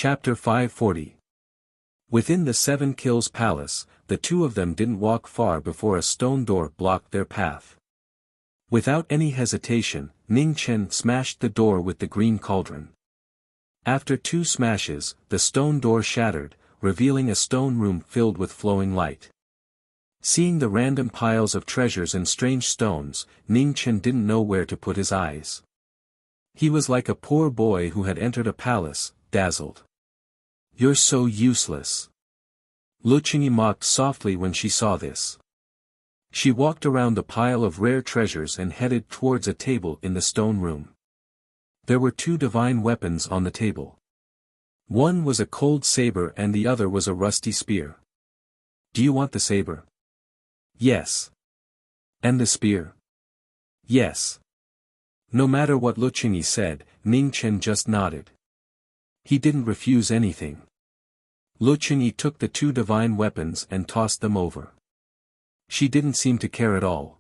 Chapter 540. Within the Seven Kills Palace, the two of them didn't walk far before a stone door blocked their path. Without any hesitation, Ning Chen smashed the door with the green cauldron. After 2 smashes, the stone door shattered, revealing a stone room filled with flowing light. Seeing the random piles of treasures and strange stones, Ning Chen didn't know where to put his eyes. He was like a poor boy who had entered a palace, dazzled. "You're so useless." Wuxia mocked softly when she saw this. She walked around the pile of rare treasures and headed towards a table in the stone room. There were 2 divine weapons on the table. One was a cold saber and the other was a rusty spear. "Do you want the saber?" "Yes." "And the spear?" "Yes." No matter what Wuxia said, Ning Chen just nodded. He didn't refuse anything. Wuxia took the 2 divine weapons and tossed them over. She didn't seem to care at all.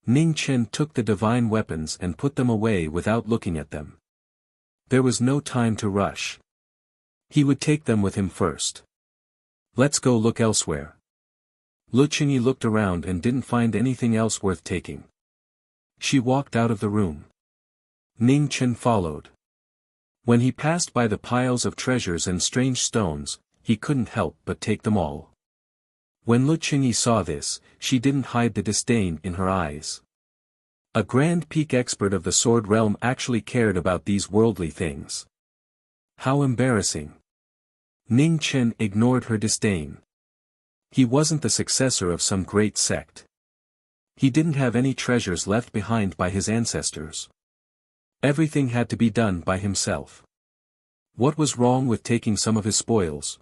Ning Chen took the divine weapons and put them away without looking at them. There was no time to rush. He would take them with him first. "Let's go look elsewhere." Wuxia looked around and didn't find anything else worth taking. She walked out of the room. Ning Chen followed. When he passed by the piles of treasures and strange stones, he couldn't help but take them all. When Wuxia saw this, she didn't hide the disdain in her eyes. A Grand Peak expert of the sword realm actually cared about these worldly things. How embarrassing. Ning Chen ignored her disdain. He wasn't the successor of some great sect. He didn't have any treasures left behind by his ancestors. Everything had to be done by himself. What was wrong with taking some of his spoils?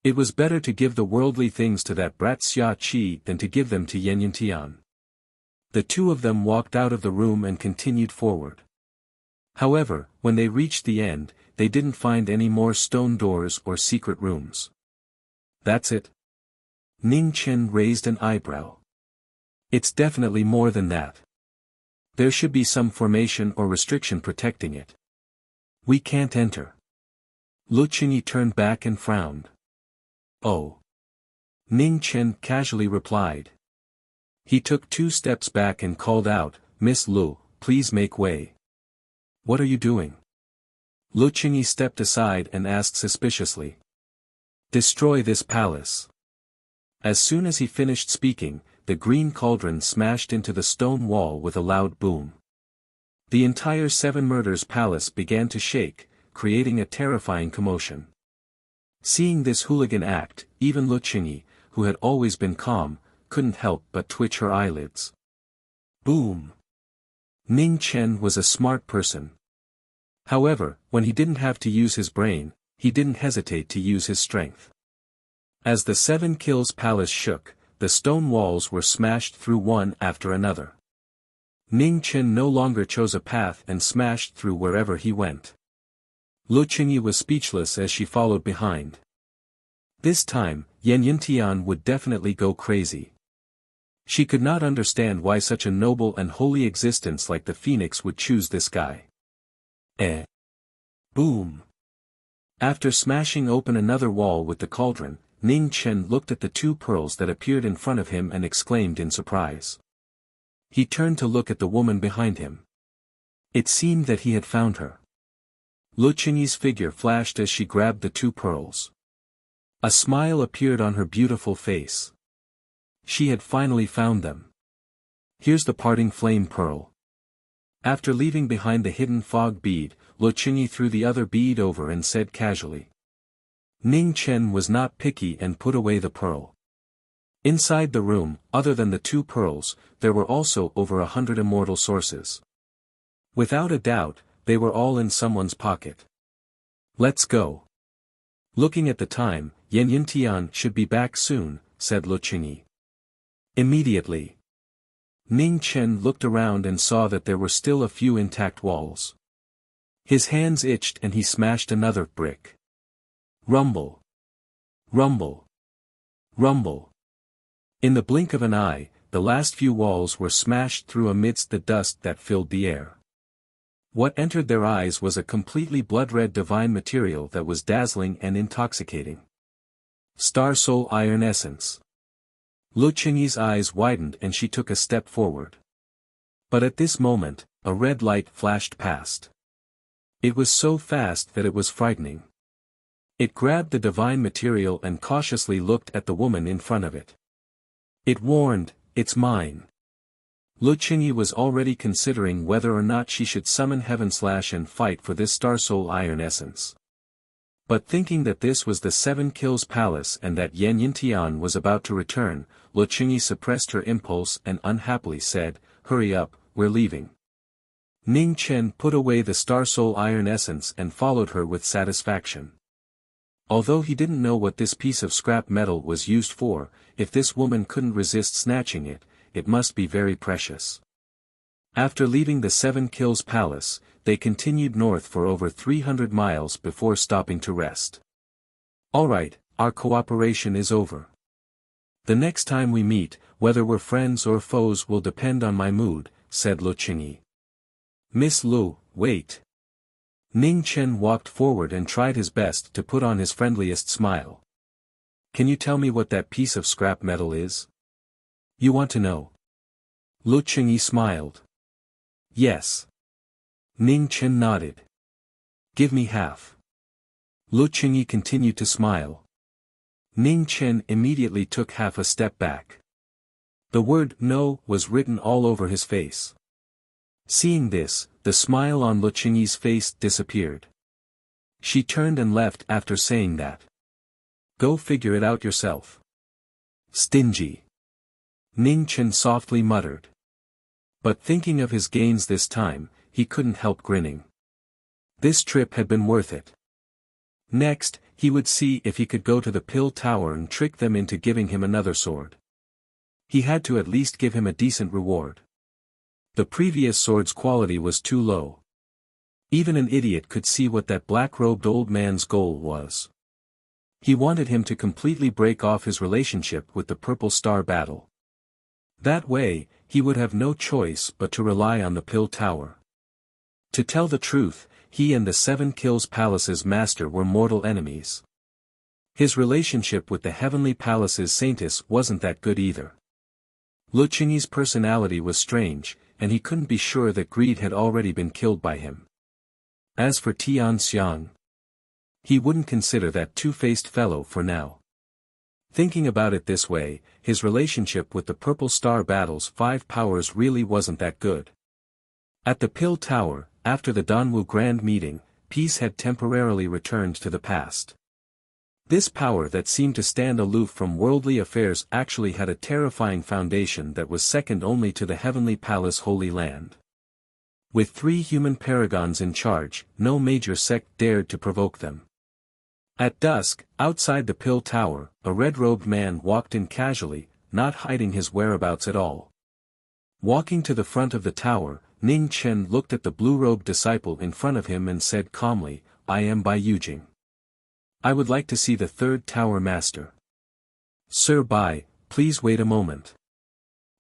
It was better to give the worldly things to that brat Xia Qi than to give them to Yantian. The 2 of them walked out of the room and continued forward. However, when they reached the end, they didn't find any more stone doors or secret rooms. "That's it?" Ning Chen raised an eyebrow. "It's definitely more than that. There should be some formation or restriction protecting it. We can't enter." Wuxia turned back and frowned. "Oh." Ning Chen casually replied. He took 2 steps back and called out, "Miss Lu, please make way." "What are you doing?" Wuxia stepped aside and asked suspiciously. "Destroy this palace." As soon as he finished speaking, the green cauldron smashed into the stone wall with a loud boom. The entire 7 Murders Palace began to shake, creating a terrifying commotion. Seeing this hooligan act, even Wuxia, who had always been calm, couldn't help but twitch her eyelids. Boom! Ning Chen was a smart person. However, when he didn't have to use his brain, he didn't hesitate to use his strength. As the 7 Kills Palace shook, the stone walls were smashed through one after another. Ning Chen no longer chose a path and smashed through wherever he went. Wuxia was speechless as she followed behind. This time, Yantian would definitely go crazy. She could not understand why such a noble and holy existence like the Phoenix would choose this guy. Boom! After smashing open another wall with the cauldron, Ning Chen looked at the 2 pearls that appeared in front of him and exclaimed in surprise. He turned to look at the woman behind him. It seemed that he had found her. Wuxia's figure flashed as she grabbed the 2 pearls. A smile appeared on her beautiful face. She had finally found them. "Here's the parting flame pearl." After leaving behind the hidden fog bead, Wuxia threw the other bead over and said casually. Ning Chen was not picky and put away the pearl. Inside the room, other than the 2 pearls, there were also over 100 immortal sources. Without a doubt, they were all in someone's pocket. "Let's go." Looking at the time, Yantian should be back soon, said Wuxia. Immediately. Ning Chen looked around and saw that there were still a few intact walls. His hands itched and he smashed another brick. Rumble. Rumble. Rumble. In the blink of an eye, the last few walls were smashed through amidst the dust that filled the air. What entered their eyes was a completely blood-red divine material that was dazzling and intoxicating. Star Soul Iron Essence. Lu Qingyi's eyes widened and she took a step forward. But at this moment, a red light flashed past. It was so fast that it was frightening. It grabbed the divine material and cautiously looked at the woman in front of it. It warned, "It's mine." Lu Qingyi was already considering whether or not she should summon Heavenslash and fight for this Star Soul Iron Essence. But thinking that this was the Seven Kills Palace and that Yan Yintian was about to return, Lu Qingyi suppressed her impulse and unhappily said, "Hurry up, we're leaving." Ning Chen put away the Star Soul Iron Essence and followed her with satisfaction. Although he didn't know what this piece of scrap metal was used for, if this woman couldn't resist snatching it, it must be very precious. After leaving the Seven Kills Palace, they continued north for over 300 miles before stopping to rest. "Alright, our cooperation is over. The next time we meet, whether we're friends or foes will depend on my mood," said Lu Qingyi. "Miss Lu, wait." Ning Chen walked forward and tried his best to put on his friendliest smile. "Can you tell me what that piece of scrap metal is? You want to know?" Lu Qingyi smiled. "Yes." Ning Chen nodded. "Give me half." Lu Qingyi continued to smile. Ning Chen immediately took half a step back. The word "no" was written all over his face. Seeing this, the smile on Lu Qingyi's face disappeared. She turned and left after saying that. "Go figure it out yourself." "Stingy." Ning Chen softly muttered. But thinking of his gains this time, he couldn't help grinning. This trip had been worth it. Next, he would see if he could go to the Pill Tower and trick them into giving him another sword. He had to at least give him a decent reward. The previous sword's quality was too low. Even an idiot could see what that black-robed old man's goal was. He wanted him to completely break off his relationship with the Purple Star Battle. That way, he would have no choice but to rely on the Pill Tower. To tell the truth, he and the Seven Kills Palace's master were mortal enemies. His relationship with the Heavenly Palace's saintess wasn't that good either. Lu Qingyi's personality was strange, and he couldn't be sure that greed had already been killed by him. As for Tian Xiang, he wouldn't consider that two-faced fellow for now. Thinking about it this way, his relationship with the Purple Star Battle's 5 powers really wasn't that good. At the Pill Tower, after the Danwu Grand Meeting, peace had temporarily returned to the past. This power that seemed to stand aloof from worldly affairs actually had a terrifying foundation that was second only to the Heavenly Palace Holy Land. With 3 human paragons in charge, no major sect dared to provoke them. At dusk, outside the Pill Tower, a red-robed man walked in casually, not hiding his whereabouts at all. Walking to the front of the tower, Ning Chen looked at the blue-robed disciple in front of him and said calmly, "I am Bai Yujing. I would like to see the 3rd Tower Master." "Sir Bai, please wait a moment."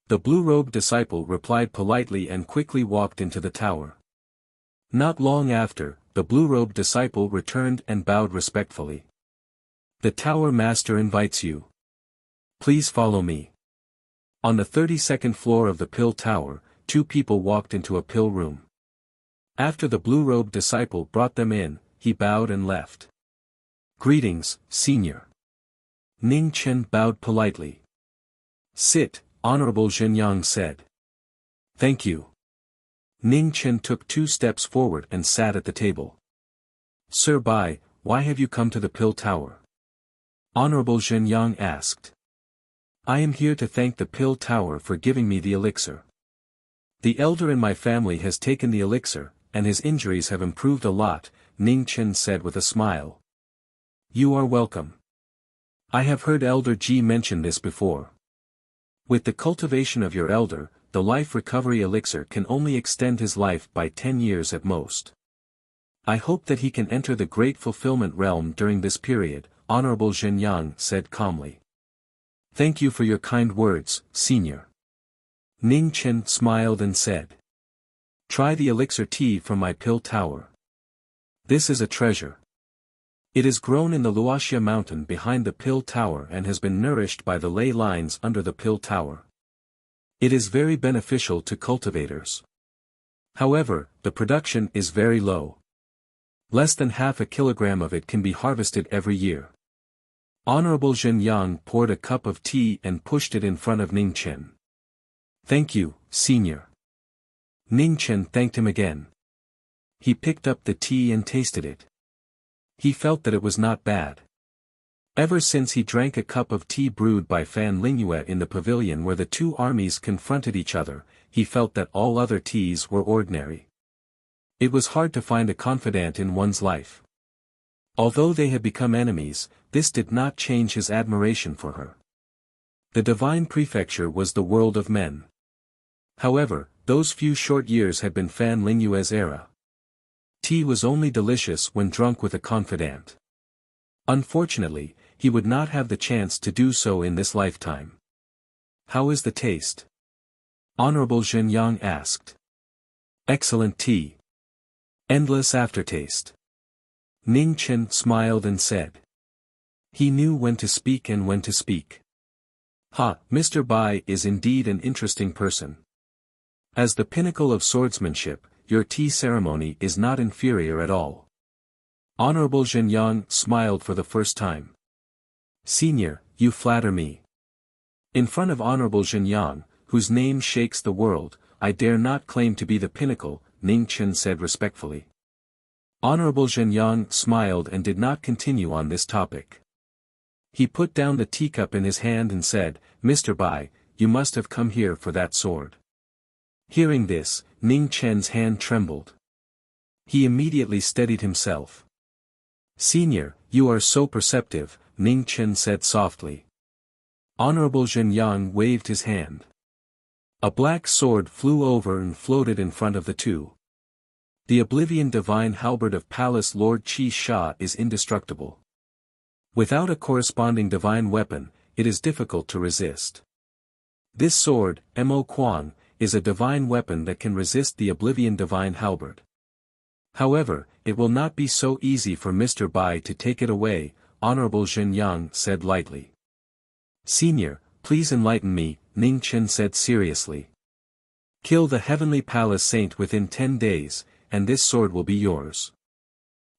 The blue-robed disciple replied politely and quickly walked into the tower. Not long after, the blue-robed disciple returned and bowed respectfully. "The Tower Master invites you. Please follow me." On the 32nd floor of the Pill Tower, 2 people walked into a pill room. After the blue-robed disciple brought them in, he bowed and left. "Greetings, Senior." Ning Chen bowed politely. "Sit," Honorable Zhenyang said. "Thank you." Ning Chen took 2 steps forward and sat at the table. "Sir Bai, why have you come to the Pill Tower?" Honorable Zhenyang asked. "I am here to thank the Pill Tower for giving me the elixir. The elder in my family has taken the elixir, and his injuries have improved a lot," Ning Chen said with a smile. "You are welcome. I have heard Elder Ji mention this before. With the cultivation of your elder, the life recovery elixir can only extend his life by 10 years at most. I hope that he can enter the great fulfillment realm during this period," Honorable Zhenyang said calmly. "Thank you for your kind words, Senior." Ning Chen smiled and said. Try the elixir tea from my pill tower. This is a treasure. It is grown in the Wuxia mountain behind the pill tower and has been nourished by the ley lines under the pill tower. It is very beneficial to cultivators. However, the production is very low. Less than half a kilogram of it can be harvested every year. Honorable Zhen Yang poured a cup of tea and pushed it in front of Ning Chen. Thank you, senior. Ning Chen thanked him again. He picked up the tea and tasted it. He felt that it was not bad. Ever since he drank a cup of tea brewed by Fan Lingyue in the pavilion where the two armies confronted each other, he felt that all other teas were ordinary. It was hard to find a confidant in one's life. Although they had become enemies, this did not change his admiration for her. The divine prefecture was the world of men. However, those few short years had been Fan Lingyue's era. Tea was only delicious when drunk with a confidant. Unfortunately, he would not have the chance to do so in this lifetime. How is the taste? Honorable Zhen Yang asked. Excellent tea. Endless aftertaste. Ning Chen smiled and said. He knew when to speak and when to speak. Mr. Bai is indeed an interesting person. As the pinnacle of swordsmanship, your tea ceremony is not inferior at all. Honorable Zhen Yang smiled for the first time. Senior, you flatter me. In front of Honorable Zhen Yang, whose name shakes the world, I dare not claim to be the pinnacle, Ning Chen said respectfully. Honorable Zhen Yang smiled and did not continue on this topic. He put down the teacup in his hand and said, Mr. Bai, you must have come here for that sword. Hearing this, Ning Chen's hand trembled. He immediately steadied himself. Senior, you are so perceptive, Ning Chen said softly. Honorable Zhen Yang waved his hand. A black sword flew over and floated in front of the two. The Oblivion Divine Halberd of Palace Lord Qi Sha is indestructible. Without a corresponding divine weapon, it is difficult to resist. This sword, Mo Kuang, is a divine weapon that can resist the Oblivion Divine Halberd. However, it will not be so easy for Mr. Bai to take it away, Honorable Zhen Yang said lightly. Senior, please enlighten me, Ning Chen said seriously. Kill the Heavenly Palace Saint within 10 days, and this sword will be yours.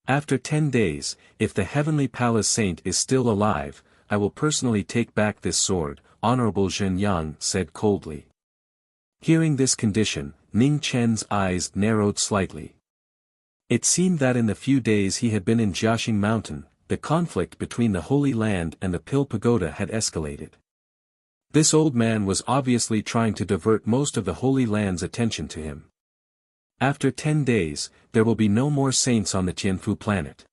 After 10 days, if the Heavenly Palace Saint is still alive, I will personally take back this sword, Honorable Zhen Yang said coldly. Hearing this condition, Ning Chen's eyes narrowed slightly. It seemed that in the few days he had been in Jiaxing Mountain, the conflict between the Holy Land and the Pill Pagoda had escalated. This old man was obviously trying to divert most of the Holy Land's attention to him. After 10 days, there will be no more saints on the Tianfu planet.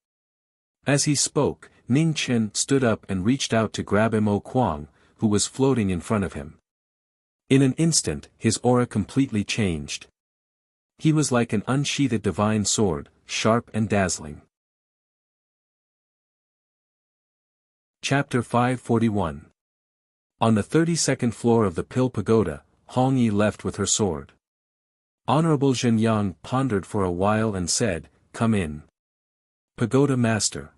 As he spoke, Ning Chen stood up and reached out to grab Mo Kuang, who was floating in front of him. In an instant, his aura completely changed. He was like an unsheathed divine sword, sharp and dazzling. Chapter 541. On the 32nd floor of the Pill Pagoda, Hong Yi left with her sword. Honorable Zhen Yang pondered for a while and said, Come in. Pagoda Master.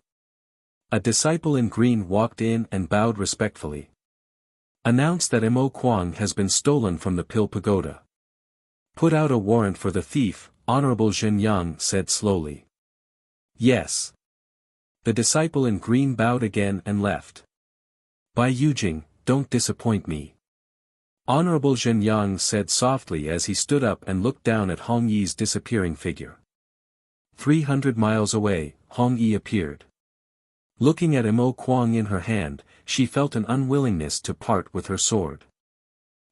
A disciple in green walked in and bowed respectfully. Announce that Mo Kuang has been stolen from the Pill Pagoda. Put out a warrant for the thief, Honorable Zhen Yang said slowly. Yes. The disciple in green bowed again and left. Bai Yujing, don't disappoint me. Honorable Zhen Yang said softly as he stood up and looked down at Hong Yi's disappearing figure. 300 miles away, Hong Yi appeared. Looking at Mo Kuang in her hand, she felt an unwillingness to part with her sword.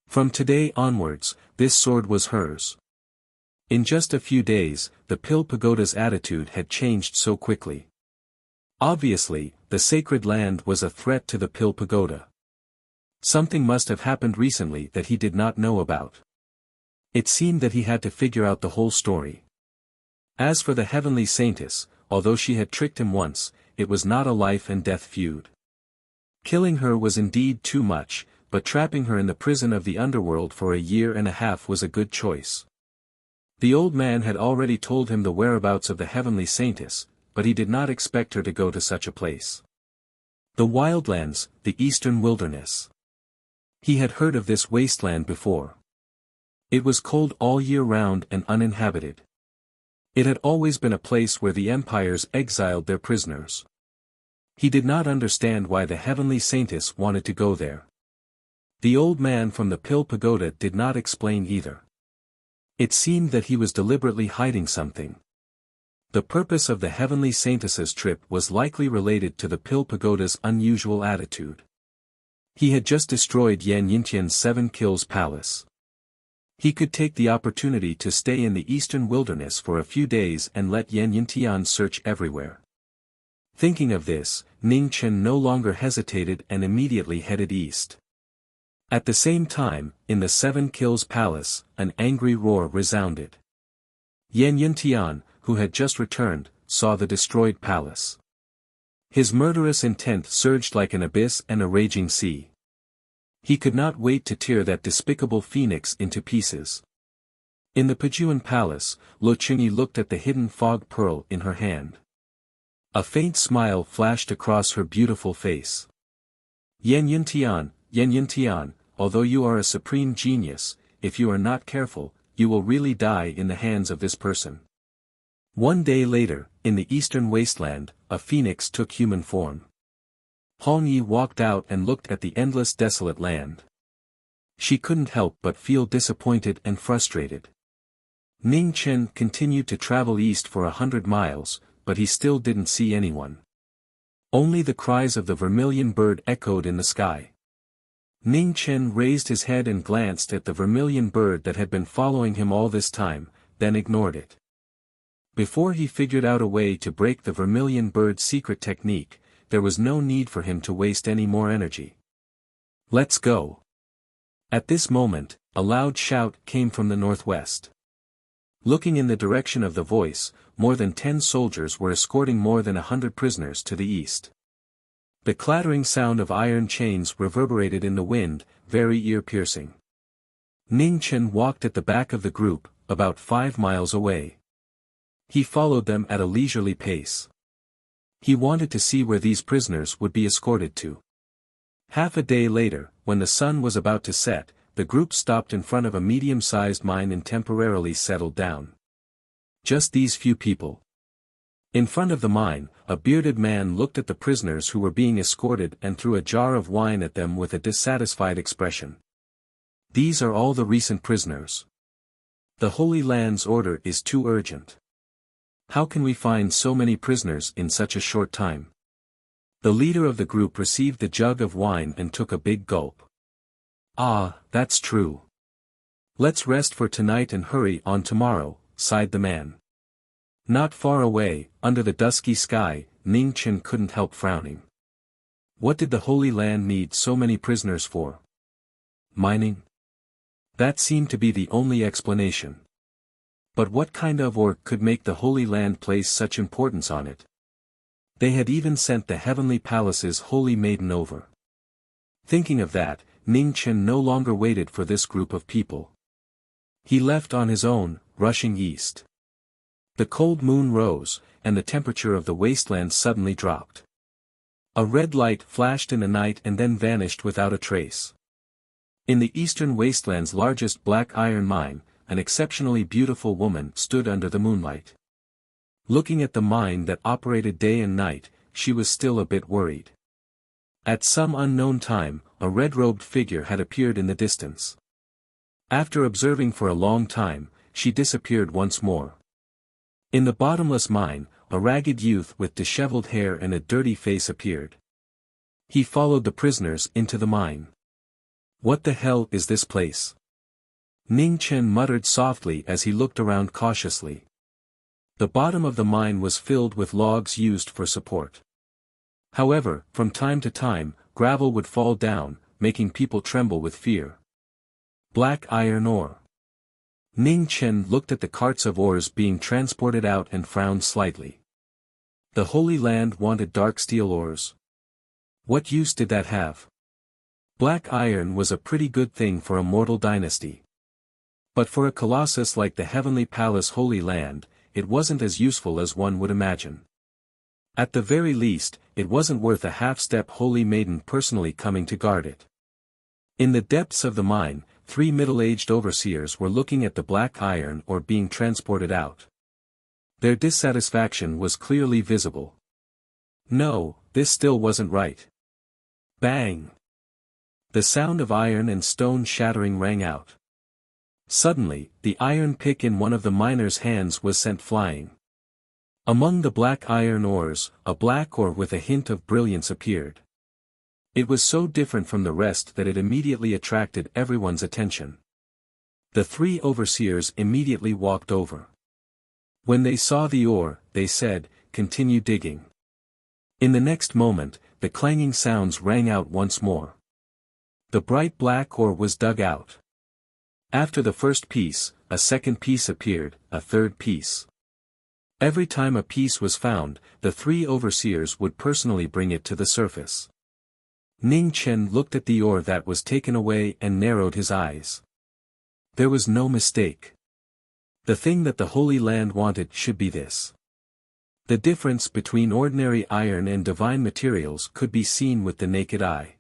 From today onwards, this sword was hers. In just a few days, the Pill Pagoda's attitude had changed so quickly. Obviously, the sacred land was a threat to the Pill Pagoda. Something must have happened recently that he did not know about. It seemed that he had to figure out the whole story. As for the Heavenly Saintess, although she had tricked him once, it was not a life and death feud. Killing her was indeed too much, but trapping her in the prison of the underworld for a year and a half was a good choice. The old man had already told him the whereabouts of the heavenly saintess, but he did not expect her to go to such a place. The wildlands, the eastern wilderness. He had heard of this wasteland before. It was cold all year round and uninhabited. It had always been a place where the empires exiled their prisoners. He did not understand why the heavenly saintess wanted to go there. The old man from the Pill Pagoda did not explain either. It seemed that he was deliberately hiding something. The purpose of the heavenly saintess's trip was likely related to the Pill Pagoda's unusual attitude. He had just destroyed Yan Yintian's 7 Kills palace. He could take the opportunity to stay in the eastern wilderness for a few days and let Yan Yintian search everywhere. Thinking of this, Ning Chen no longer hesitated and immediately headed east. At the same time, in the 7 Kills palace, an angry roar resounded. Yan Yintian, who had just returned, saw the destroyed palace. His murderous intent surged like an abyss and a raging sea. He could not wait to tear that despicable phoenix into pieces. In the Pajuan palace, Lo Qingyi looked at the hidden fog pearl in her hand. A faint smile flashed across her beautiful face. Yan Yintian, although you are a supreme genius, if you are not careful, you will really die in the hands of this person. One day later, in the eastern wasteland, a phoenix took human form. Hong Yi walked out and looked at the endless desolate land. She couldn't help but feel disappointed and frustrated. Ning Chen continued to travel east for 100 miles, but he still didn't see anyone. Only the cries of the vermilion bird echoed in the sky. Ning Chen raised his head and glanced at the vermilion bird that had been following him all this time, then ignored it. Before he figured out a way to break the vermilion bird's secret technique, there was no need for him to waste any more energy. Let's go. At this moment, a loud shout came from the northwest. Looking in the direction of the voice, more than 10 soldiers were escorting more than 100 prisoners to the east. The clattering sound of iron chains reverberated in the wind, very ear-piercing. Ning Chen walked at the back of the group, about 5 miles away. He followed them at a leisurely pace. He wanted to see where these prisoners would be escorted to. Half a day later, when the sun was about to set, the group stopped in front of a medium-sized mine and temporarily settled down. Just these few people. In front of the mine, a bearded man looked at the prisoners who were being escorted and threw a jar of wine at them with a dissatisfied expression. These are all the recent prisoners. The Holy Land's order is too urgent. How can we find so many prisoners in such a short time? The leader of the group received the jug of wine and took a big gulp. Ah, that's true. Let's rest for tonight and hurry on tomorrow, sighed the man. Not far away, under the dusky sky, Ning Chen couldn't help frowning. What did the Holy Land need so many prisoners for? Mining? That seemed to be the only explanation. But what kind of ore could make the Holy Land place such importance on it? They had even sent the Heavenly Palace's Holy Maiden over. Thinking of that, Ning Chen no longer waited for this group of people. He left on his own, rushing east. The cold moon rose, and the temperature of the wasteland suddenly dropped. A red light flashed in the night and then vanished without a trace. In the eastern wasteland's largest black iron mine, an exceptionally beautiful woman stood under the moonlight. Looking at the mine that operated day and night, she was still a bit worried. At some unknown time, a red-robed figure had appeared in the distance. After observing for a long time, she disappeared once more. In the bottomless mine, a ragged youth with disheveled hair and a dirty face appeared. He followed the prisoners into the mine. What the hell is this place? Ning Chen muttered softly as he looked around cautiously. The bottom of the mine was filled with logs used for support. However, from time to time, gravel would fall down, making people tremble with fear. Black iron ore. Ning Chen looked at the carts of ores being transported out and frowned slightly. The Holy Land wanted dark steel ores. What use did that have? Black iron was a pretty good thing for a mortal dynasty. But for a colossus like the Heavenly Palace Holy Land, it wasn't as useful as one would imagine. At the very least, it wasn't worth a half-step Holy Maiden personally coming to guard it. In the depths of the mine, 3 middle-aged overseers were looking at the black iron ore being transported out. Their dissatisfaction was clearly visible. No, this still wasn't right. Bang! The sound of iron and stone shattering rang out. Suddenly, the iron pick in one of the miners' hands was sent flying. Among the black iron ores, a black ore with a hint of brilliance appeared. It was so different from the rest that it immediately attracted everyone's attention. The 3 overseers immediately walked over. When they saw the ore, they said, "Continue digging." In the next moment, the clanging sounds rang out once more. The bright black ore was dug out. After the first piece, a second piece appeared, a third piece. Every time a piece was found, the 3 overseers would personally bring it to the surface. Ning Chen looked at the ore that was taken away and narrowed his eyes. There was no mistake. The thing that the Holy Land wanted should be this. The difference between ordinary iron and divine materials could be seen with the naked eye.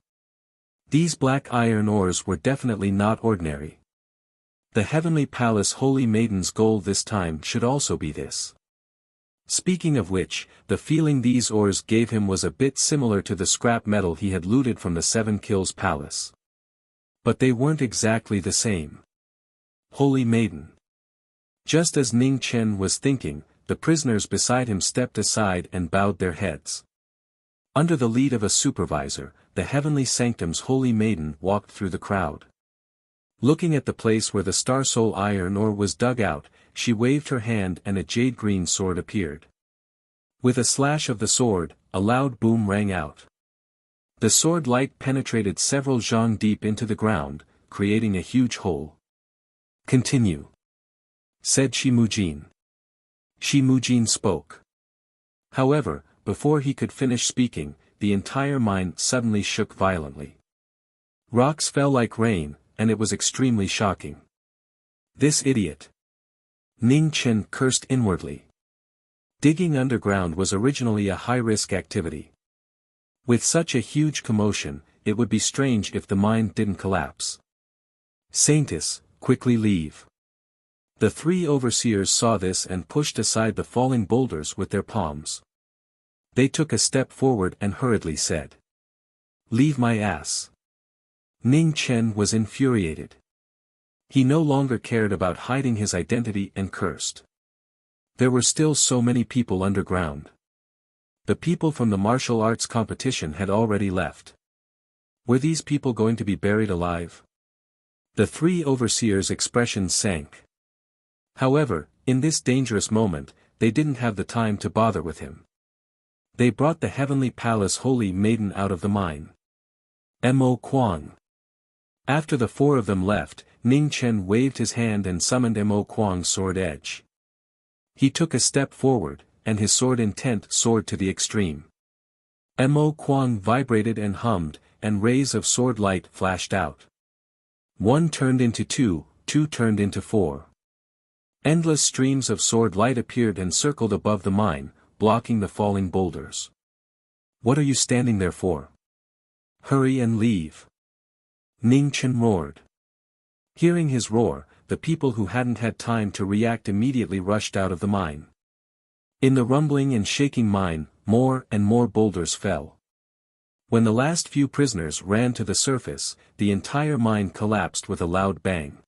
These black iron ores were definitely not ordinary. The Heavenly Palace Holy Maiden's goal this time should also be this. Speaking of which, the feeling these ores gave him was a bit similar to the scrap metal he had looted from the 7 Kills Palace. But they weren't exactly the same. Holy Maiden. Just as Ning Chen was thinking, the prisoners beside him stepped aside and bowed their heads. Under the lead of a supervisor, the Heavenly Sanctum's Holy Maiden walked through the crowd. Looking at the place where the Star Soul iron ore was dug out, she waved her hand and a jade-green sword appeared. With a slash of the sword, a loud boom rang out. The sword light penetrated several zhang deep into the ground, creating a huge hole. "Continue," said Shimujin. Shimujin spoke. However, before he could finish speaking, the entire mine suddenly shook violently. Rocks fell like rain, and it was extremely shocking. This idiot! Ning Chen cursed inwardly. Digging underground was originally a high-risk activity. With such a huge commotion, it would be strange if the mine didn't collapse. "Saintus, quickly leave." The 3 overseers saw this and pushed aside the falling boulders with their palms. They took a step forward and hurriedly said, "Leave my ass." Ning Chen was infuriated. He no longer cared about hiding his identity and cursed. There were still so many people underground. The people from the martial arts competition had already left. Were these people going to be buried alive? The 3 overseers' expressions sank. However, in this dangerous moment, they didn't have the time to bother with him. They brought the Heavenly Palace Holy Maiden out of the mine. Mo Kuang. After the 4 of them left, Ning Chen waved his hand and summoned Mo Kuang's sword edge. He took a step forward, and his sword intent soared to the extreme. Mo Kuang vibrated and hummed, and rays of sword light flashed out. 1 turned into 2, 2 turned into 4. Endless streams of sword light appeared and circled above the mine, blocking the falling boulders. "What are you standing there for? Hurry and leave!" Ning Chen roared. Hearing his roar, the people who hadn't had time to react immediately rushed out of the mine. In the rumbling and shaking mine, more and more boulders fell. When the last few prisoners ran to the surface, the entire mine collapsed with a loud bang.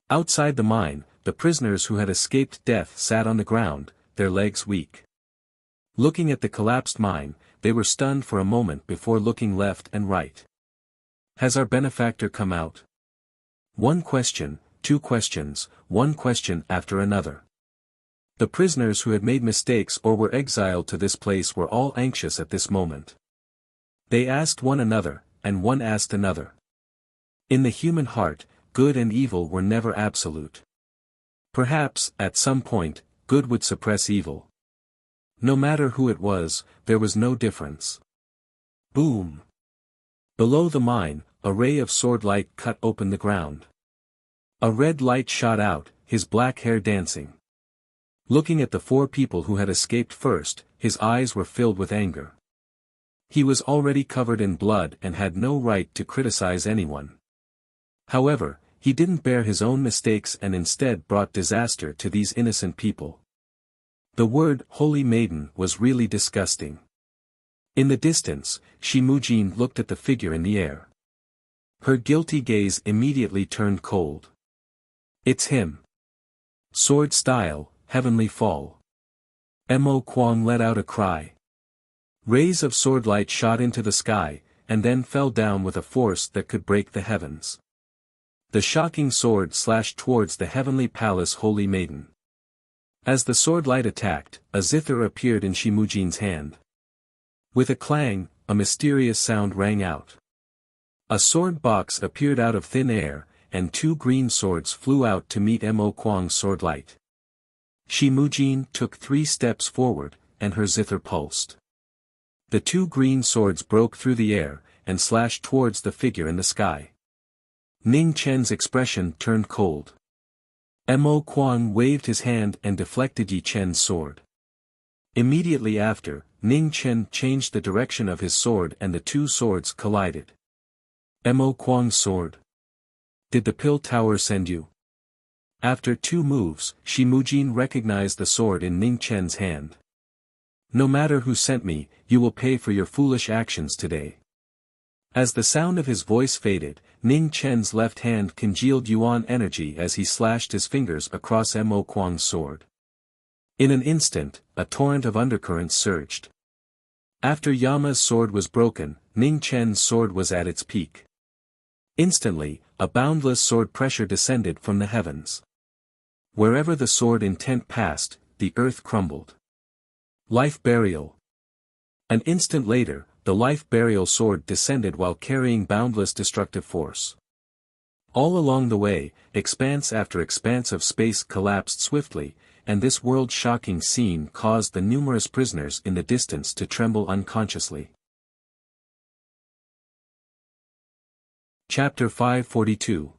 Outside the mine, the prisoners who had escaped death sat on the ground, their legs weak. Looking at the collapsed mine, they were stunned for a moment before looking left and right. "Has our benefactor come out?" One question, 2 questions, 1 question after another. The prisoners who had made mistakes or were exiled to this place were all anxious at this moment. They asked one another, and one asked another. In the human heart, good and evil were never absolute. Perhaps, at some point, good would suppress evil. No matter who it was, there was no difference. Boom! Below the mine, a ray of sword light cut open the ground. A red light shot out, his black hair dancing. Looking at the 4 people who had escaped first, his eyes were filled with anger. He was already covered in blood and had no right to criticize anyone. However, he didn't bear his own mistakes and instead brought disaster to these innocent people. The word "holy maiden" was really disgusting. In the distance, Shimujin looked at the figure in the air. Her guilty gaze immediately turned cold. It's him. Sword style, heavenly fall. Mo Kuang let out a cry. Rays of sword light shot into the sky, and then fell down with a force that could break the heavens. The shocking sword slashed towards the heavenly palace holy maiden. As the sword light attacked, a zither appeared in Shimujin's hand. With a clang, a mysterious sound rang out. A sword box appeared out of thin air, and 2 green swords flew out to meet Mo Kuang's sword light. Shimujin took 3 steps forward, and her zither pulsed. The 2 green swords broke through the air, and slashed towards the figure in the sky. Ning Chen's expression turned cold. Mo Kuang waved his hand and deflected Yi Chen's sword. Immediately after, Ning Chen changed the direction of his sword and the 2 swords collided. Mo Kuang's sword. Did the pill tower send you? After 2 moves, Shimujin recognized the sword in Ning Chen's hand. No matter who sent me, you will pay for your foolish actions today. As the sound of his voice faded, Ning Chen's left hand congealed yuan energy as he slashed his fingers across Mo Kuang's sword. In an instant, a torrent of undercurrents surged. After Yama's sword was broken, Ning Chen's sword was at its peak. Instantly, a boundless sword pressure descended from the heavens. Wherever the sword intent passed, the earth crumbled. Life burial. An instant later, the life burial sword descended while carrying boundless destructive force. All along the way, expanse after expanse of space collapsed swiftly, and this world-shocking scene caused the numerous prisoners in the distance to tremble unconsciously. Chapter 542.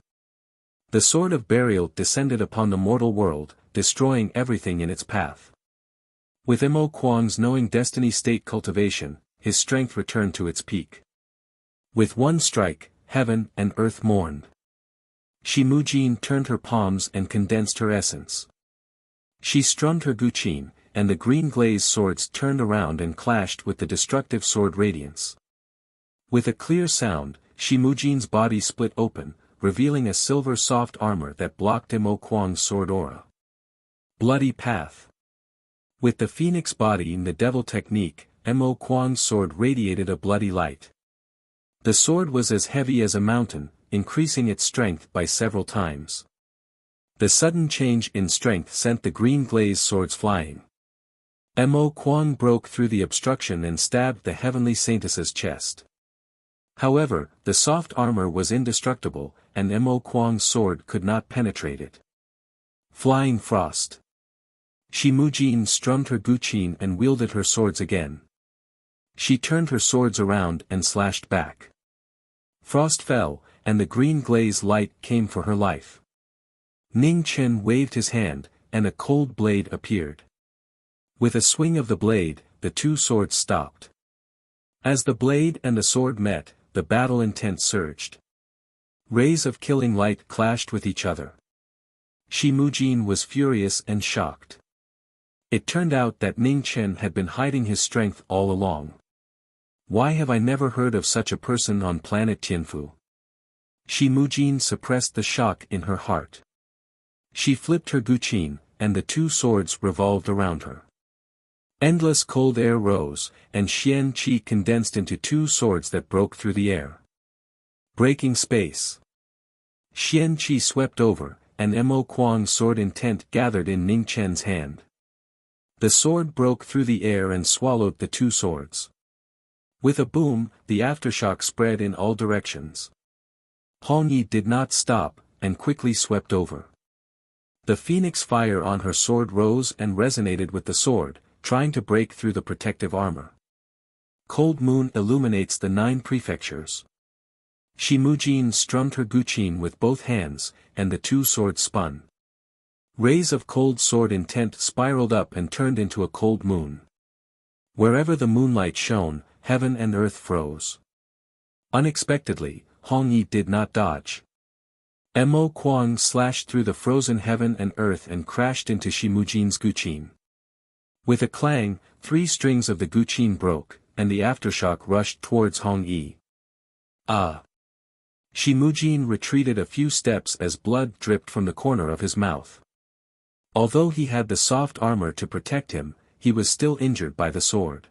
The sword of burial descended upon the mortal world, destroying everything in its path. With Mo Kuang's knowing destiny state cultivation, his strength returned to its peak. With one strike, heaven and earth mourned. Shimujin turned her palms and condensed her essence. She strummed her guqin, and the green glazed swords turned around and clashed with the destructive sword radiance. With a clear sound, Shimujin's body split open, revealing a silver soft armor that blocked Mo Kuang's sword aura. Bloody path. With the phoenix body in the devil technique, Mo Kuang's sword radiated a bloody light. The sword was as heavy as a mountain, increasing its strength by several times. The sudden change in strength sent the green glazed swords flying. Mo Kuang broke through the obstruction and stabbed the heavenly saintess's chest. However, the soft armor was indestructible, and Mo Kuang's sword could not penetrate it. Flying frost. Shimujin strummed her guqin and wielded her swords again. She turned her swords around and slashed back. Frost fell, and the green glaze light came for her life. Ning Chen waved his hand, and a cold blade appeared. With a swing of the blade, the 2 swords stopped. As the blade and the sword met, the battle intent surged. Rays of killing light clashed with each other. Shimujin was furious and shocked. It turned out that Ning Chen had been hiding his strength all along. Why have I never heard of such a person on planet Tianfu? Shimujin suppressed the shock in her heart. She flipped her guqin, and the 2 swords revolved around her. Endless cold air rose, and Xian Qi condensed into 2 swords that broke through the air. Breaking space. Xian Qi swept over, and Mo Kuang's sword intent gathered in Ning Chen's hand. The sword broke through the air and swallowed the 2 swords. With a boom, the aftershock spread in all directions. Hong Yi did not stop, and quickly swept over. The phoenix fire on her sword rose and resonated with the sword, trying to break through the protective armor. Cold moon illuminates the 9 prefectures. Shimujin strummed her guqin with both hands, and the two swords spun. Rays of cold sword intent spiraled up and turned into a cold moon. Wherever the moonlight shone, heaven and earth froze. Unexpectedly, Hong Yi did not dodge. Mo Kuang slashed through the frozen heaven and earth and crashed into Shimujin's guqin. With a clang, 3 strings of the guqin broke, and the aftershock rushed towards Hong Yi. Ah! Shimujin retreated a few steps as blood dripped from the corner of his mouth. Although he had the soft armor to protect him, he was still injured by the sword.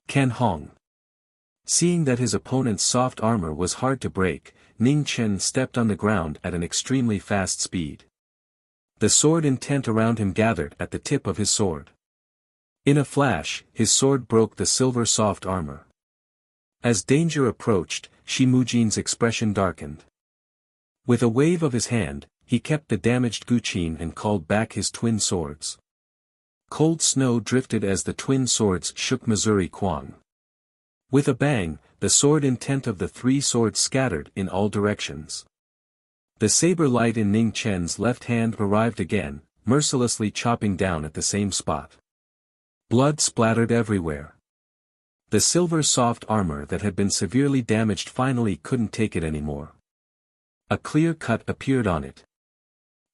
Can Hong. Seeing that his opponent's soft armor was hard to break, Ning Chen stepped on the ground at an extremely fast speed. The sword intent around him gathered at the tip of his sword. In a flash, his sword broke the silver soft armor. As danger approached, Shimujin's expression darkened. With a wave of his hand, he kept the damaged guqin and called back his twin swords. Cold snow drifted as the twin swords shook Missouri Kuang. With a bang, the sword intent of the 3 swords scattered in all directions. The saber light in Ning Chen's left hand arrived again, mercilessly chopping down at the same spot. Blood splattered everywhere. The silver soft armor that had been severely damaged finally couldn't take it anymore. A clear cut appeared on it.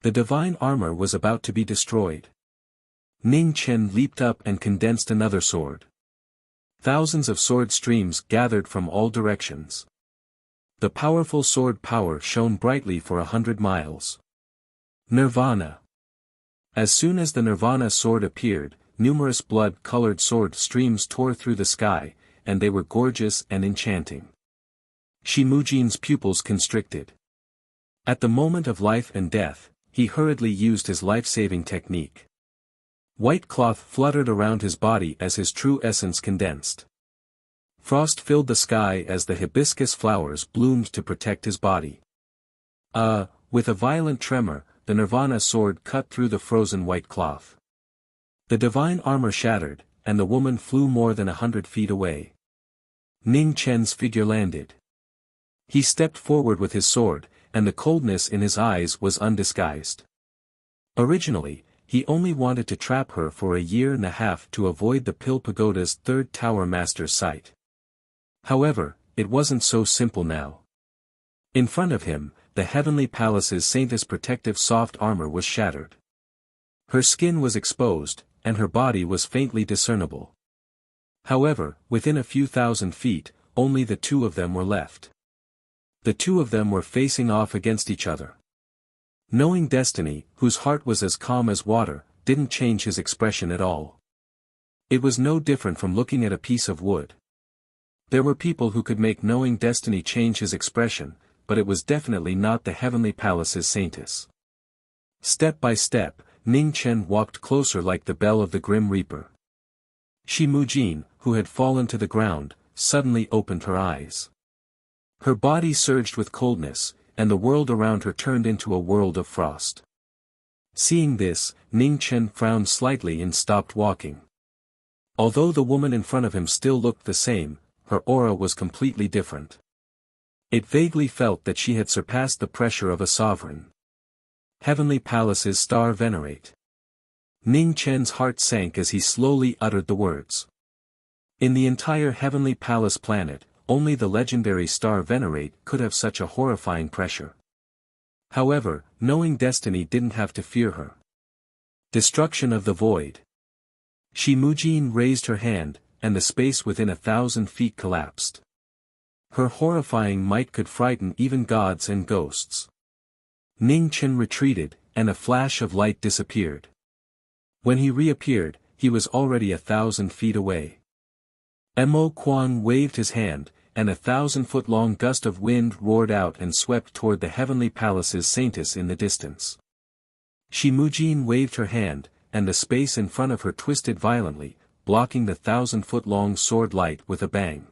The divine armor was about to be destroyed. Ning Chen leaped up and condensed another sword. Thousands of sword streams gathered from all directions. The powerful sword power shone brightly for 100 miles. Nirvana. As soon as the Nirvana sword appeared, numerous blood-colored sword streams tore through the sky, and they were gorgeous and enchanting. Shimujin's pupils constricted. At the moment of life and death, he hurriedly used his life-saving technique. White cloth fluttered around his body as his true essence condensed. Frost filled the sky as the hibiscus flowers bloomed to protect his body. With a violent tremor, the Nirvana sword cut through the frozen white cloth. The divine armor shattered, and the woman flew more than 100 feet away. Ning Chen's figure landed. He stepped forward with his sword, and the coldness in his eyes was undisguised. Originally, he only wanted to trap her for a year and a half to avoid the Pill Pagoda's 3rd tower master's sight. However, it wasn't so simple now. In front of him, the heavenly palace's saintess' protective soft armor was shattered. Her skin was exposed, and her body was faintly discernible. However, within a few thousand feet, only the 2 of them were left. The 2 of them were facing off against each other. Knowing Destiny, whose heart was as calm as water, didn't change his expression at all. It was no different from looking at a piece of wood. There were people who could make Knowing Destiny change his expression, but it was definitely not the heavenly palace's saintess. Step by step, Ning Chen walked closer like the bell of the Grim Reaper. Shimujin, who had fallen to the ground, suddenly opened her eyes. Her body surged with coldness, and the world around her turned into a world of frost. Seeing this, Ning Chen frowned slightly and stopped walking. Although the woman in front of him still looked the same, her aura was completely different. It vaguely felt that she had surpassed the pressure of a sovereign. Heavenly Palace's star venerate. Ning Chen's heart sank as he slowly uttered the words. In the entire Heavenly Palace planet, only the legendary star venerate could have such a horrifying pressure. However, Knowing Destiny didn't have to fear her. Destruction of the void. Shimujin raised her hand, and the space within 1,000 feet collapsed. Her horrifying might could frighten even gods and ghosts. Ning Chen retreated, and a flash of light disappeared. When he reappeared, he was already 1,000 feet away. Mo Kuang waved his hand, and 1,000-foot-long gust of wind roared out and swept toward the Heavenly Palace's saintess in the distance. Shimujin waved her hand, and the space in front of her twisted violently, blocking the 1,000-foot-long sword light with a bang.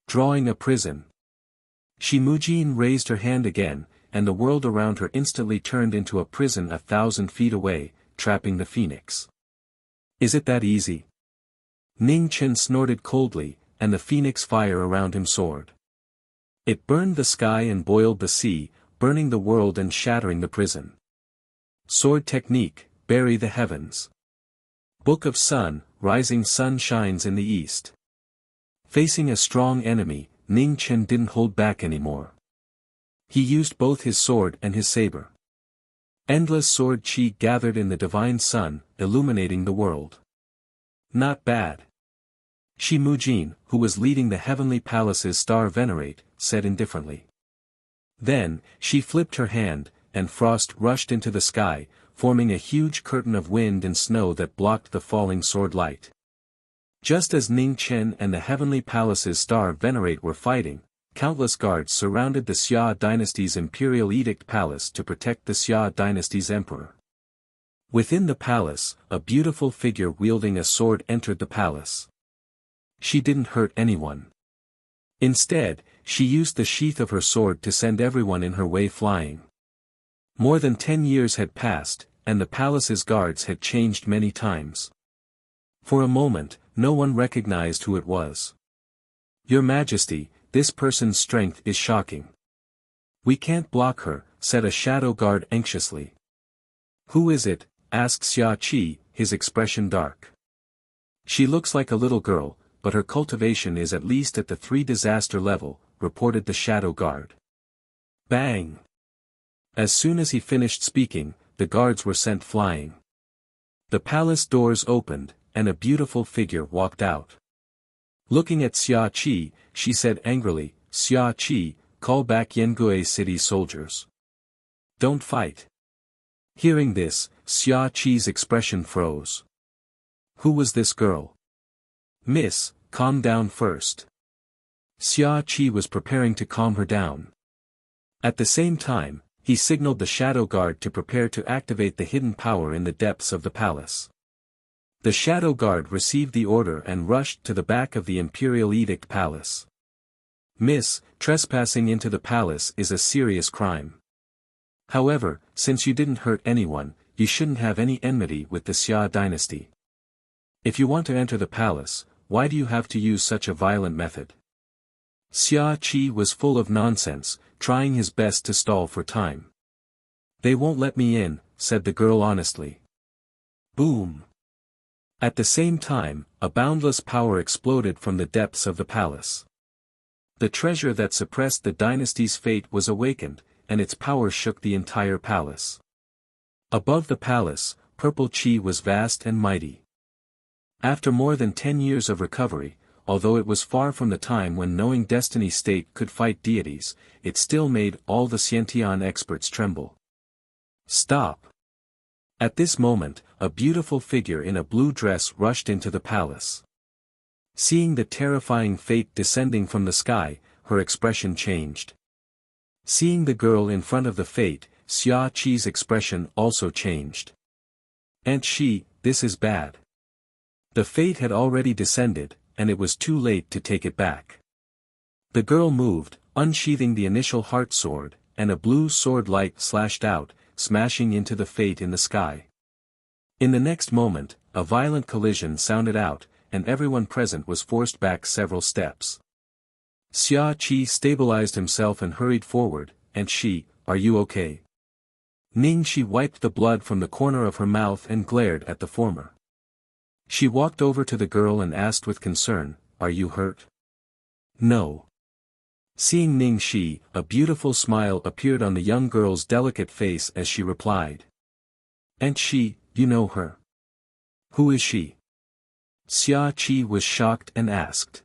Drawing a prison. Shimujin raised her hand again, and the world around her instantly turned into a prison 1,000 feet away, trapping the phoenix. Is it that easy? Ning Chen snorted coldly, and the phoenix fire around him soared. It burned the sky and boiled the sea, burning the world and shattering the prison. Sword technique, bury the heavens. Book of Sun, rising sun shines in the east. Facing a strong enemy, Ning Chen didn't hold back anymore. He used both his sword and his saber. Endless sword chi gathered in the divine sun, illuminating the world. Not bad. Shi Mujin, who was leading the heavenly palace's star venerate, said indifferently. Then, she flipped her hand, and frost rushed into the sky, forming a huge curtain of wind and snow that blocked the falling sword light. Just as Ning Chen and the heavenly palace's star venerate were fighting, countless guards surrounded the Xia dynasty's imperial edict palace to protect the Xia dynasty's emperor. Within the palace, a beautiful figure wielding a sword entered the palace. She didn't hurt anyone. Instead, she used the sheath of her sword to send everyone in her way flying. More than 10 years had passed, and the palace's guards had changed many times. For a moment, no one recognized who it was. Your Majesty, this person's strength is shocking. We can't block her, said a shadow guard anxiously. Who is it? Asked Xia Qi, his expression dark. She looks like a little girl, but her cultivation is at least at the 3 disaster level, reported the shadow guard. Bang! As soon as he finished speaking, the guards were sent flying. The palace doors opened, and a beautiful figure walked out. Looking at Xia Qi, she said angrily, Xia Qi, call back Yangue City soldiers. Don't fight. Hearing this, Xia Qi's expression froze. Who was this girl? Miss, calm down first. Xia Qi was preparing to calm her down. At the same time, he signaled the shadow guard to prepare to activate the hidden power in the depths of the palace. The shadow guard received the order and rushed to the back of the imperial edict palace. Miss, trespassing into the palace is a serious crime. However, since you didn't hurt anyone, you shouldn't have any enmity with the Xia dynasty. If you want to enter the palace, why do you have to use such a violent method? Xia Qi was full of nonsense, trying his best to stall for time. They won't let me in, said the girl honestly. Boom! At the same time, a boundless power exploded from the depths of the palace. The treasure that suppressed the dynasty's fate was awakened, and its power shook the entire palace. Above the palace, purple chi was vast and mighty. After more than 10 years of recovery, although it was far from the time when knowing destiny state could fight deities, it still made all the Xiantian experts tremble. Stop! At this moment, a beautiful figure in a blue dress rushed into the palace. Seeing the terrifying fate descending from the sky, her expression changed. Seeing the girl in front of the fate, Xia Qi's expression also changed. Aunt Shi, this is bad. The fate had already descended, and it was too late to take it back. The girl moved, unsheathing the initial heart sword, and a blue sword light slashed out, smashing into the fate in the sky. In the next moment, a violent collision sounded out, and everyone present was forced back several steps. Xia Qi stabilized himself and hurried forward, and Shi, are you okay? Ning Shi wiped the blood from the corner of her mouth and glared at the former. She walked over to the girl and asked with concern, are you hurt? No. Seeing Ning Shi, a beautiful smile appeared on the young girl's delicate face as she replied. Aunt Shi, you know her. Who is she? Xia Qi was shocked and asked.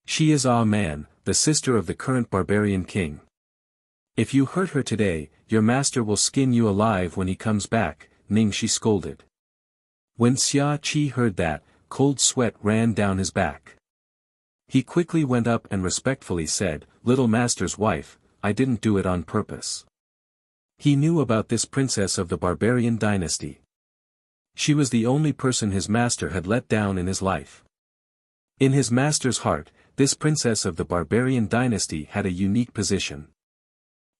She is Ah Man, the sister of the current barbarian king. If you hurt her today, your master will skin you alive when he comes back, Ning Shi scolded. When Xia Qi heard that, cold sweat ran down his back. He quickly went up and respectfully said, Little master's wife, I didn't do it on purpose. He knew about this princess of the barbarian dynasty. She was the only person his master had let down in his life. In his master's heart, this princess of the barbarian dynasty had a unique position.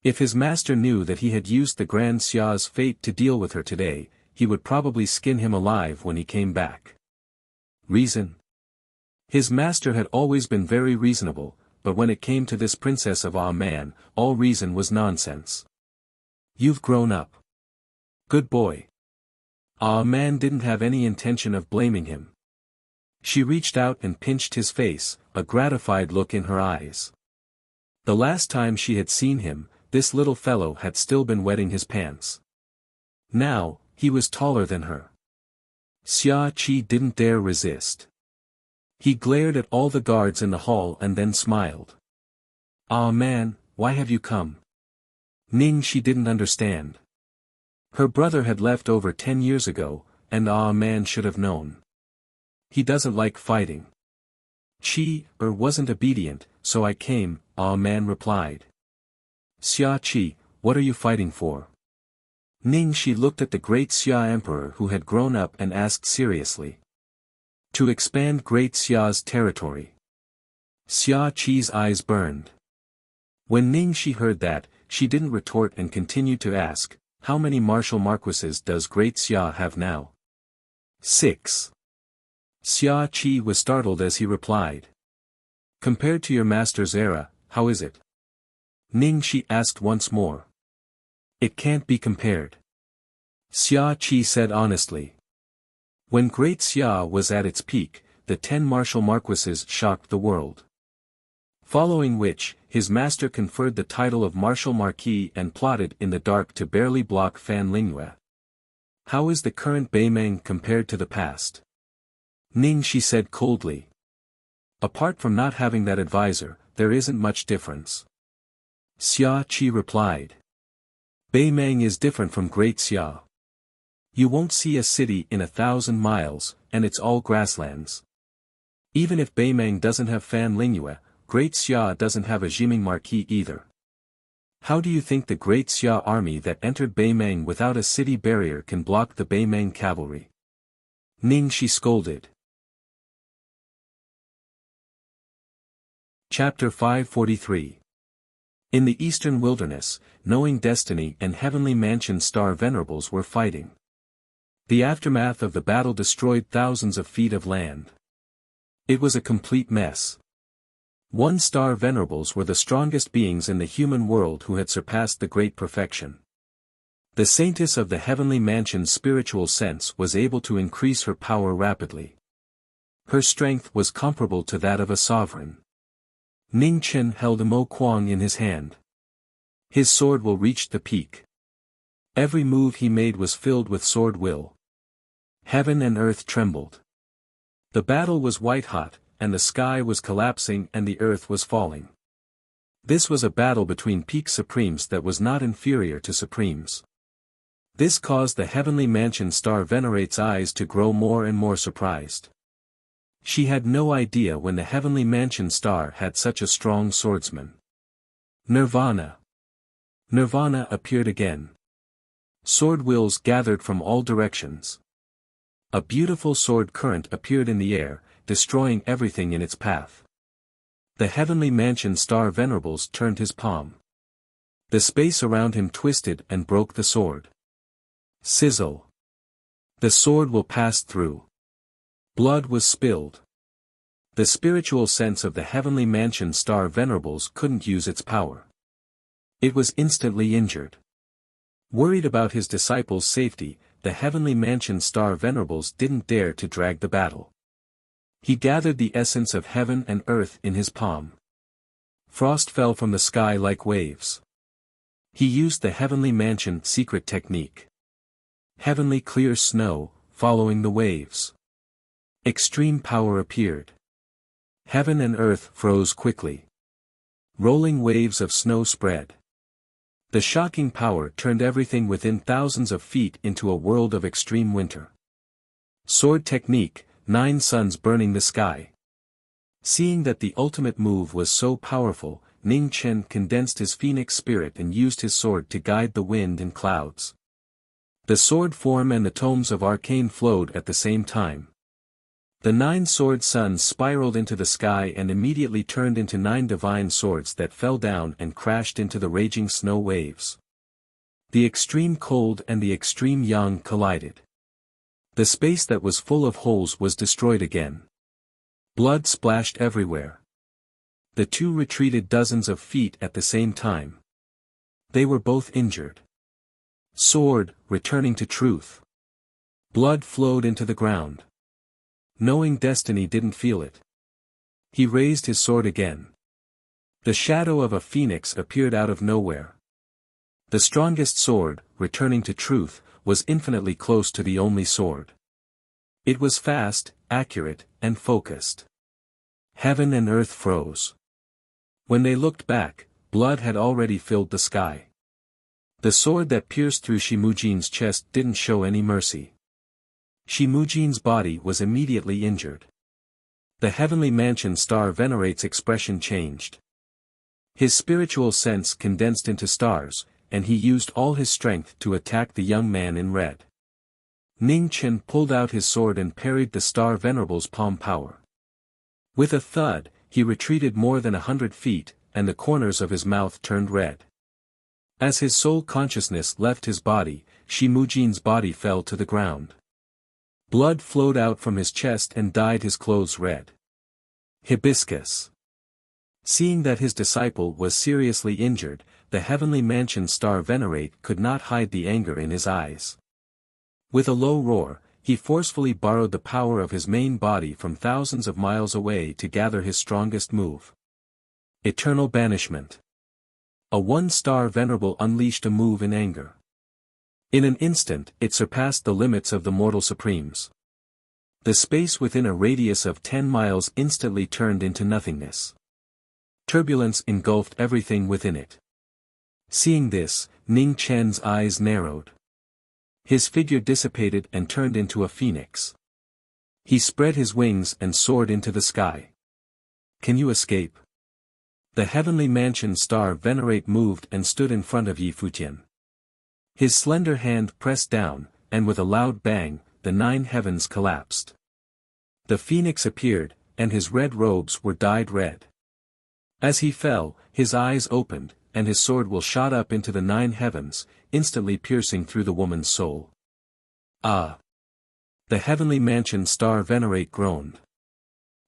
If his master knew that he had used the Grand Xia's fate to deal with her today, he would probably skin him alive when he came back. Reason? His master had always been very reasonable, but when it came to this princess of Man, all reason was nonsense. You've grown up. Good boy. Man didn't have any intention of blaming him. She reached out and pinched his face, a gratified look in her eyes. The last time she had seen him, this little fellow had still been wetting his pants. Now, he was taller than her. Xia Qi didn't dare resist. He glared at all the guards in the hall and then smiled. Man, why have you come? She didn't understand. Her brother had left over 10 years ago, and Man should have known. He doesn't like fighting. Qi wasn't obedient, so I came, Man replied. Xia Qi, what are you fighting for? She looked at the great Xia emperor who had grown up and asked seriously. To expand great Xia's territory. Xia Qi's eyes burned. When she heard that, she didn't retort and continued to ask, how many martial marquises does great Xia have now? 6. Xia Qi was startled as he replied. Compared to your master's era, how is it? She asked once more. It can't be compared. Xia Qi said honestly. When Great Xia was at its peak, the 10 martial marquises shocked the world. Following which, his master conferred the title of Martial Marquis and plotted in the dark to barely block Fan Lingyue. How is the current Beimeng compared to the past? She said coldly. Apart from not having that advisor, there isn't much difference. Xia Qi replied. Beimeng is different from Great Xia. You won't see a city in 1,000 miles, and it's all grasslands. Even if Beimeng doesn't have Fan Lingyue, Great Xia doesn't have a Jiming Marquis either. How do you think the Great Xia army that entered Beimeng without a city barrier can block the Beimeng cavalry? She scolded. Chapter 543. In the eastern wilderness, Knowing Destiny and Heavenly Mansion Star Venerables were fighting. The aftermath of the battle destroyed thousands of feet of land. It was a complete mess. 1 Star Venerables were the strongest beings in the human world who had surpassed the great perfection. The saintess of the Heavenly Mansion's spiritual sense was able to increase her power rapidly. Her strength was comparable to that of a sovereign. Ning Chen held a Mo Kuang in his hand. His sword will reach the peak. Every move he made was filled with sword will. Heaven and earth trembled. The battle was white-hot, and the sky was collapsing and the earth was falling. This was a battle between peak supremes that was not inferior to supremes. This caused the Heavenly Mansion Star Venerate's eyes to grow more and more surprised. She had no idea when the Heavenly Mansion Star had such a strong swordsman. Nirvana. Nirvana appeared again. Sword wills gathered from all directions. A beautiful sword current appeared in the air, destroying everything in its path. The Heavenly Mansion Star Venerables turned his palm. The space around him twisted and broke the sword. Sizzle. The sword will pass through. Blood was spilled. The spiritual sense of the Heavenly Mansion Star Venerables couldn't use its power. It was instantly injured. Worried about his disciples' safety, the Heavenly Mansion Star Venerables didn't dare to drag the battle. He gathered the essence of heaven and earth in his palm. Frost fell from the sky like waves. He used the Heavenly Mansion secret technique. Heavenly clear snow, following the waves. Extreme power appeared. Heaven and earth froze quickly. Rolling waves of snow spread. The shocking power turned everything within thousands of feet into a world of extreme winter. Sword technique, 9 suns burning the sky. Seeing that the ultimate move was so powerful, Ning Chen condensed his phoenix spirit and used his sword to guide the wind and clouds. The sword form and the tomes of arcane flowed at the same time. The 9 sword suns spiraled into the sky and immediately turned into 9 divine swords that fell down and crashed into the raging snow waves. The extreme cold and the extreme yang collided. The space that was full of holes was destroyed again. Blood splashed everywhere. The two retreated dozens of feet at the same time. They were both injured. Sword, returning to truth. Blood flowed into the ground. Knowing destiny didn't feel it. He raised his sword again. The shadow of a phoenix appeared out of nowhere. The strongest sword, returning to truth, was infinitely close to the only sword. It was fast, accurate, and focused. Heaven and earth froze. When they looked back, blood had already filled the sky. The sword that pierced through Shimujin's chest didn't show any mercy. Shimujin's body was immediately injured. The heavenly mansion star venerate's expression changed. His spiritual sense condensed into stars, and he used all his strength to attack the young man in red. Ning Chen pulled out his sword and parried the star venerable's palm power. With a thud, he retreated more than 100 feet, and the corners of his mouth turned red. As his soul consciousness left his body, Shimujin's body fell to the ground. Blood flowed out from his chest and dyed his clothes red. Hibiscus. Seeing that his disciple was seriously injured, the heavenly mansion star venerate could not hide the anger in his eyes. With a low roar, he forcefully borrowed the power of his main body from thousands of miles away to gather his strongest move. Eternal Banishment. A one-star venerable unleashed a move in anger. In an instant, it surpassed the limits of the mortal supremes. The space within a radius of 10 miles instantly turned into nothingness. Turbulence engulfed everything within it. Seeing this, Ning Chen's eyes narrowed. His figure dissipated and turned into a phoenix. He spread his wings and soared into the sky. Can you escape? The heavenly mansion star venerate moved and stood in front of Yi Futian. His slender hand pressed down, and with a loud bang, the 9 heavens collapsed. The phoenix appeared, and his red robes were dyed red. As he fell, his eyes opened, and his sword will shot up into the 9 heavens, instantly piercing through the woman's soul. Ah! The heavenly mansion star venerate groaned.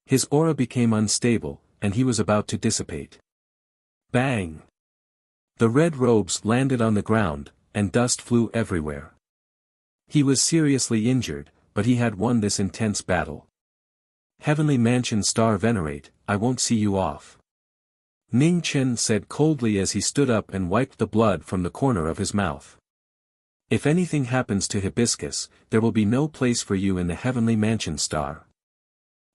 His aura became unstable, and he was about to dissipate. Bang! The red robes landed on the ground, and dust flew everywhere. He was seriously injured, but he had won this intense battle. Heavenly mansion star venerate, I won't see you off. Ning Chen said coldly as he stood up and wiped the blood from the corner of his mouth. If anything happens to Hibiscus, there will be no place for you in the heavenly mansion star.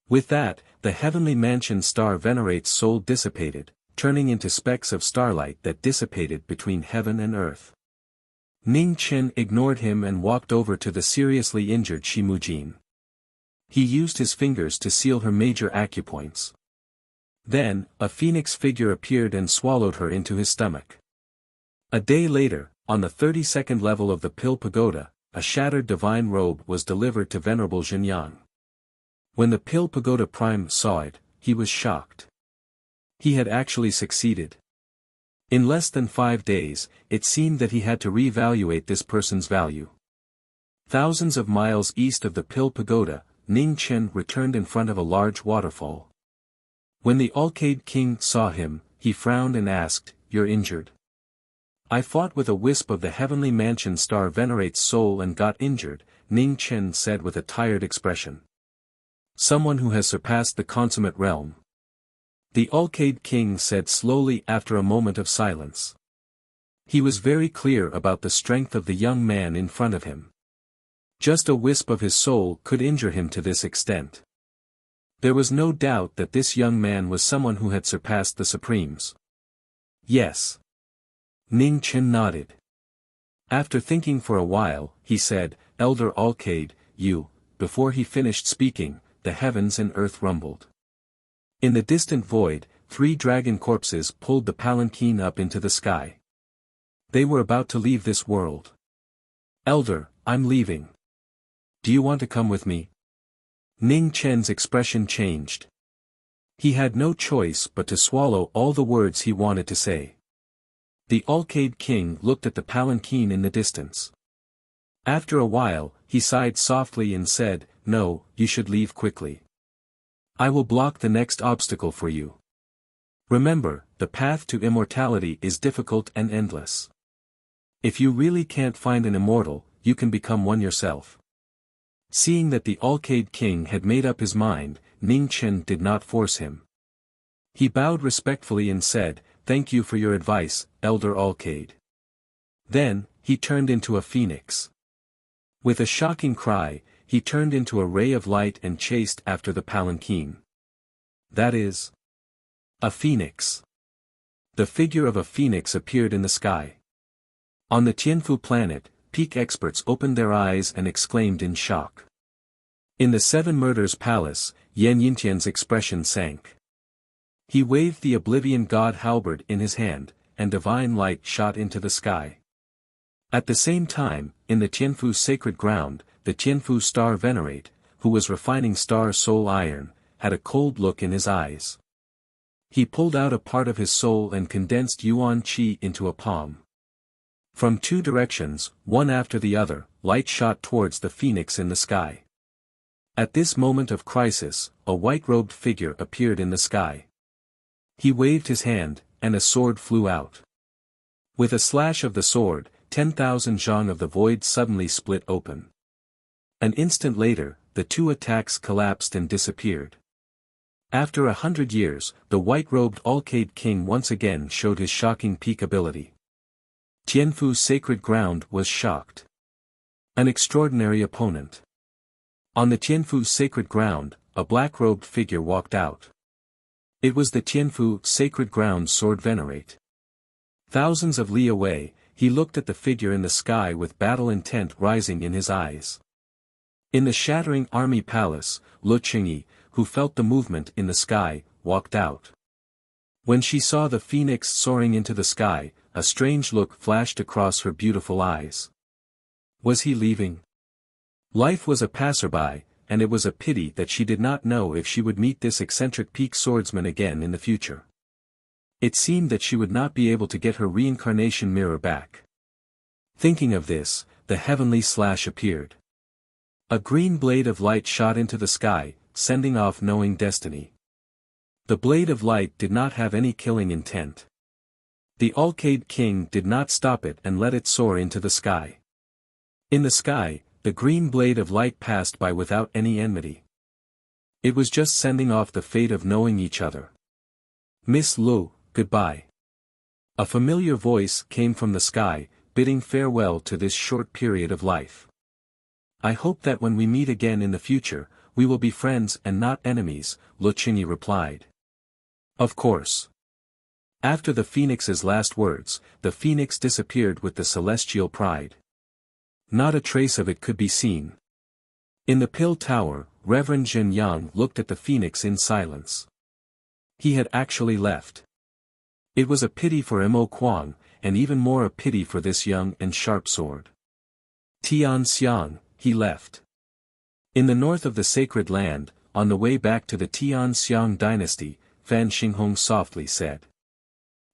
With that, the heavenly mansion star venerate's soul dissipated, turning into specks of starlight that dissipated between heaven and earth. Ning Chen ignored him and walked over to the seriously injured Shimujin. He used his fingers to seal her major acupoints. Then, a phoenix figure appeared and swallowed her into his stomach. A day later, on the 32nd level of the Pill Pagoda, a shattered divine robe was delivered to Venerable Zhenyang. When the Pill Pagoda Prime saw it, he was shocked. He had actually succeeded. In less than 5 days, it seemed that he had to reevaluate this person's value. Thousands of miles east of the Pill Pagoda, Ning Chen returned in front of a large waterfall. When the Alcade King saw him, he frowned and asked, "You're injured?" "I fought with a wisp of the heavenly mansion star venerate's soul and got injured," Ning Chen said with a tired expression. "Someone who has surpassed the consummate realm." The Alcade King said slowly after a moment of silence. He was very clear about the strength of the young man in front of him. Just a wisp of his soul could injure him to this extent. There was no doubt that this young man was someone who had surpassed the Supremes. Yes. Ning Chen nodded. After thinking for a while, he said, "Elder Alcade, you," before he finished speaking, the heavens and earth rumbled. In the distant void, 3 dragon corpses pulled the palanquin up into the sky. They were about to leave this world. "Elder, I'm leaving. Do you want to come with me?" Ning Chen's expression changed. He had no choice but to swallow all the words he wanted to say. The Alcade King looked at the palanquin in the distance. After a while, he sighed softly and said, "No, you should leave quickly. I will block the next obstacle for you." Remember, the path to immortality is difficult and endless. If you really can't find an immortal, you can become one yourself. Seeing that the Alcade king had made up his mind, Ning Chen did not force him. He bowed respectfully and said, "Thank you for your advice, Elder Alcade." Then, he turned into a phoenix. With a shocking cry, he turned into a ray of light and chased after the palanquin. That is, a phoenix. The figure of a phoenix appeared in the sky. On the Tianfu planet, peak experts opened their eyes and exclaimed in shock. In the Seven Murders Palace, Yan Yintian's expression sank. He waved the Oblivion God halberd in his hand, and divine light shot into the sky. At the same time, in the Tianfu sacred ground, the Tianfu star venerate, who was refining star soul iron, had a cold look in his eyes. He pulled out a part of his soul and condensed Yuan Qi into a palm. From two directions, one after the other, light shot towards the phoenix in the sky. At this moment of crisis, a white-robed figure appeared in the sky. He waved his hand, and a sword flew out. With a slash of the sword, 10,000 zhang of the void suddenly split open. An instant later, the two attacks collapsed and disappeared. After 100 years, the white-robed Alcade king once again showed his shocking peak ability. Tianfu's sacred ground was shocked. An extraordinary opponent. On the Tianfu's sacred ground, a black-robed figure walked out. It was the Tianfu sacred ground sword venerate. Thousands of li away, he looked at the figure in the sky with battle intent rising in his eyes. In the shattering army palace, Lu Qingyi, who felt the movement in the sky, walked out. When she saw the phoenix soaring into the sky, a strange look flashed across her beautiful eyes. Was he leaving? Life was a passerby, and it was a pity that she did not know if she would meet this eccentric peak swordsman again in the future. It seemed that she would not be able to get her reincarnation mirror back. Thinking of this, the heavenly slash appeared. A green blade of light shot into the sky, sending off knowing destiny. The blade of light did not have any killing intent. The Alcade king did not stop it and let it soar into the sky. In the sky, the green blade of light passed by without any enmity. It was just sending off the fate of knowing each other. "Miss Lu, goodbye." A familiar voice came from the sky, bidding farewell to this short period of life. "I hope that when we meet again in the future, we will be friends and not enemies," Lu Qingyi replied. Of course. After the phoenix's last words, the phoenix disappeared with the celestial pride. Not a trace of it could be seen. In the pill tower, Reverend Zhen Yang looked at the phoenix in silence. He had actually left. It was a pity for Mo Kuang, and even more a pity for this young and sharp sword. Tian Xiang, he left. In the north of the sacred land, on the way back to the Tian Xiang dynasty, Fan Xinghong softly said.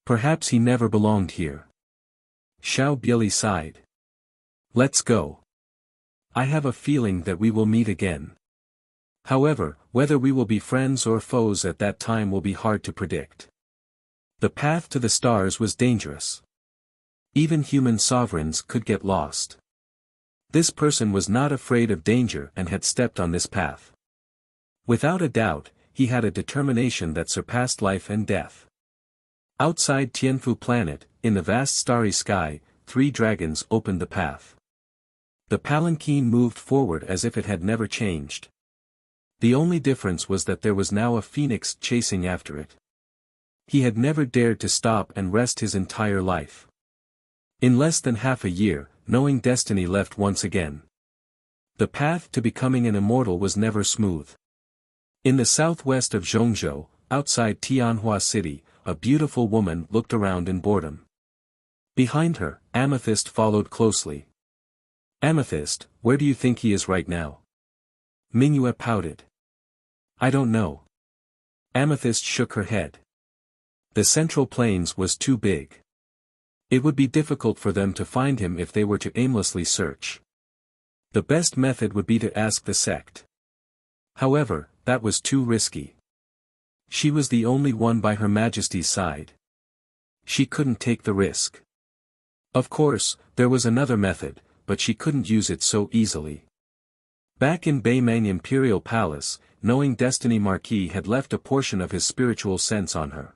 Perhaps he never belonged here. Xiao Bieli sighed. Let's go. I have a feeling that we will meet again. However, whether we will be friends or foes at that time will be hard to predict. The path to the stars was dangerous. Even human sovereigns could get lost. This person was not afraid of danger and had stepped on this path. Without a doubt, he had a determination that surpassed life and death. Outside Tianfu planet, in the vast starry sky, 3 dragons opened the path. The palanquin moved forward as if it had never changed. The only difference was that there was now a phoenix chasing after it. He had never dared to stop and rest his entire life. In less than half a year, knowing destiny left once again. The path to becoming an immortal was never smooth. In the southwest of Zhongzhou, outside Tianhua City, a beautiful woman looked around in boredom. Behind her, Amethyst followed closely. Amethyst, where do you think he is right now? Mingyue pouted. I don't know. Amethyst shook her head. The Central Plains was too big. It would be difficult for them to find him if they were to aimlessly search. The best method would be to ask the sect. However, that was too risky. She was the only one by Her Majesty's side. She couldn't take the risk. Of course, there was another method, but she couldn't use it so easily. Back in Beimang Imperial Palace, knowing Destiny Marquis had left a portion of his spiritual sense on her.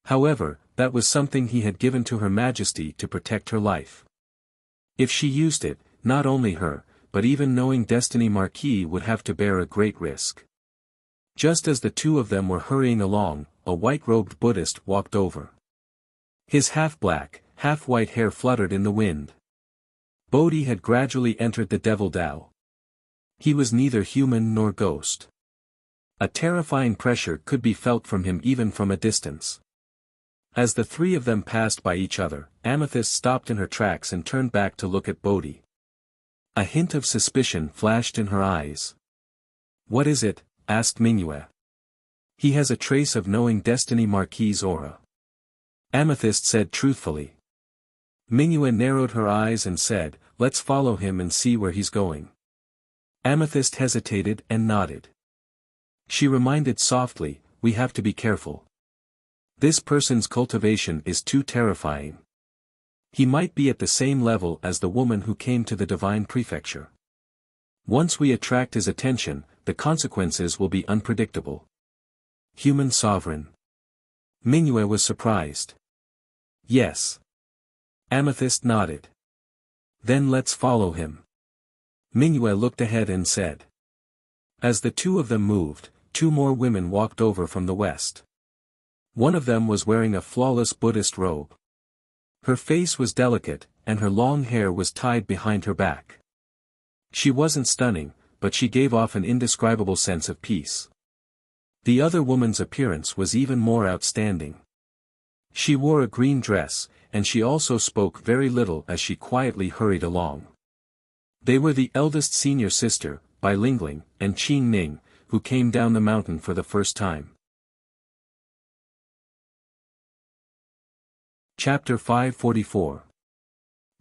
However, that was something he had given to Her Majesty to protect her life. If she used it, not only her, but even knowing Destiny Marquis would have to bear a great risk. Just as the two of them were hurrying along, a white-robed Buddhist walked over. His half-black, half-white hair fluttered in the wind. Bodhi had gradually entered the Devil Dao. He was neither human nor ghost. A terrifying pressure could be felt from him even from a distance. As the three of them passed by each other, Amethyst stopped in her tracks and turned back to look at Bodhi. A hint of suspicion flashed in her eyes. "What is it?" asked Mingyue. "He has a trace of knowing Destiny Marquis' aura," Amethyst said truthfully. Mingyue narrowed her eyes and said, "Let's follow him and see where he's going." Amethyst hesitated and nodded. She reminded softly, "We have to be careful. This person's cultivation is too terrifying. He might be at the same level as the woman who came to the Divine Prefecture. Once we attract his attention, the consequences will be unpredictable." "Human sovereign?" Mingyue was surprised. "Yes." Amethyst nodded. "Then let's follow him." Mingyue looked ahead and said. As the two of them moved, two more women walked over from the west. One of them was wearing a flawless Buddhist robe. Her face was delicate, and her long hair was tied behind her back. She wasn't stunning, but she gave off an indescribable sense of peace. The other woman's appearance was even more outstanding. She wore a green dress, and she also spoke very little as she quietly hurried along. They were the eldest senior sister, Bai Lingling, and Qing Ning, who came down the mountain for the first time. Chapter 544.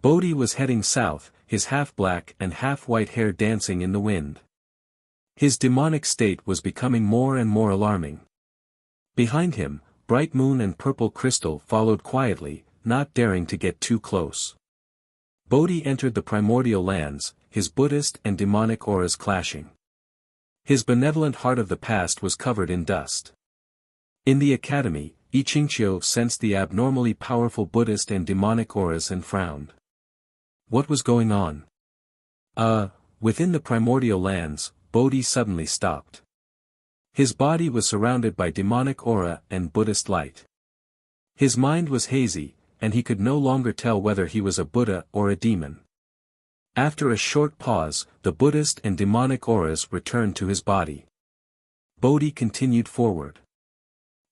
Bodhi was heading south, his half-black and half-white hair dancing in the wind. His demonic state was becoming more and more alarming. Behind him, Bright Moon and Purple Crystal followed quietly, not daring to get too close. Bodhi entered the primordial lands, his Buddhist and demonic auras clashing. His benevolent heart of the past was covered in dust. In the academy, I Chingqiu sensed the abnormally powerful Buddhist and demonic auras and frowned. What was going on? Within the primordial lands, Bodhi suddenly stopped. His body was surrounded by demonic aura and Buddhist light. His mind was hazy, and he could no longer tell whether he was a Buddha or a demon. After a short pause, the Buddhist and demonic auras returned to his body. Bodhi continued forward.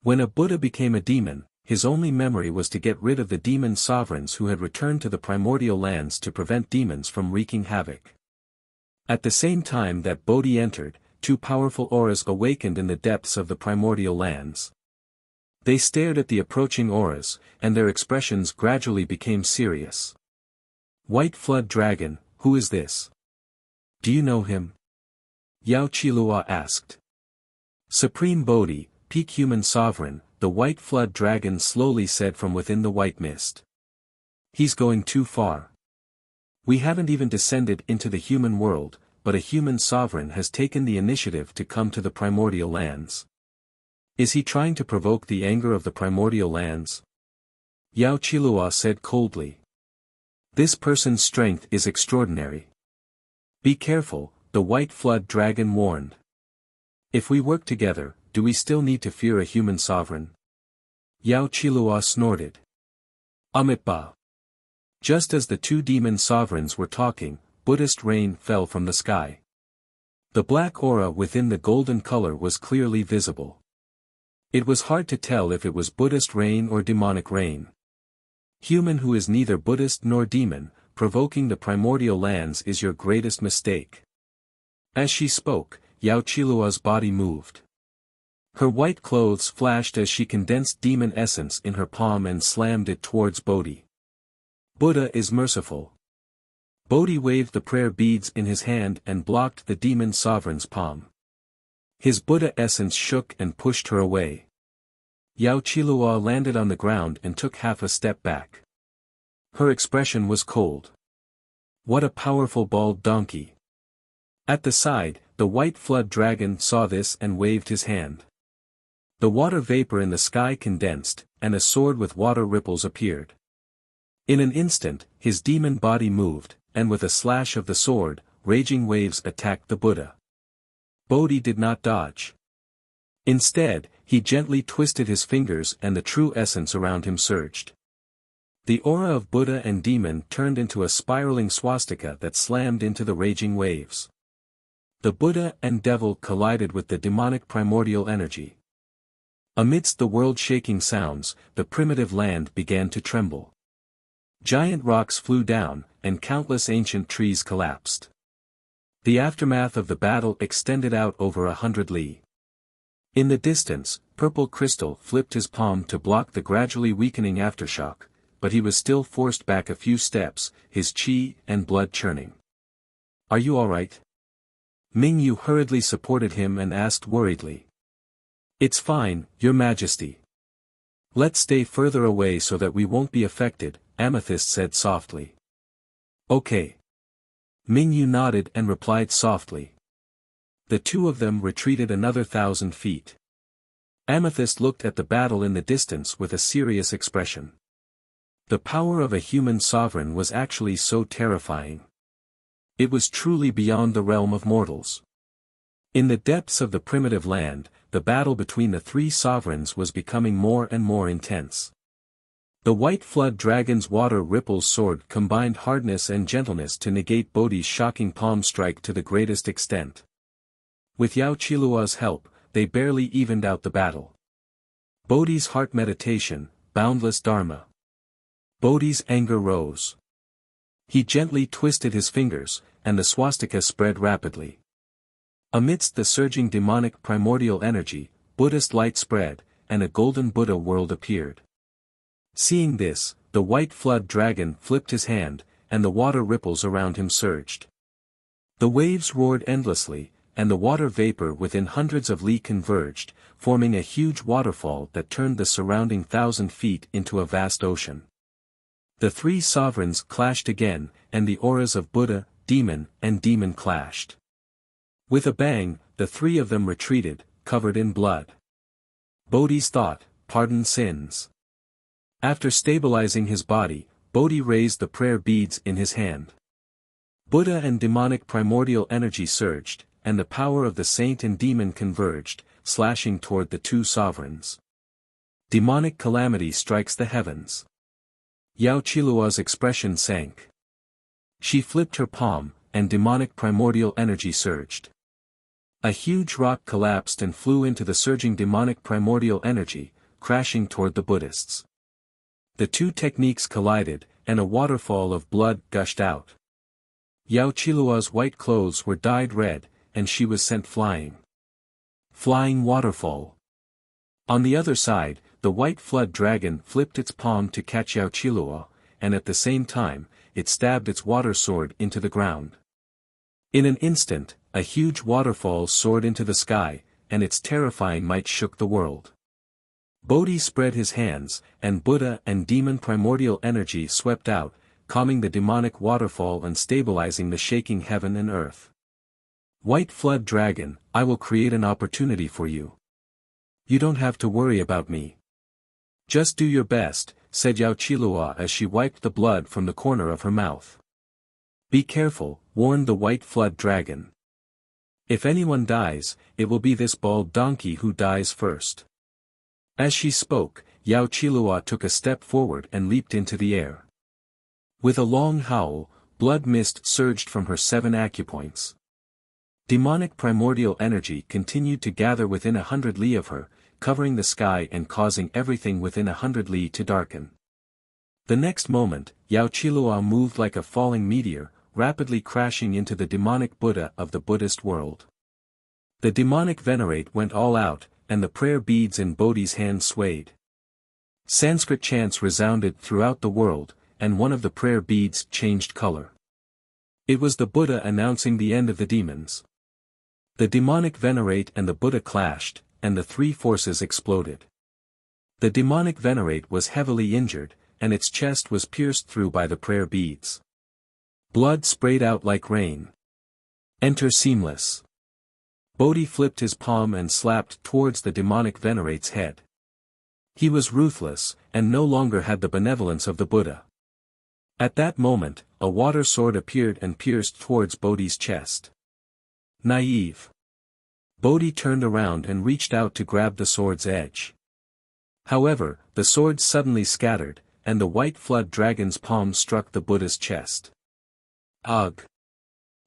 When a Buddha became a demon, his only memory was to get rid of the demon sovereigns who had returned to the primordial lands to prevent demons from wreaking havoc. At the same time that Bodhi entered, two powerful auras awakened in the depths of the primordial lands. They stared at the approaching auras, and their expressions gradually became serious. "White Flood Dragon, who is this? Do you know him?" Yao Qilua asked. "Supreme Bodhi, Peak Human Sovereign," the White Flood Dragon slowly said from within the white mist. "He's going too far. We haven't even descended into the human world, but a human sovereign has taken the initiative to come to the primordial lands. Is he trying to provoke the anger of the primordial lands?" Yao Qilua said coldly. "This person's strength is extraordinary. Be careful," the White Flood Dragon warned. "If we work together, do we still need to fear a human sovereign?" Yao Qilua snorted. Amitba. Just as the two demon sovereigns were talking, Buddhist rain fell from the sky. The black aura within the golden color was clearly visible. It was hard to tell if it was Buddhist rain or demonic rain. Human who is neither Buddhist nor demon, provoking the primordial lands is your greatest mistake. As she spoke, Yao Qilua's body moved. Her white clothes flashed as she condensed demon essence in her palm and slammed it towards Bodhi. "Buddha is merciful." Bodhi waved the prayer beads in his hand and blocked the demon sovereign's palm. His Buddha essence shook and pushed her away. Yao Qilua landed on the ground and took half a step back. Her expression was cold. What a powerful bald donkey. At the side, the white flood dragon saw this and waved his hand. The water vapor in the sky condensed, and a sword with water ripples appeared. In an instant, his demon body moved, and with a slash of the sword, raging waves attacked the Buddha. Bodhi did not dodge. Instead, he gently twisted his fingers and the true essence around him surged. The aura of Buddha and demon turned into a spiraling swastika that slammed into the raging waves. The Buddha and devil collided with the demonic primordial energy. Amidst the world-shaking sounds, the primitive land began to tremble. Giant rocks flew down, and countless ancient trees collapsed. The aftermath of the battle extended out over 100 li. In the distance, purple crystal flipped his palm to block the gradually weakening aftershock, but he was still forced back a few steps, his chi and blood churning. "Are you all right?" Ming Yu hurriedly supported him and asked worriedly. "It's fine, Your Majesty. Let's stay further away so that we won't be affected," Amethyst said softly. "Okay." Ming Yu nodded and replied softly. The two of them retreated another 1,000 feet. Amethyst looked at the battle in the distance with a serious expression. The power of a human sovereign was actually so terrifying. It was truly beyond the realm of mortals. In the depths of the primitive land, the battle between the three sovereigns was becoming more and more intense. The white flood dragon's water ripples sword combined hardness and gentleness to negate Bodhi's shocking palm strike to the greatest extent. With Yao Qilua's help, they barely evened out the battle. Bodhi's heart meditation, boundless dharma. Bodhi's anger rose. He gently twisted his fingers, and the swastika spread rapidly. Amidst the surging demonic primordial energy, Buddhist light spread, and a golden Buddha world appeared. Seeing this, the white flood dragon flipped his hand, and the water ripples around him surged. The waves roared endlessly, and the water vapor within hundreds of li converged, forming a huge waterfall that turned the surrounding 1,000 feet into a vast ocean. The three sovereigns clashed again, and the auras of Buddha, demon, and demon clashed. With a bang, the three of them retreated, covered in blood. Bodhi's thought, pardon sins. After stabilizing his body, Bodhi raised the prayer beads in his hand. Buddha and demonic primordial energy surged, and the power of the saint and demon converged, slashing toward the two sovereigns. Demonic calamity strikes the heavens. Yao Qilua's expression sank. She flipped her palm, and demonic primordial energy surged. A huge rock collapsed and flew into the surging demonic primordial energy, crashing toward the Buddhists. The two techniques collided, and a waterfall of blood gushed out. Yao Qilua's white clothes were dyed red, and she was sent flying. Flying waterfall. On the other side, the white flood dragon flipped its palm to catch Yao Qilua, and at the same time, it stabbed its water sword into the ground. In an instant, a huge waterfall soared into the sky, and its terrifying might shook the world. Bodhi spread his hands, and Buddha and demon primordial energy swept out, calming the demonic waterfall and stabilizing the shaking heaven and earth. White flood dragon, I will create an opportunity for you. You don't have to worry about me. Just do your best, said Yao Qilua as she wiped the blood from the corner of her mouth. Be careful, warned the white flood dragon. If anyone dies, it will be this bald donkey who dies first. As she spoke, Yao Qilua took a step forward and leaped into the air. With a long howl, blood mist surged from her 7 acupoints. Demonic primordial energy continued to gather within 100 li of her, covering the sky and causing everything within 100 li to darken. The next moment, Yao Qilua moved like a falling meteor, rapidly crashing into the demonic Buddha of the Buddhist world. The demonic venerate went all out, and the prayer beads in Bodhi's hand swayed. Sanskrit chants resounded throughout the world, and one of the prayer beads changed color. It was the Buddha announcing the end of the demons. The demonic venerate and the Buddha clashed, and the three forces exploded. The demonic venerate was heavily injured, and its chest was pierced through by the prayer beads. Blood sprayed out like rain. Enter Seamless. Bodhi flipped his palm and slapped towards the demonic venerate's head. He was ruthless, and no longer had the benevolence of the Buddha. At that moment, a water sword appeared and pierced towards Bodhi's chest. Naive. Bodhi turned around and reached out to grab the sword's edge. However, the sword suddenly scattered, and the white flood dragon's palm struck the Buddha's chest. Ugh!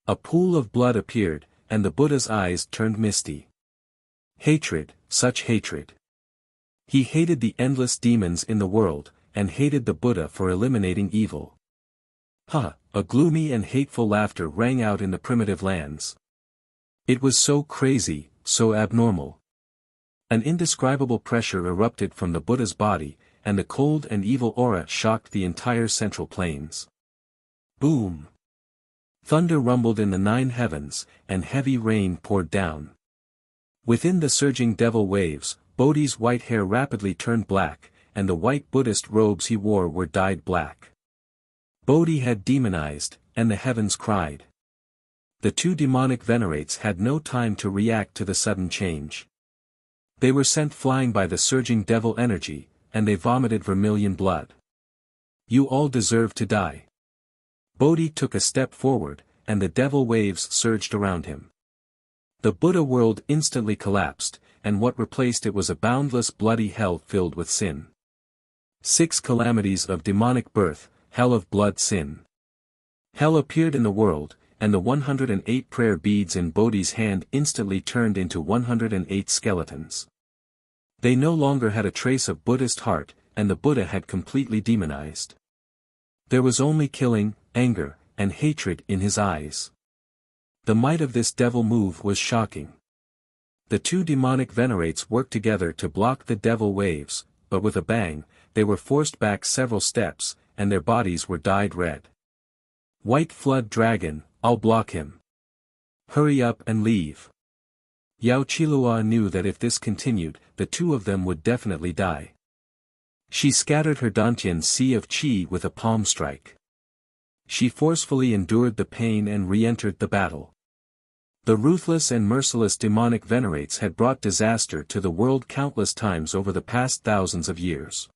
A pool of blood appeared, and the Buddha's eyes turned misty. Hatred, such hatred. He hated the endless demons in the world, and hated the Buddha for eliminating evil. Ha! A gloomy and hateful laughter rang out in the primitive lands. It was so crazy, so abnormal. An indescribable pressure erupted from the Buddha's body, and the cold and evil aura shocked the entire central plains. Boom! Thunder rumbled in the 9 heavens, and heavy rain poured down. Within the surging devil waves, Bodhi's white hair rapidly turned black, and the white Buddhist robes he wore were dyed black. Bodhi had demonized, and the heavens cried. The two demonic venerates had no time to react to the sudden change. They were sent flying by the surging devil energy, and they vomited vermilion blood. You all deserve to die. Bodhi took a step forward, and the devil waves surged around him. The Buddha world instantly collapsed, and what replaced it was a boundless bloody hell filled with sin. 6 calamities of demonic birth, hell of blood sin. Hell appeared in the world, and the 108 prayer beads in Bodhi's hand instantly turned into 108 skeletons. They no longer had a trace of Buddhist heart, and the Buddha had completely demonized. There was only killing, anger, and hatred in his eyes. The might of this devil move was shocking. The two demonic venerates worked together to block the devil waves, but with a bang, they were forced back several steps, and their bodies were dyed red. White flood dragon, I'll block him. Hurry up and leave. Yao Qilua knew that if this continued, the two of them would definitely die. She scattered her Dantian sea of qi with a palm strike. She forcefully endured the pain and re-entered the battle. The ruthless and merciless demonic venerates had brought disaster to the world countless times over the past thousands of years.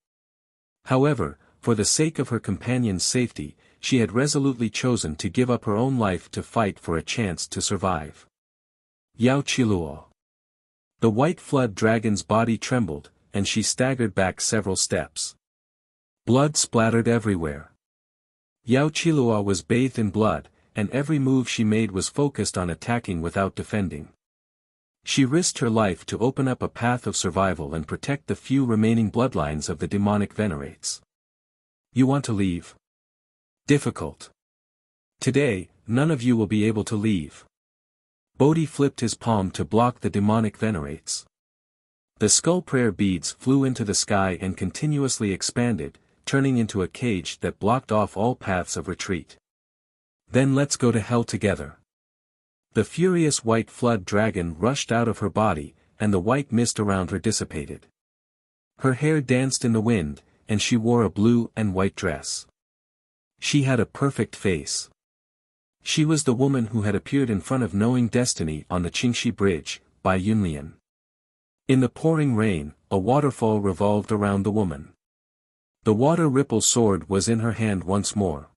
However, for the sake of her companion's safety, she had resolutely chosen to give up her own life to fight for a chance to survive. Yao Qilua. The white flood dragon's body trembled, and she staggered back several steps. Blood splattered everywhere. Yao Qilua was bathed in blood, and every move she made was focused on attacking without defending. She risked her life to open up a path of survival and protect the few remaining bloodlines of the demonic venerates. You want to leave? Difficult. Today, none of you will be able to leave. Bodhi flipped his palm to block the demonic venerates. The skull prayer beads flew into the sky and continuously expanded, turning into a cage that blocked off all paths of retreat. Then let's go to hell together. The furious white flood dragon rushed out of her body, and the white mist around her dissipated. Her hair danced in the wind, and she wore a blue and white dress. She had a perfect face. She was the woman who had appeared in front of Knowing Destiny on the Qingxi Bridge, by Yunlian. In the pouring rain, a waterfall revolved around the woman. The water ripple sword was in her hand once more.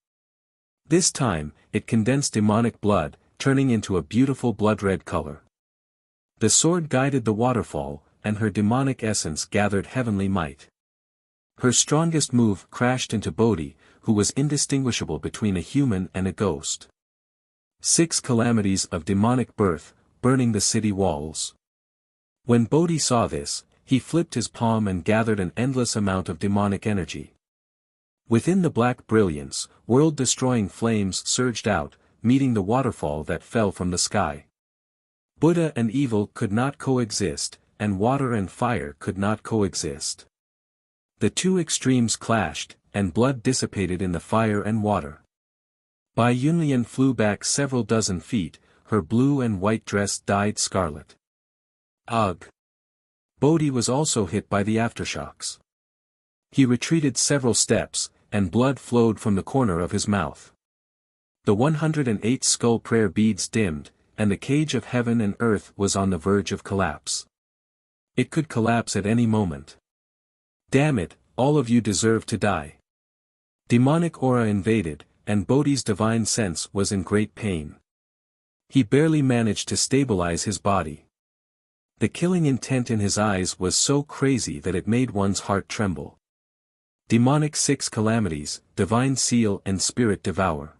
This time, it condensed demonic blood, turning into a beautiful blood-red color. The sword guided the waterfall, and her demonic essence gathered heavenly might. Her strongest move crashed into Bodhi, who was indistinguishable between a human and a ghost. 6 calamities of demonic birth, burning the city walls. When Bodhi saw this, he flipped his palm and gathered an endless amount of demonic energy. Within the black brilliance, world-destroying flames surged out, meeting the waterfall that fell from the sky. Buddha and evil could not coexist, and water and fire could not coexist. The two extremes clashed, and blood dissipated in the fire and water. Bai Yunlian flew back several dozen feet, her blue and white dress dyed scarlet. Ugh! Bodhi was also hit by the aftershocks. He retreated several steps, and blood flowed from the corner of his mouth. The 108 skull prayer beads dimmed, and the cage of heaven and earth was on the verge of collapse. It could collapse at any moment. Damn it, all of you deserve to die. Demonic aura invaded, and Bodhi's divine sense was in great pain. He barely managed to stabilize his body. The killing intent in his eyes was so crazy that it made one's heart tremble. Demonic 6 calamities, divine seal and spirit devour.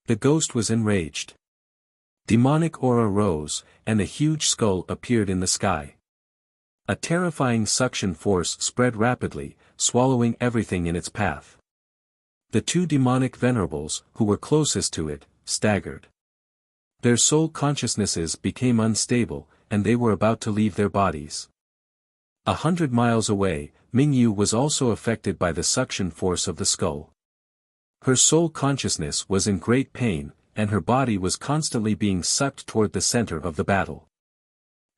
The ghost was enraged. Demonic aura rose, and a huge skull appeared in the sky. A terrifying suction force spread rapidly, swallowing everything in its path. The 2 demonic venerables, who were closest to it, staggered. Their soul consciousnesses became unstable, and they were about to leave their bodies. 100 miles away, Mingyu was also affected by the suction force of the skull. Her soul consciousness was in great pain, and her body was constantly being sucked toward the center of the battle.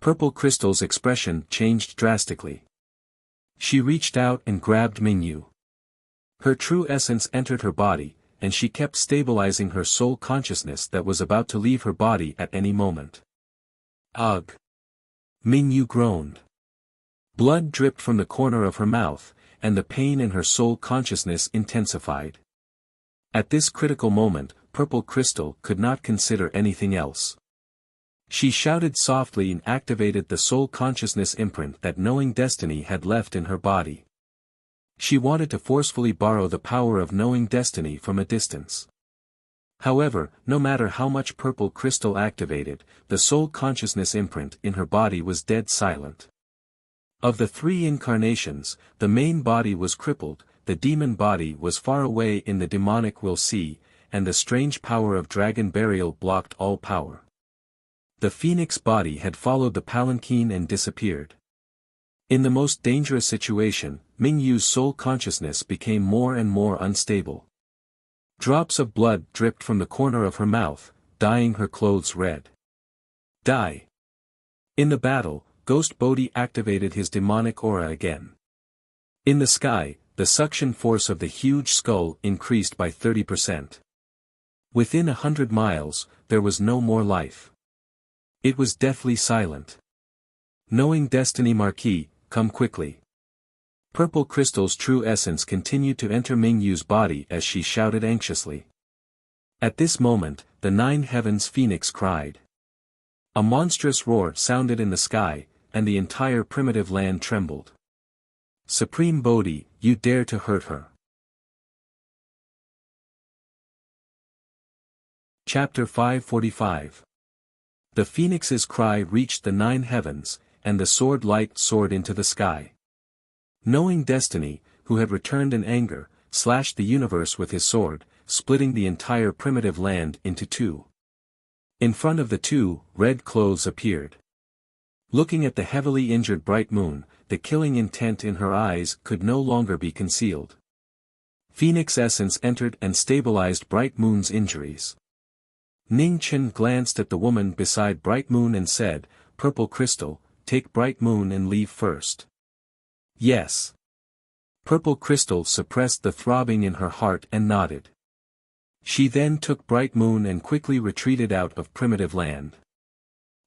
Purple Crystal's expression changed drastically. She reached out and grabbed Mingyu. Her true essence entered her body, and she kept stabilizing her soul consciousness that was about to leave her body at any moment. Ugh! Mingyu groaned. Blood dripped from the corner of her mouth, and the pain in her soul consciousness intensified. At this critical moment, Purple Crystal could not consider anything else. She shouted softly and activated the soul consciousness imprint that knowing destiny had left in her body. She wanted to forcefully borrow the power of knowing destiny from a distance. However, no matter how much Purple Crystal activated, the soul consciousness imprint in her body was dead silent. Of the 3 incarnations, the main body was crippled, the demon body was far away in the demonic will see, and the strange power of dragon burial blocked all power. The phoenix body had followed the palanquin and disappeared. In the most dangerous situation, Mingyu's soul consciousness became more and more unstable. Drops of blood dripped from the corner of her mouth, dyeing her clothes red. Die! In the battle, Ghost Bodhi activated his demonic aura again. In the sky, the suction force of the huge skull increased by 30%. Within 100 miles, there was no more life. It was deathly silent. Knowing destiny Marquis, come quickly. Purple Crystal's true essence continued to enter Mingyu's body as she shouted anxiously. At this moment, the 9 heavens phoenix cried. A monstrous roar sounded in the sky, and the entire primitive land trembled. Supreme Bodhi, you dare to hurt her. Chapter 545. The phoenix's cry reached the 9 heavens, and the sword light soared into the sky. Knowing destiny, who had returned in anger, slashed the universe with his sword, splitting the entire primitive land into 2. In front of the 2, red clothes appeared. Looking at the heavily injured bright moon, the killing intent in her eyes could no longer be concealed. Phoenix essence entered and stabilized Bright Moon's injuries. Ning Chen glanced at the woman beside Bright Moon and said, Purple Crystal, take Bright Moon and leave first. Yes. Purple Crystal suppressed the throbbing in her heart and nodded. She then took Bright Moon and quickly retreated out of primitive land.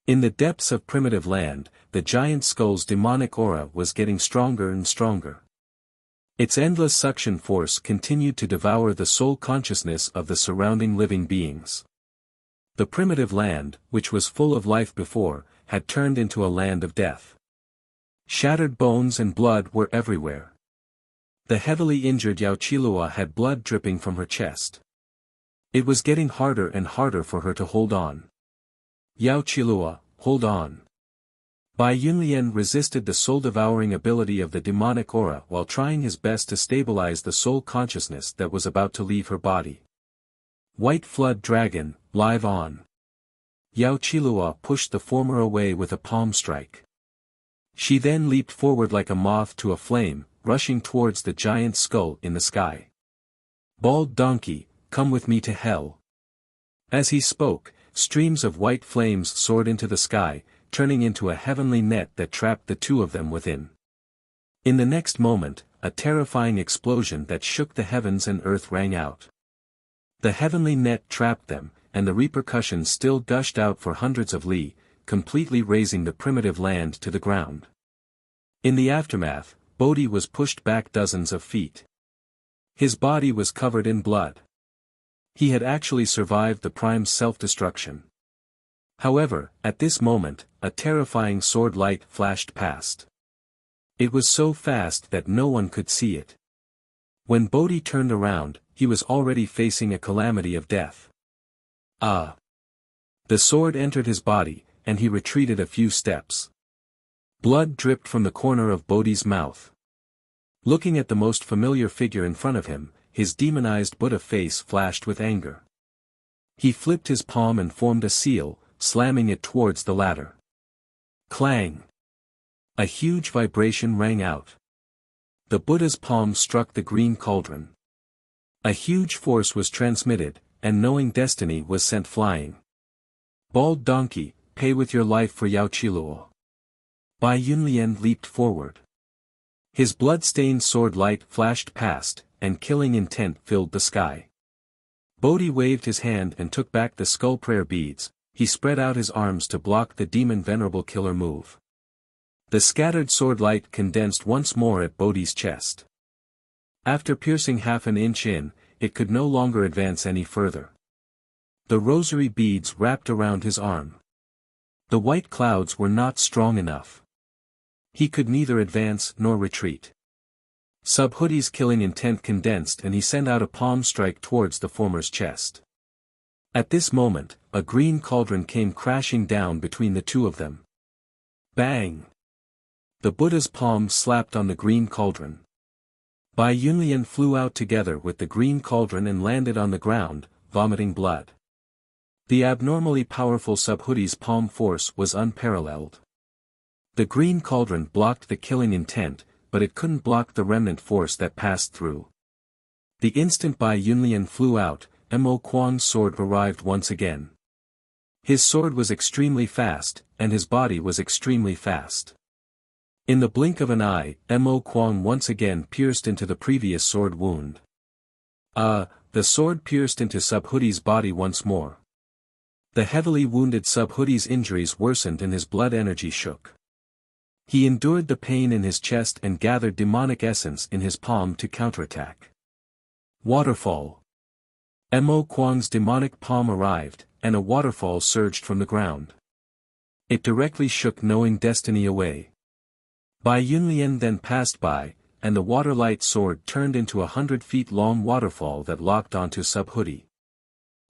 In the depths of primitive land, the giant skull's demonic aura was getting stronger and stronger. Its endless suction force continued to devour the soul consciousness of the surrounding living beings. The primitive land, which was full of life before, had turned into a land of death. Shattered bones and blood were everywhere. The heavily injured Yaochilua had blood dripping from her chest. It was getting harder and harder for her to hold on. Yaochilua, hold on. Bai Yunlian resisted the soul-devouring ability of the demonic aura while trying his best to stabilize the soul consciousness that was about to leave her body. White Flood Dragon, live on. Yaochilua pushed the former away with a palm strike. She then leaped forward like a moth to a flame, rushing towards the giant skull in the sky. Bald Donkey, come with me to hell. As he spoke, streams of white flames soared into the sky, turning into a heavenly net that trapped the two of them within. In the next moment, a terrifying explosion that shook the heavens and earth rang out. The heavenly net trapped them, and the repercussions still gushed out for hundreds of li, completely razing the primitive land to the ground. In the aftermath, Bodhi was pushed back dozens of feet. His body was covered in blood. He had actually survived the Prime's self-destruction. However, at this moment, a terrifying sword light flashed past. It was so fast that no one could see it. When Bodhi turned around, he was already facing a calamity of death. Ah! The sword entered his body, and he retreated a few steps. Blood dripped from the corner of Bodhi's mouth. Looking at the most familiar figure in front of him, his demonized Buddha face flashed with anger. He flipped his palm and formed a seal, slamming it towards the ladder. Clang! A huge vibration rang out. The Buddha's palm struck the green cauldron. A huge force was transmitted, and knowing destiny was sent flying. Bald donkey, pay with your life for Yao Qiluo. Bai Yunlian leaped forward. His blood-stained sword light flashed past, and killing intent filled the sky. Bodhi waved his hand and took back the skull prayer beads. He spread out his arms to block the demon venerable killer move. The scattered sword light condensed once more at Bodhi's chest. After piercing half an inch in, it could no longer advance any further. The rosary beads wrapped around his arm. The white clouds were not strong enough. He could neither advance nor retreat. Subhudi's killing intent condensed and he sent out a palm strike towards the former's chest. At this moment, a green cauldron came crashing down between the two of them. Bang! The Buddha's palm slapped on the green cauldron. Bai Yunlian flew out together with the green cauldron and landed on the ground, vomiting blood. The abnormally powerful Subhudi's palm force was unparalleled. The green cauldron blocked the killing intent, but it couldn't block the remnant force that passed through. The instant Bai Yunlian flew out, Mo Quan's sword arrived once again. His sword was extremely fast, and his body was extremely fast. In the blink of an eye, Mo Quan once again pierced into the previous sword wound. The sword pierced into Subhudi's body once more. The heavily wounded Subhudi's injuries worsened and his blood energy shook. He endured the pain in his chest and gathered demonic essence in his palm to counterattack. Waterfall. Mo Quan's demonic palm arrived, and a waterfall surged from the ground. It directly shook knowing destiny away. Bai Yunlian then passed by, and the waterlight sword turned into 100-feet-long waterfall that locked onto Subhudi.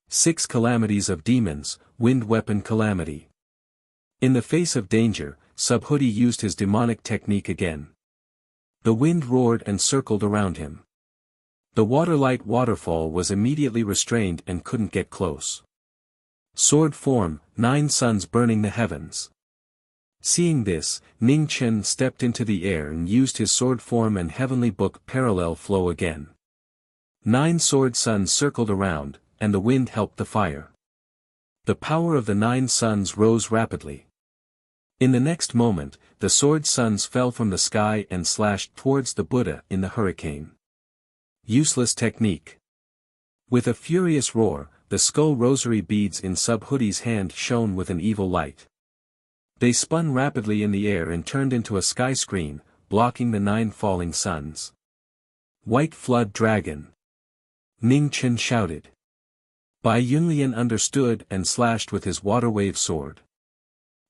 6 calamities of demons, wind weapon calamity. In the face of danger, Subhudi used his demonic technique again. The wind roared and circled around him. The waterlight waterfall was immediately restrained and couldn't get close. Sword form, 9 suns burning the heavens. Seeing this, Ning Chen stepped into the air and used his sword form and heavenly book parallel flow again. 9 sword suns circled around, and the wind helped the fire. The power of the 9 suns rose rapidly. In the next moment, the sword suns fell from the sky and slashed towards the Buddha in the hurricane. Useless technique. With a furious roar, the skull rosary beads in Subhudi's hand shone with an evil light. They spun rapidly in the air and turned into a sky screen, blocking the 9 falling suns. White Flood Dragon. Ning Chen shouted. Bai Yunlian understood and slashed with his water wave sword.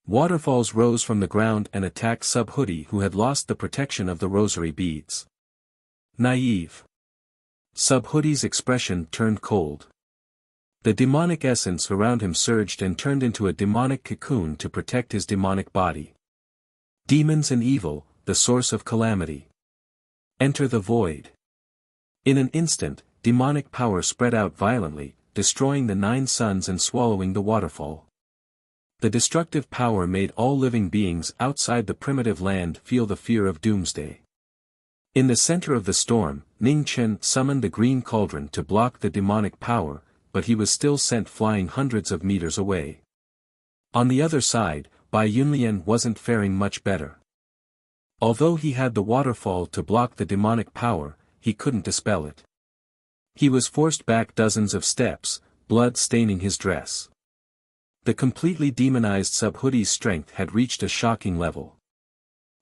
Waterfalls rose from the ground and attacked Subhudi who had lost the protection of the rosary beads. Naive. Subhudi's expression turned cold. The demonic essence around him surged and turned into a demonic cocoon to protect his demonic body. Demons and evil, the source of calamity. Enter the void. In an instant, demonic power spread out violently, destroying the 9 suns and swallowing the waterfall. The destructive power made all living beings outside the primitive land feel the fear of doomsday. In the center of the storm, Ning Chen summoned the green cauldron to block the demonic power, but he was still sent flying hundreds of meters away. On the other side, Bai Yunlian wasn't faring much better. Although he had the waterfall to block the demonic power, he couldn't dispel it. He was forced back dozens of steps, blood staining his dress. The completely demonized Subhudi's strength had reached a shocking level.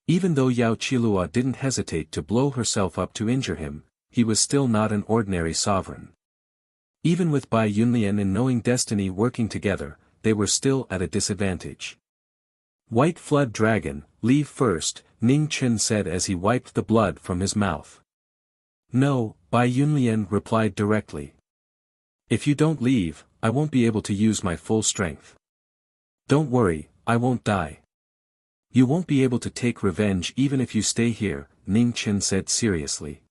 Even though Yao Qilua didn't hesitate to blow herself up to injure him, he was still not an ordinary sovereign. Even with Bai Yunlian and Knowing Destiny working together, they were still at a disadvantage. White Flood Dragon, leave first, Ning Chen said as he wiped the blood from his mouth. No, Bai Yunlian replied directly. If you don't leave, I won't be able to use my full strength. Don't worry, I won't die. You won't be able to take revenge even if you stay here, Ning Chen said seriously.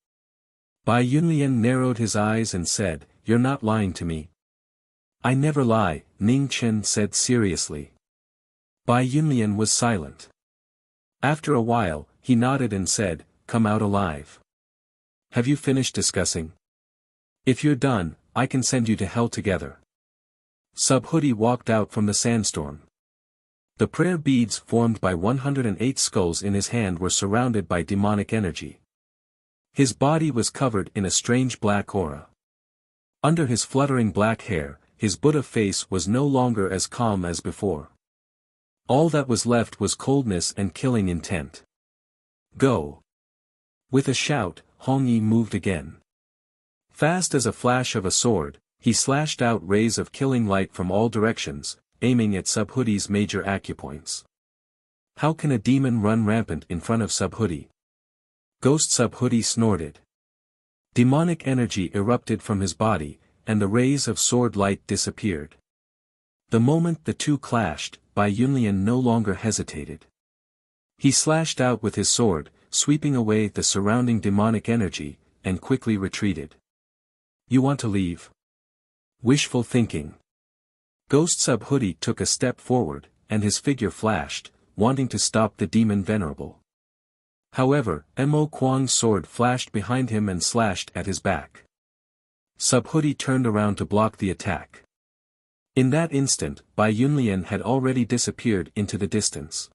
Bai Yunlian narrowed his eyes and said, You're not lying to me. I never lie, Ning Chen said seriously. Bai Yunlian was silent. After a while, he nodded and said, Come out alive. Have you finished discussing? If you're done, I can send you to hell together. Subhudi walked out from the sandstorm. The prayer beads formed by 108 skulls in his hand were surrounded by demonic energy. His body was covered in a strange black aura. Under his fluttering black hair, his Buddha face was no longer as calm as before. All that was left was coldness and killing intent. Go! With a shout, Hong Yi moved again. Fast as a flash of a sword, he slashed out rays of killing light from all directions, aiming at Subhudi's major acupoints. How can a demon run rampant in front of Subhudi? Ghost Subhudi snorted. Demonic energy erupted from his body, and the rays of sword light disappeared. The moment the two clashed, Bai Yunlian no longer hesitated. He slashed out with his sword, sweeping away the surrounding demonic energy, and quickly retreated. You want to leave? Wishful thinking. Ghost Subhudi took a step forward, and his figure flashed, wanting to stop the demon venerable. However, Mo Kuang's sword flashed behind him and slashed at his back. Subhudi turned around to block the attack. In that instant, Bai Yunlian had already disappeared into the distance.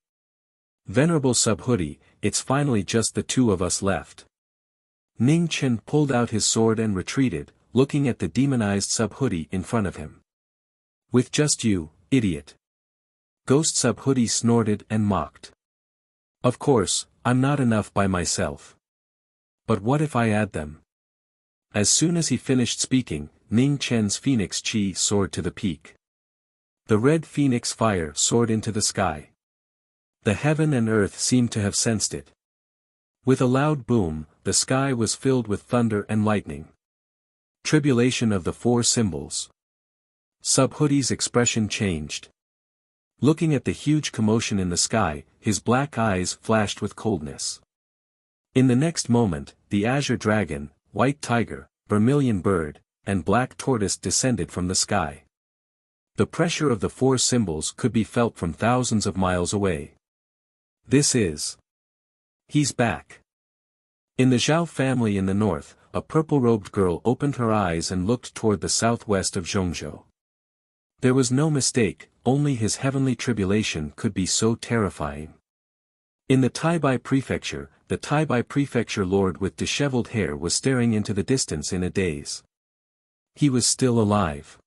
Venerable Subhudi, it's finally just the two of us left. Ning Chen pulled out his sword and retreated, looking at the demonized Subhudi in front of him. With just you, idiot. Ghost Subhudi snorted and mocked. Of course, I'm not enough by myself. But what if I add them? As soon as he finished speaking, Ning Chen's phoenix chi soared to the peak. The red phoenix fire soared into the sky. The heaven and earth seemed to have sensed it. With a loud boom, the sky was filled with thunder and lightning. Tribulation of the four symbols. Subhudi's expression changed. Looking at the huge commotion in the sky, his black eyes flashed with coldness. In the next moment, the azure dragon, white tiger, vermilion bird, and black tortoise descended from the sky. The pressure of the four symbols could be felt from thousands of miles away. This is. He's back. In the Zhao family in the north, a purple-robed girl opened her eyes and looked toward the southwest of Zhongzhou. There was no mistake, only his heavenly tribulation could be so terrifying. In the Taibai prefecture, the Taibai prefecture lord with disheveled hair was staring into the distance in a daze. He was still alive.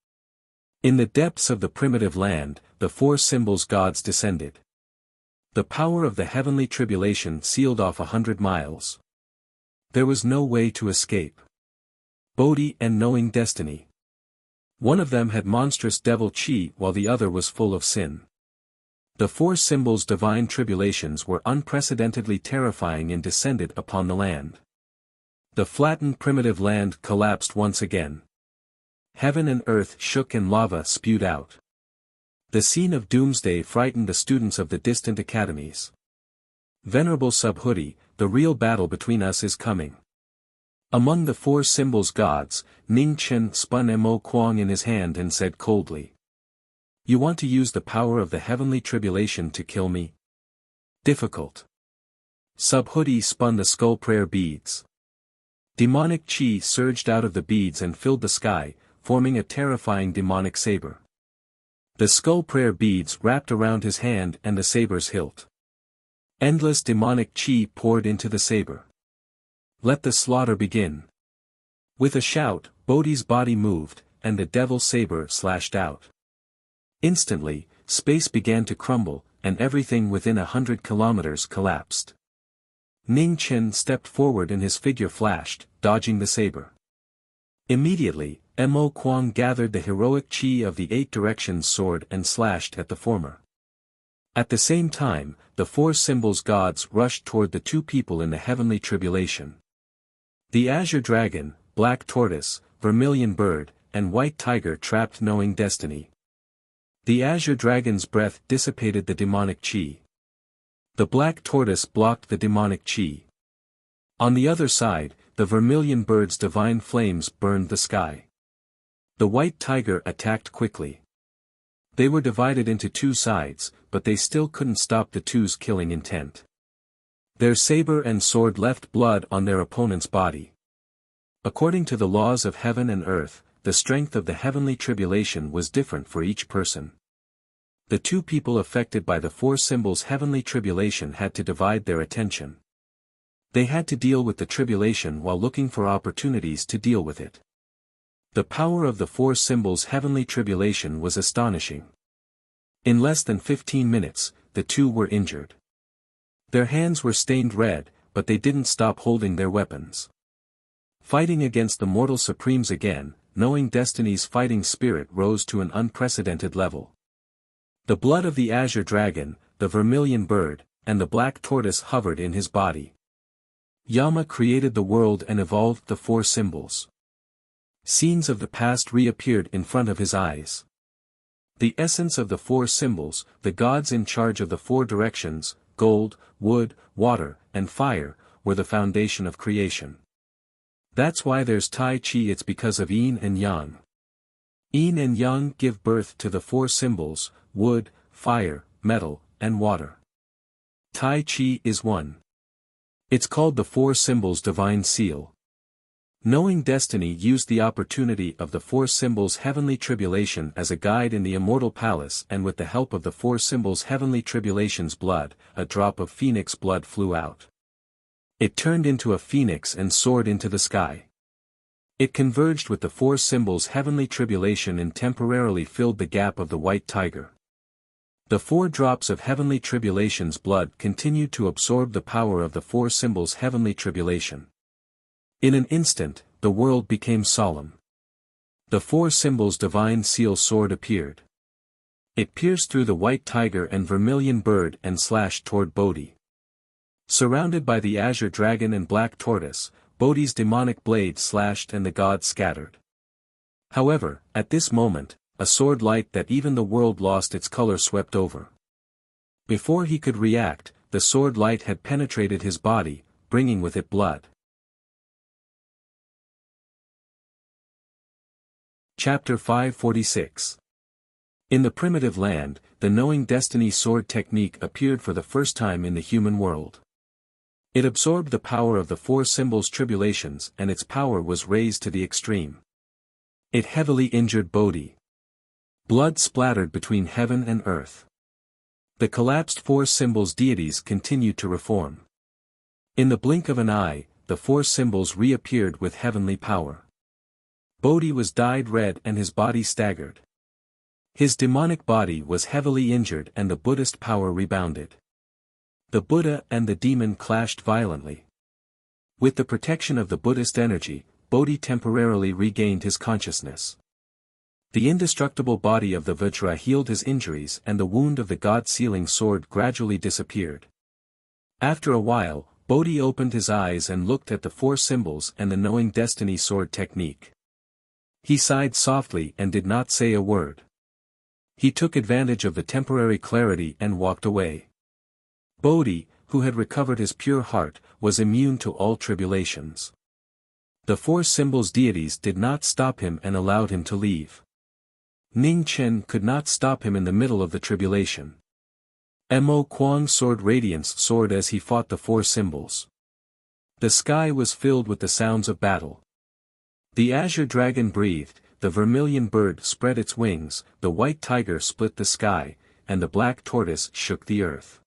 In the depths of the primitive land, the four symbols gods descended. The power of the heavenly tribulation sealed off 100 miles. There was no way to escape. Bodhi and Knowing Destiny. One of them had monstrous devil chi while the other was full of sin. The four symbols' divine tribulations were unprecedentedly terrifying and descended upon the land. The flattened primitive land collapsed once again. Heaven and earth shook and lava spewed out. The scene of doomsday frightened the students of the distant academies. Venerable Subhudi, the real battle between us is coming. Among the four symbols gods, Ning Chen spun Mo Kuang in his hand and said coldly. You want to use the power of the heavenly tribulation to kill me? Difficult. Subhudi spun the skull prayer beads. Demonic chi surged out of the beads and filled the sky, forming a terrifying demonic saber. The skull prayer beads wrapped around his hand and the saber's hilt. Endless demonic chi poured into the saber. Let the slaughter begin. With a shout, Bodhi's body moved, and the devil saber slashed out. Instantly, space began to crumble, and everything within 100 kilometers collapsed. Ning Chen stepped forward and his figure flashed, dodging the saber. Immediately, Mo Kuang gathered the heroic chi of the Eight Directions sword and slashed at the former. At the same time, the four symbols gods rushed toward the two people in the heavenly tribulation. The azure dragon, black tortoise, vermilion bird, and white tiger trapped knowing destiny. The azure dragon's breath dissipated the demonic chi. The black tortoise blocked the demonic chi. On the other side, the vermilion bird's divine flames burned the sky. The white tiger attacked quickly. They were divided into two sides, but they still couldn't stop the two's killing intent. Their saber and sword left blood on their opponent's body. According to the laws of heaven and earth, the strength of the heavenly tribulation was different for each person. The two people affected by the four symbols' heavenly tribulation had to divide their attention. They had to deal with the tribulation while looking for opportunities to deal with it. The power of the four symbols' heavenly tribulation was astonishing. In less than 15 minutes, the two were injured. Their hands were stained red, but they didn't stop holding their weapons. Fighting against the mortal supremes again, knowing destiny's fighting spirit rose to an unprecedented level. The blood of the azure dragon, the vermilion bird, and the black tortoise hovered in his body. Yama created the world and evolved the four symbols. Scenes of the past reappeared in front of his eyes. The essence of the four symbols, the gods in charge of the four directions, gold, wood, water, and fire, were the foundation of creation. That's why there's Tai Chi. It's because of Yin and Yang. Yin and Yang give birth to the four symbols, wood, fire, metal, and water. Tai Chi is one. It's called the four symbols divine seal. Knowing destiny used the opportunity of the four symbols heavenly tribulation as a guide in the immortal palace, and with the help of the four symbols heavenly tribulation's blood, a drop of phoenix blood flew out. It turned into a phoenix and soared into the sky. It converged with the four symbols heavenly tribulation and temporarily filled the gap of the white tiger. The 4 drops of heavenly tribulation's blood continued to absorb the power of the 4 symbols heavenly tribulation. In an instant, the world became solemn. The 4 symbols divine seal sword appeared. It pierced through the white tiger and vermilion bird and slashed toward Bodhi. Surrounded by the azure dragon and black tortoise, Bodhi's demonic blade slashed and the gods scattered. However, at this moment, a sword light that even the world lost its color swept over. Before he could react, the sword light had penetrated his body, bringing with it blood. Chapter 546. In the primitive land, the knowing destiny sword technique appeared for the first time in the human world. It absorbed the power of the 4 symbols tribulations and its power was raised to the extreme. It heavily injured Bodhi. Blood splattered between heaven and earth. The collapsed 4 symbols deities continued to reform. In the blink of an eye, the 4 symbols reappeared with heavenly power. Bodhi was dyed red and his body staggered. His demonic body was heavily injured and the Buddhist power rebounded. The Buddha and the demon clashed violently. With the protection of the Buddhist energy, Bodhi temporarily regained his consciousness. The indestructible body of the Vajra healed his injuries and the wound of the God-sealing sword gradually disappeared. After a while, Bodhi opened his eyes and looked at the 4 symbols and the knowing destiny sword technique. He sighed softly and did not say a word. He took advantage of the temporary clarity and walked away. Bodhi, who had recovered his pure heart, was immune to all tribulations. The 4 symbols deities did not stop him and allowed him to leave. Ning Chen could not stop him in the middle of the tribulation. Mo Kuang's sword radiance soared as he fought the 4 symbols. The sky was filled with the sounds of battle. The azure dragon breathed, the vermilion bird spread its wings, the white tiger split the sky, and the black tortoise shook the earth.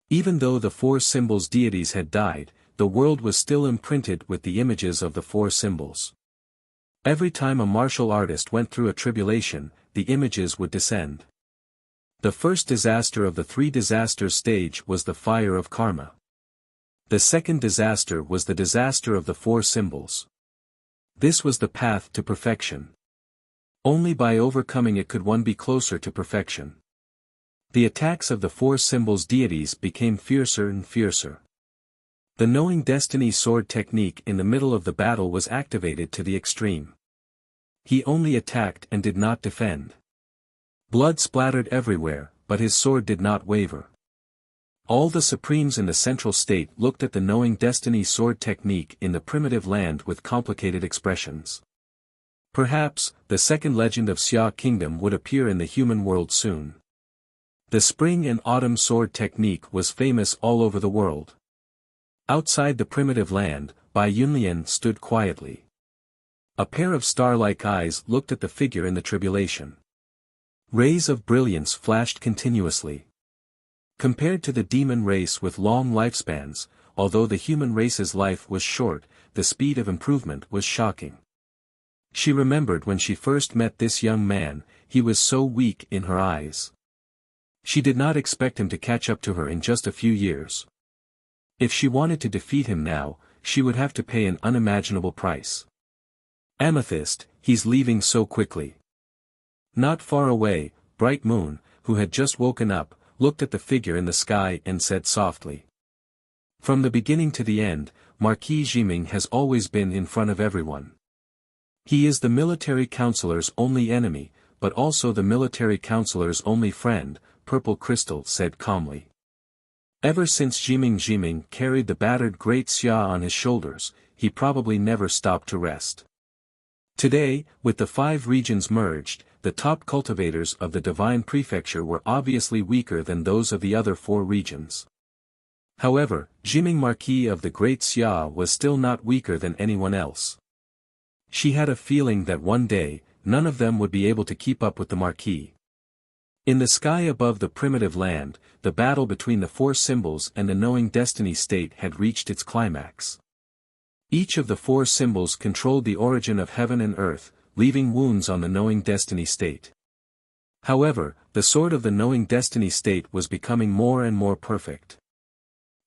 Even though the four symbols' deities had died, the world was still imprinted with the images of the four symbols. Every time a martial artist went through a tribulation, the images would descend. The first disaster of the three disasters stage was the fire of karma. The second disaster was the disaster of the four symbols. This was the path to perfection. Only by overcoming it could one be closer to perfection. The attacks of the four symbols' deities became fiercer and fiercer. The knowing destiny sword technique in the middle of the battle was activated to the extreme. He only attacked and did not defend. Blood splattered everywhere, but his sword did not waver. All the supremes in the central state looked at the knowing destiny sword technique in the primitive land with complicated expressions. Perhaps, the second legend of Xia Kingdom would appear in the human world soon. The spring and autumn sword technique was famous all over the world. Outside the primitive land, Bai Yunlian stood quietly. A pair of star-like eyes looked at the figure in the tribulation. Rays of brilliance flashed continuously. Compared to the demon race with long lifespans, although the human race's life was short, the speed of improvement was shocking. She remembered when she first met this young man, he was so weak in her eyes. She did not expect him to catch up to her in just a few years. If she wanted to defeat him now, she would have to pay an unimaginable price. Amethyst, he's leaving so quickly. Not far away, Bright Moon, who had just woken up, looked at the figure in the sky and said softly. From the beginning to the end, Marquis Jiming has always been in front of everyone. He is the military counselor's only enemy, but also the military counselor's only friend, Purple Crystal said calmly. Ever since Jiming carried the battered Great Xia on his shoulders, he probably never stopped to rest. Today, with the 5 regions merged, the top cultivators of the Divine Prefecture were obviously weaker than those of the other 4 regions. However, Jiming Marquis of the Great Xia was still not weaker than anyone else. She had a feeling that one day, none of them would be able to keep up with the Marquis. In the sky above the primitive land, the battle between the 4 symbols and the knowing destiny state had reached its climax. Each of the 4 symbols controlled the origin of heaven and earth, leaving wounds on the knowing destiny state. However, the sword of the knowing destiny state was becoming more and more perfect.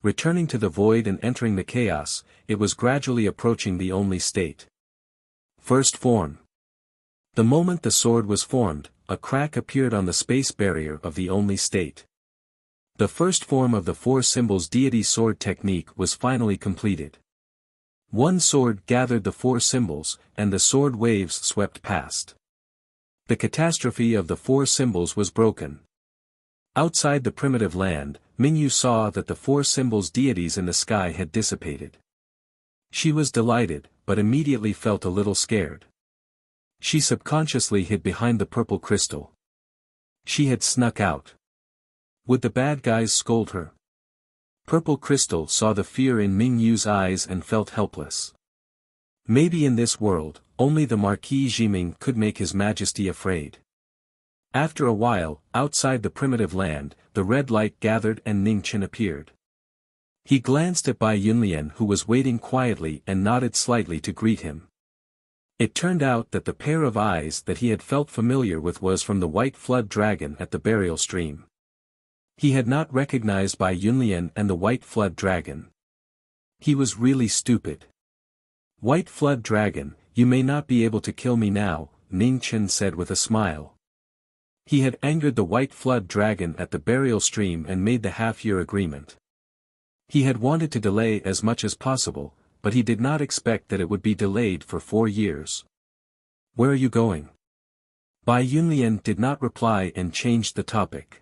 Returning to the void and entering the chaos, it was gradually approaching the only state. First form. The moment the sword was formed, a crack appeared on the space barrier of the only state. The first form of the 4 symbols deity sword technique was finally completed. One sword gathered the 4 symbols, and the sword waves swept past. The catastrophe of the 4 symbols was broken. Outside the primitive land, Mingyu saw that the 4 symbols deities in the sky had dissipated. She was delighted, but immediately felt a little scared. She subconsciously hid behind the purple crystal. She had snuck out. Would the bad guys scold her? Purple Crystal saw the fear in Mingyu's eyes and felt helpless. Maybe in this world, only the Marquis Jiming could make His Majesty afraid. After a while, outside the primitive land, the red light gathered and Ningchen appeared. He glanced at Bai Yunlian who was waiting quietly and nodded slightly to greet him. It turned out that the pair of eyes that he had felt familiar with was from the white flood dragon at the burial stream. He had not recognized Bai Yunlian and the white flood dragon. He was really stupid. White flood dragon, you may not be able to kill me now, Ningchen said with a smile. He had angered the white flood dragon at the burial stream and made the half-year agreement. He had wanted to delay as much as possible, but he did not expect that it would be delayed for 4 years. Where are you going? Bai Yunlian did not reply and changed the topic.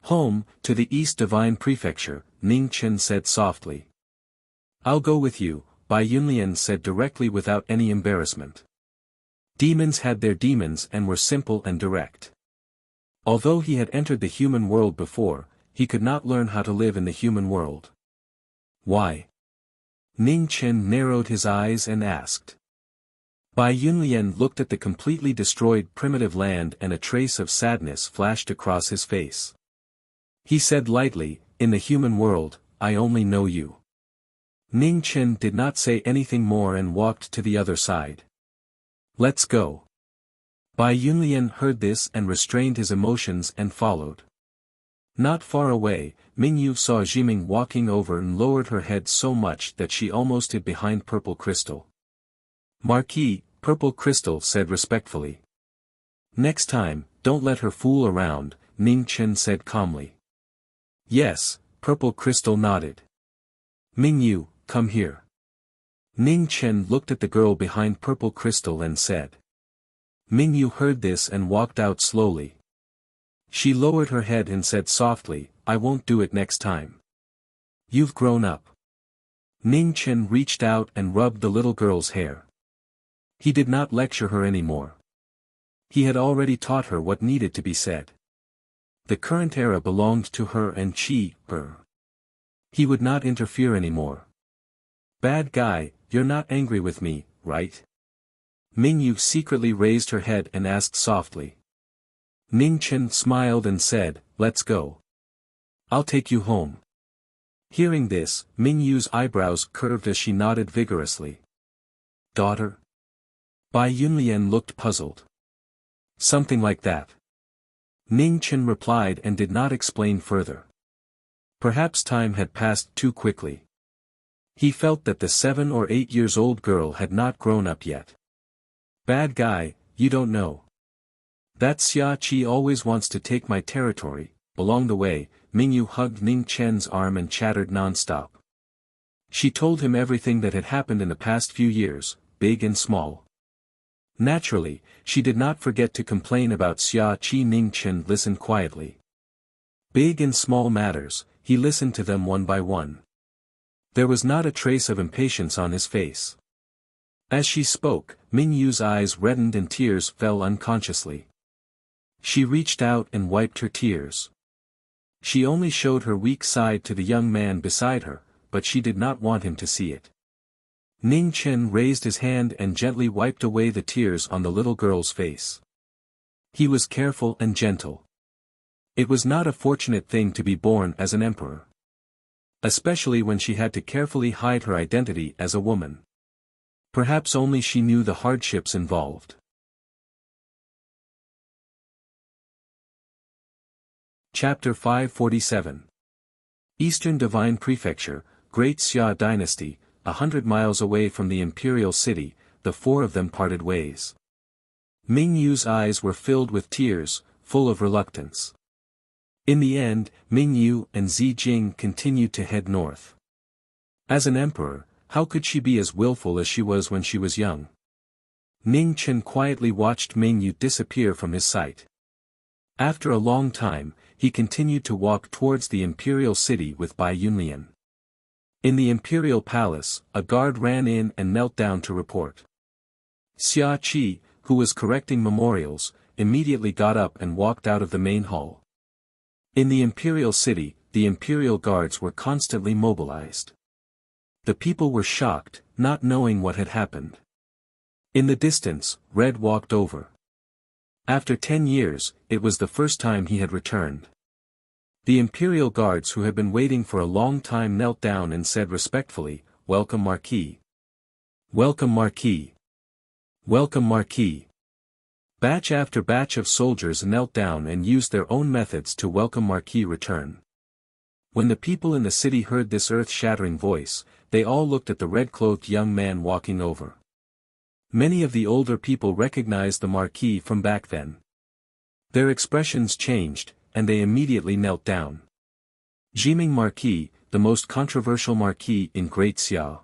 Home, to the East Divine Prefecture, Ningchen said softly. I'll go with you, Bai Yunlian said directly without any embarrassment. Demons had their demons and were simple and direct. Although he had entered the human world before, he could not learn how to live in the human world. Why? Ningchen narrowed his eyes and asked. Bai Yunlian looked at the completely destroyed primitive land and a trace of sadness flashed across his face. He said lightly, "In the human world, I only know you." Ning Chen did not say anything more and walked to the other side. "Let's go." Bai Yunlian heard this and restrained his emotions and followed. Not far away, Mingyu saw Jiming walking over and lowered her head so much that she almost hid behind Purple Crystal. "Marquis," Purple Crystal said respectfully. "Next time, don't let her fool around," Ning Chen said calmly. "Yes," Purple Crystal nodded. "Mingyu, come here." Ning Chen looked at the girl behind Purple Crystal and said. Mingyu heard this and walked out slowly. She lowered her head and said softly, "I won't do it next time. You've grown up." Ning Chen reached out and rubbed the little girl's hair. He did not lecture her anymore. He had already taught her what needed to be said. The current era belonged to her and her. He would not interfere anymore. "Bad guy, you're not angry with me, right?" Mingyu secretly raised her head and asked softly. Ning Chen smiled and said, "Let's go. I'll take you home." Hearing this, Mingyu's eyebrows curved as she nodded vigorously. "Daughter?" Bai Yunlian looked puzzled. "Something like that." Ning Chen replied and did not explain further. Perhaps time had passed too quickly. He felt that the 7 or 8 years old girl had not grown up yet. "Bad guy, you don't know. That Xia Qi always wants to take my territory." Along the way, Mingyu hugged Ning Chen's arm and chattered non-stop. She told him everything that had happened in the past few years, big and small. Naturally, she did not forget to complain about Xia Qi. Ning Chen listened quietly. Big and small matters, he listened to them one by one. There was not a trace of impatience on his face. As she spoke, Mingyu's eyes reddened and tears fell unconsciously. She reached out and wiped her tears. She only showed her weak side to the young man beside her, but she did not want him to see it. Ning Chen raised his hand and gently wiped away the tears on the little girl's face. He was careful and gentle. It was not a fortunate thing to be born as an emperor. Especially when she had to carefully hide her identity as a woman. Perhaps only she knew the hardships involved. Chapter 547. Eastern Divine Prefecture, Great Xia Dynasty, 100 miles away from the imperial city, the four of them parted ways. Mingyu's eyes were filled with tears, full of reluctance. In the end, Mingyu and Zijing continued to head north. As an emperor, how could she be as willful as she was when she was young? Ning Chen quietly watched Mingyu disappear from his sight. After a long time, he continued to walk towards the imperial city with Bai Yunlian. In the imperial palace, a guard ran in and knelt down to report. Xia Qi, who was correcting memorials, immediately got up and walked out of the main hall. In the imperial city, the imperial guards were constantly mobilized. The people were shocked, not knowing what had happened. In the distance, Red walked over. After 10 years, it was the first time he had returned. The imperial guards who had been waiting for a long time knelt down and said respectfully, "Welcome Marquis. Welcome Marquis. Welcome Marquis." Batch after batch of soldiers knelt down and used their own methods to welcome Marquis' return. When the people in the city heard this earth-shattering voice, they all looked at the red-cloaked young man walking over. Many of the older people recognized the Marquis from back then. Their expressions changed, and they immediately knelt down. Jiming Marquis, the most controversial Marquis in Great Xia.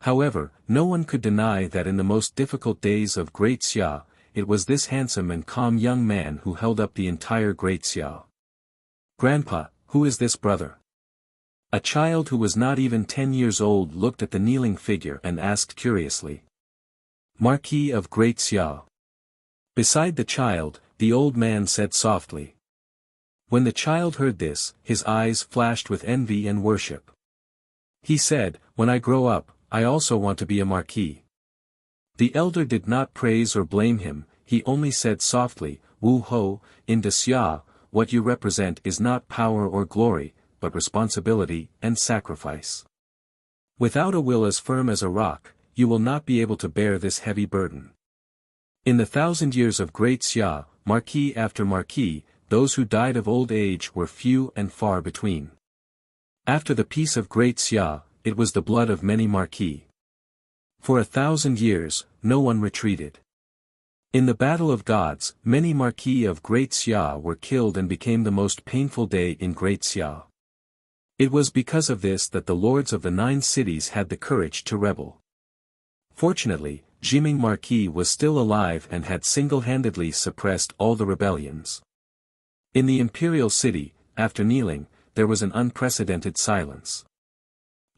However, no one could deny that in the most difficult days of Great Xia, it was this handsome and calm young man who held up the entire Great Xia. "Grandpa, who is this brother?" A child who was not even 10 years old looked at the kneeling figure and asked curiously. "Marquis of Great Xia." Beside the child, the old man said softly. When the child heard this, his eyes flashed with envy and worship. He said, "When I grow up, I also want to be a marquis." The elder did not praise or blame him, he only said softly, Wu Ho, in Xia, what you represent is not power or glory, but responsibility and sacrifice. Without a will as firm as a rock, you will not be able to bear this heavy burden. In the 1,000 years of Great Xia, Marquis after Marquis, those who died of old age were few and far between. After the peace of Great Xia, it was the blood of many Marquis. For 1,000 years, no one retreated. In the Battle of Gods, many Marquis of Great Xia were killed and became the most painful day in Great Xia. It was because of this that the lords of the 9 cities had the courage to rebel. Fortunately, Jiming Marquis was still alive and had single-handedly suppressed all the rebellions. In the imperial city, after kneeling, there was an unprecedented silence.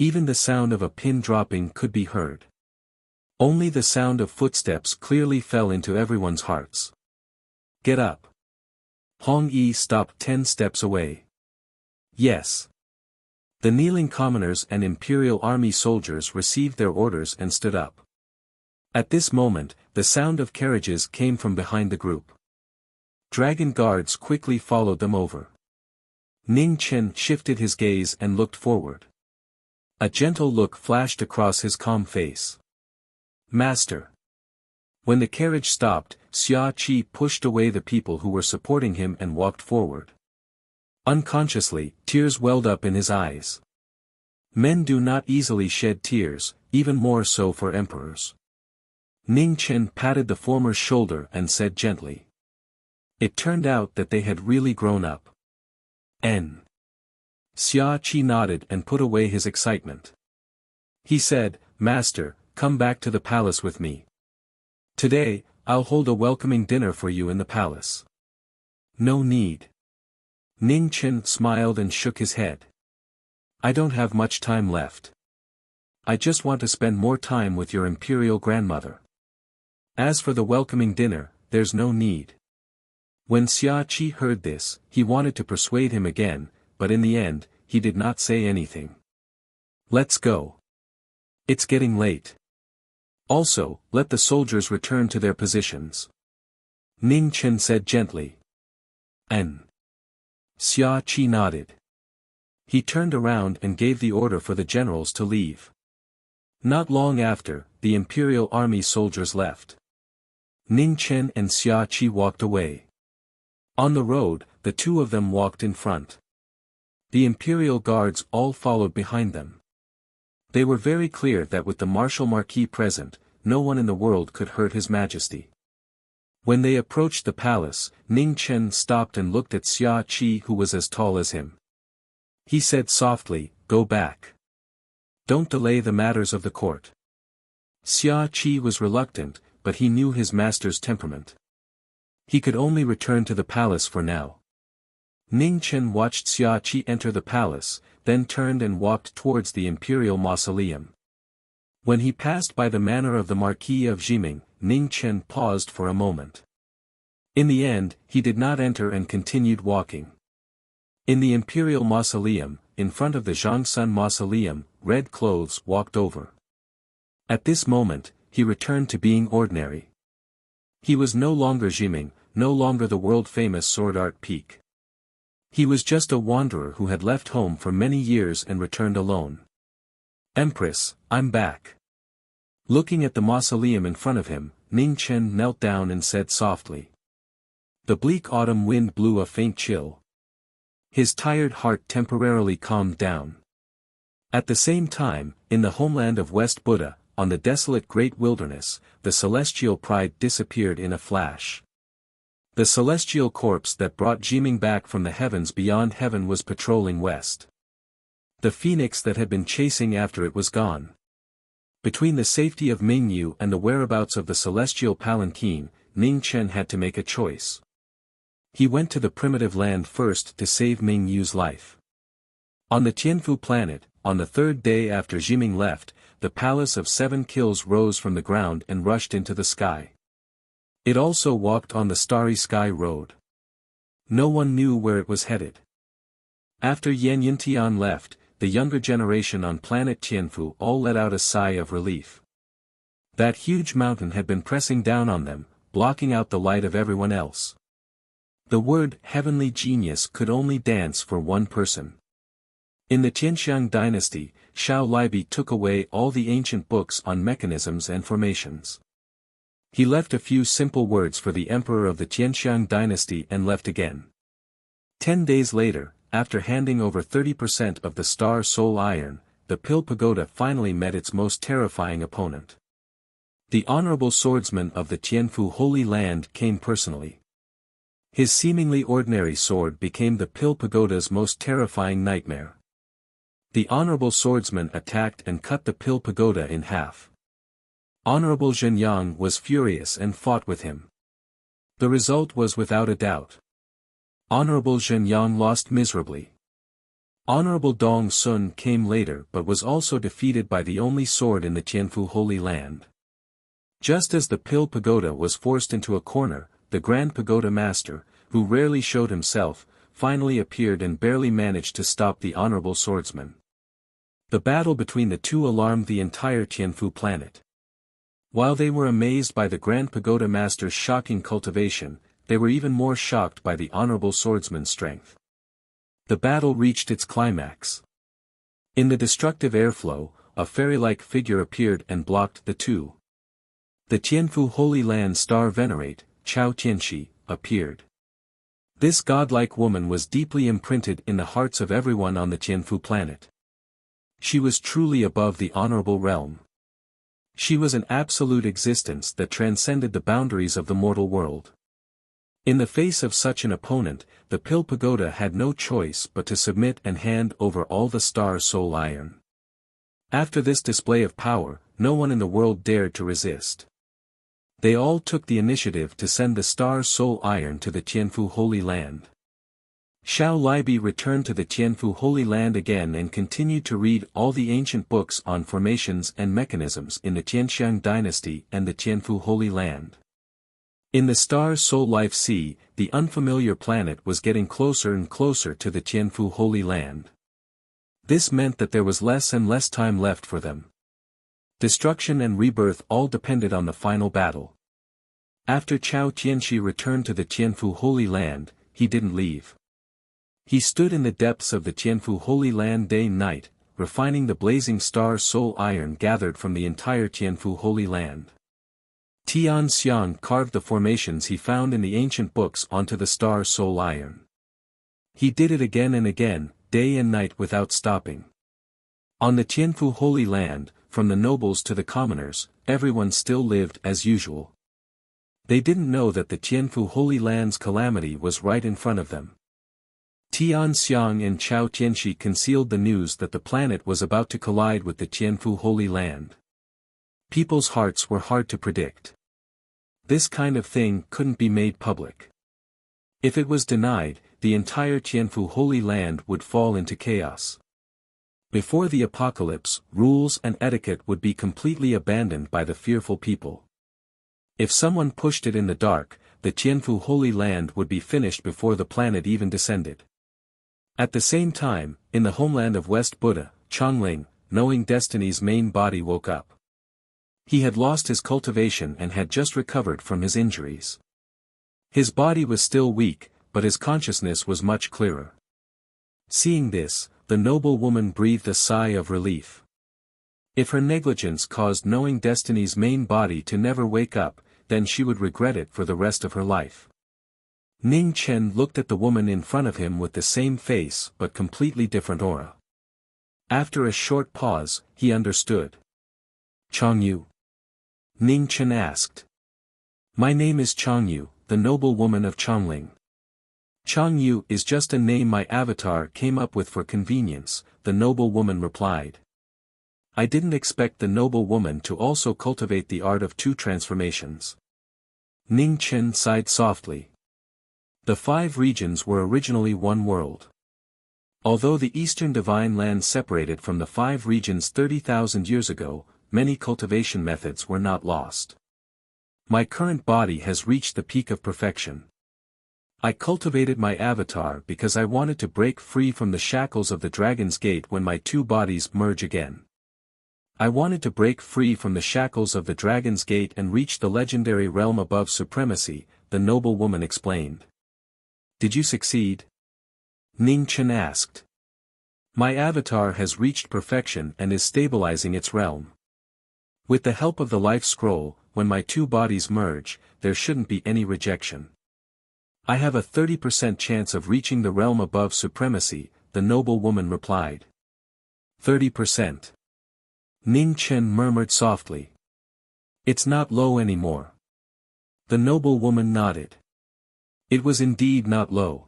Even the sound of a pin dropping could be heard. Only the sound of footsteps clearly fell into everyone's hearts. Get up. Hong Yi stopped 10 steps away. Yes. The kneeling commoners and imperial army soldiers received their orders and stood up. At this moment, the sound of carriages came from behind the group. Dragon guards quickly followed them over. Ning Chen shifted his gaze and looked forward. A gentle look flashed across his calm face. Master. When the carriage stopped, Xia Qi pushed away the people who were supporting him and walked forward. Unconsciously, tears welled up in his eyes. Men do not easily shed tears, even more so for emperors. Ning Chen patted the former's shoulder and said gently. It turned out that they had really grown up. Xia Qi nodded and put away his excitement. He said, Master, come back to the palace with me. Today, I'll hold a welcoming dinner for you in the palace. No need. Ning Chen smiled and shook his head. I don't have much time left. I just want to spend more time with your imperial grandmother. As for the welcoming dinner, there's no need. When Xia Qi heard this, he wanted to persuade him again, but in the end, he did not say anything. Let's go. It's getting late. Also, let the soldiers return to their positions. Ning Chen said gently. Xia Qi nodded. He turned around and gave the order for the generals to leave. Not long after, the imperial army soldiers left. Ning Chen and Xia Qi walked away. On the road, the two of them walked in front. The imperial guards all followed behind them. They were very clear that with the martial Marquis present, no one in the world could hurt his majesty. When they approached the palace, Ning Chen stopped and looked at Xia Qi, who was as tall as him. He said softly, Go back. Don't delay the matters of the court. Xia Qi was reluctant, but he knew his master's temperament. He could only return to the palace for now. Ning Chen watched Xia Qi enter the palace, then turned and walked towards the imperial mausoleum. When he passed by the manor of the Marquis of Jiming, Ning Chen paused for a moment. In the end, he did not enter and continued walking. In the imperial mausoleum, in front of the Zhangsun mausoleum, red clothes walked over. At this moment, he returned to being ordinary. He was no longer Jiming, no longer the world-famous sword art peak. He was just a wanderer who had left home for many years and returned alone. Empress, I'm back. Looking at the mausoleum in front of him, Ning Chen knelt down and said softly. The bleak autumn wind blew a faint chill. His tired heart temporarily calmed down. At the same time, in the homeland of West Buddha, on the desolate great wilderness, the celestial pride disappeared in a flash. The celestial corpse that brought Jiming back from the heavens beyond heaven was patrolling west. The phoenix that had been chasing after it was gone. Between the safety of Mingyu and the whereabouts of the celestial palanquin, Ning Chen had to make a choice. He went to the primitive land first to save Mingyu's life. On the Tianfu planet, on the third day after Jiming left, the Palace of Seven Kills rose from the ground and rushed into the sky. It also walked on the starry sky road. No one knew where it was headed. After Yan Yintian left, the younger generation on planet Tianfu all let out a sigh of relief. That huge mountain had been pressing down on them, blocking out the light of everyone else. The word heavenly genius could only dance for one person. In the Qianxiang dynasty, Xiao Libi took away all the ancient books on mechanisms and formations. He left a few simple words for the emperor of the Qianxiang dynasty and left again. 10 days later, after handing over 30% of the star soul iron, the Pill Pagoda finally met its most terrifying opponent. The honorable swordsman of the Tianfu Holy Land came personally. His seemingly ordinary sword became the Pill Pagoda's most terrifying nightmare. The honorable swordsman attacked and cut the Pill Pagoda in half. Honorable Zhenyang was furious and fought with him. The result was without a doubt. Honorable Zhenyang lost miserably. Honorable Dong Sun came later but was also defeated by the only sword in the Tianfu Holy Land. Just as the Pill Pagoda was forced into a corner, the Grand Pagoda Master, who rarely showed himself, finally appeared and barely managed to stop the honorable swordsman. The battle between the two alarmed the entire Tianfu planet. While they were amazed by the Grand Pagoda Master's shocking cultivation, they were even more shocked by the honorable swordsman's strength. The battle reached its climax. In the destructive airflow, a fairy-like figure appeared and blocked the two. The Tianfu Holy Land star venerate, Chao Tianxi, appeared. This godlike woman was deeply imprinted in the hearts of everyone on the Tianfu planet. She was truly above the honorable realm. She was an absolute existence that transcended the boundaries of the mortal world. In the face of such an opponent, the Pill Pagoda had no choice but to submit and hand over all the star soul iron. After this display of power, no one in the world dared to resist. They all took the initiative to send the star soul iron to the Tianfu Holy Land. Xiao Libi returned to the Tianfu Holy Land again and continued to read all the ancient books on formations and mechanisms in the Qianxiang dynasty and the Tianfu Holy Land. In the star soul life sea, the unfamiliar planet was getting closer and closer to the Tianfu Holy Land. This meant that there was less and less time left for them. Destruction and rebirth all depended on the final battle. After Chao Tianxi returned to the Tianfu Holy Land, he didn't leave. He stood in the depths of the Tianfu Holy Land day and night, refining the blazing star soul iron gathered from the entire Tianfu Holy Land. Tian Xiang carved the formations he found in the ancient books onto the star soul iron. He did it again and again, day and night without stopping. On the Tianfu Holy Land, from the nobles to the commoners, everyone still lived as usual. They didn't know that the Tianfu Holy Land's calamity was right in front of them. Tian Xiang and Chao Tianxi concealed the news that the planet was about to collide with the Tianfu Holy Land. People's hearts were hard to predict. This kind of thing couldn't be made public. If it was denied, the entire Tianfu Holy Land would fall into chaos. Before the apocalypse, rules and etiquette would be completely abandoned by the fearful people. If someone pushed it in the dark, the Tianfu Holy Land would be finished before the planet even descended. At the same time, in the homeland of West Buddha, Chongling, knowing destiny's main body woke up. He had lost his cultivation and had just recovered from his injuries. His body was still weak, but his consciousness was much clearer. Seeing this, the noble woman breathed a sigh of relief. If her negligence caused knowing destiny's main body to never wake up, then she would regret it for the rest of her life. Ning Chen looked at the woman in front of him with the same face but completely different aura. After a short pause, he understood. Changyu? Ning Chen asked. My name is Changyu, the noble woman of Chongling. Changyu is just a name my avatar came up with for convenience, the noble woman replied. I didn't expect the noble woman to also cultivate the art of two transformations. Ning Chen sighed softly. The 5 regions were originally one world. Although the eastern divine land separated from the 5 regions 30,000 years ago, many cultivation methods were not lost. My current body has reached the peak of perfection. I cultivated my avatar because I wanted to break free from the shackles of the Dragon's Gate when my 2 bodies merge again. I wanted to break free from the shackles of the Dragon's Gate and reach the legendary realm above supremacy, the noble woman explained. Did you succeed? Ning Chen asked. My avatar has reached perfection and is stabilizing its realm. With the help of the life scroll, when my two bodies merge, there shouldn't be any rejection. I have a 30% chance of reaching the realm above supremacy, the noble woman replied. 30%. Ning Chen murmured softly. It's not low anymore. The noble woman nodded. It was indeed not low.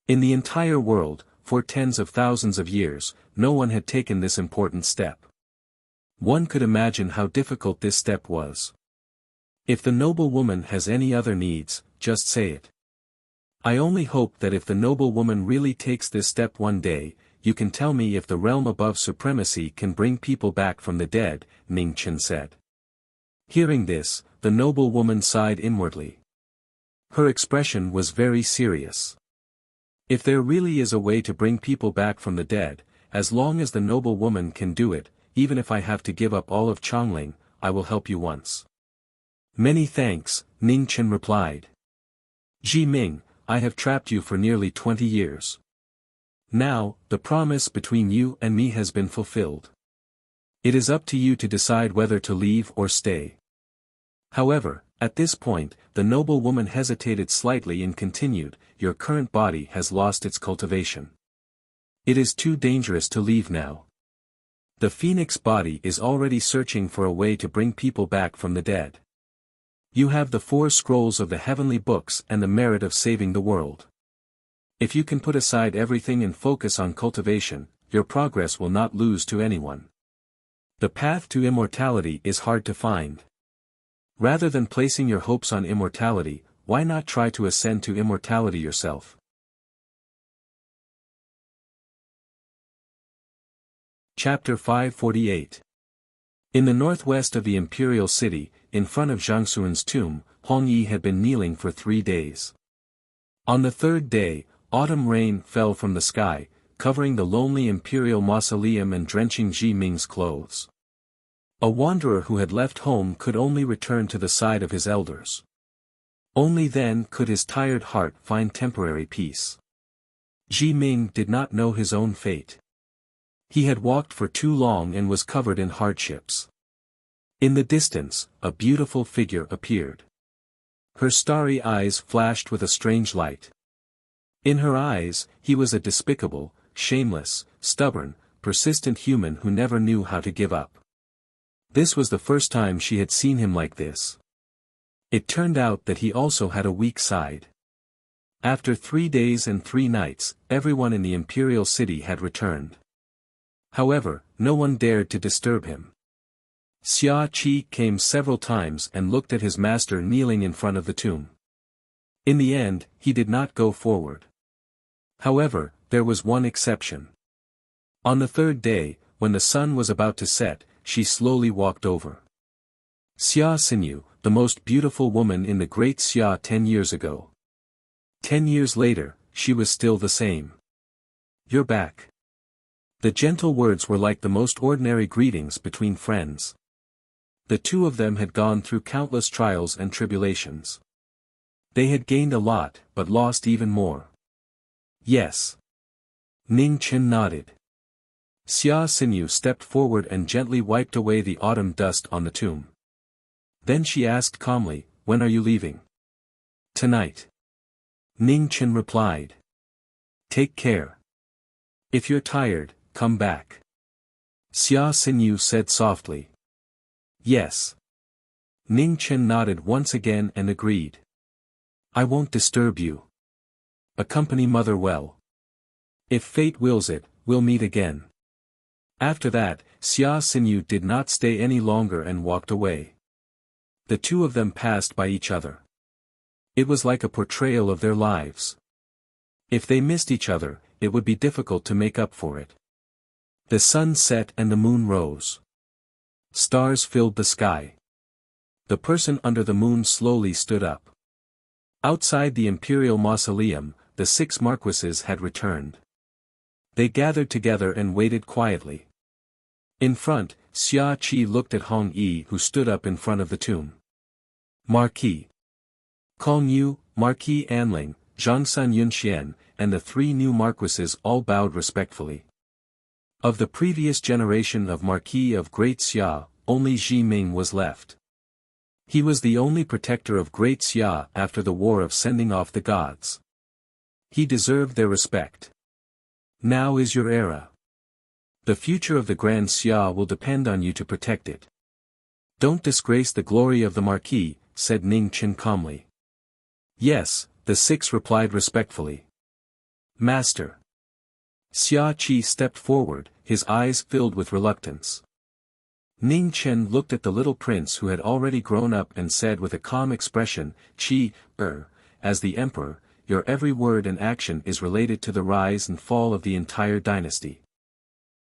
In the entire world, for tens of thousands of years, no one had taken this important step. One could imagine how difficult this step was. If the noble woman has any other needs, just say it. I only hope that if the noble woman really takes this step one day, you can tell me if the realm above supremacy can bring people back from the dead, Ning Chen said. Hearing this, the noble woman sighed inwardly. Her expression was very serious. If there really is a way to bring people back from the dead, as long as the noble woman can do it, even if I have to give up all of Chongling, I will help you once. Many thanks, Ning Chen replied. Ji Ming, I have trapped you for nearly 20 years. Now, the promise between you and me has been fulfilled. It is up to you to decide whether to leave or stay. However, at this point, the noble woman hesitated slightly and continued, your current body has lost its cultivation. It is too dangerous to leave now. The phoenix body is already searching for a way to bring people back from the dead. You have the 4 scrolls of the heavenly books and the merit of saving the world. If you can put aside everything and focus on cultivation, your progress will not lose to anyone. The path to immortality is hard to find. Rather than placing your hopes on immortality, why not try to ascend to immortality yourself? Chapter 548. In the northwest of the imperial city, in front of Zhang Xuan's tomb, Hong Yi had been kneeling for 3 days. On the 3rd day, autumn rain fell from the sky, covering the lonely imperial mausoleum and drenching Ji Ming's clothes. A wanderer who had left home could only return to the side of his elders. Only then could his tired heart find temporary peace. Ji Ming did not know his own fate. He had walked for too long and was covered in hardships. In the distance, a beautiful figure appeared. Her starry eyes flashed with a strange light. In her eyes, he was a despicable, shameless, stubborn, persistent human who never knew how to give up. This was the first time she had seen him like this. It turned out that he also had a weak side. After 3 days and 3 nights, everyone in the imperial city had returned. However, no one dared to disturb him. Xia Qi came several times and looked at his master kneeling in front of the tomb. In the end, he did not go forward. However, there was one exception. On the 3rd day, when the sun was about to set, she slowly walked over. Xia Xinyu, the most beautiful woman in the great Xia 10 years ago. 10 years later, she was still the same. You're back. The gentle words were like the most ordinary greetings between friends. The two of them had gone through countless trials and tribulations. They had gained a lot, but lost even more. Yes. Ning Chen nodded. Xia Xinyu stepped forward and gently wiped away the autumn dust on the tomb. Then she asked calmly, when are you leaving? Tonight. Ning Chen replied. Take care. If you're tired, come back. Xia Xinyu said softly. Yes. Ning Chen nodded once again and agreed. I won't disturb you. Accompany mother well. If fate wills it, we'll meet again. After that, Xia Xinyu did not stay any longer and walked away. The two of them passed by each other. It was like a portrayal of their lives. If they missed each other, it would be difficult to make up for it. The sun set and the moon rose. Stars filled the sky. The person under the moon slowly stood up. Outside the imperial mausoleum, the 6 marquises had returned. They gathered together and waited quietly. In front, Xia Qi looked at Hong Yi who stood up in front of the tomb. Marquis Kong Yu, Marquis Anling, Zhangsun Yunxian, and the 3 new marquises all bowed respectfully. Of the previous generation of Marquis of Great Xia, only Zhi Ming was left. He was the only protector of Great Xia after the war of sending off the gods. He deserved their respect. Now is your era. The future of the Grand Xia will depend on you to protect it. Don't disgrace the glory of the Marquis, said Ning Chen calmly. Yes, the 6 replied respectfully. Master. Xia Qi stepped forward, his eyes filled with reluctance. Ning Chen looked at the little prince who had already grown up and said with a calm expression, Qi, as the emperor, your every word and action is related to the rise and fall of the entire dynasty.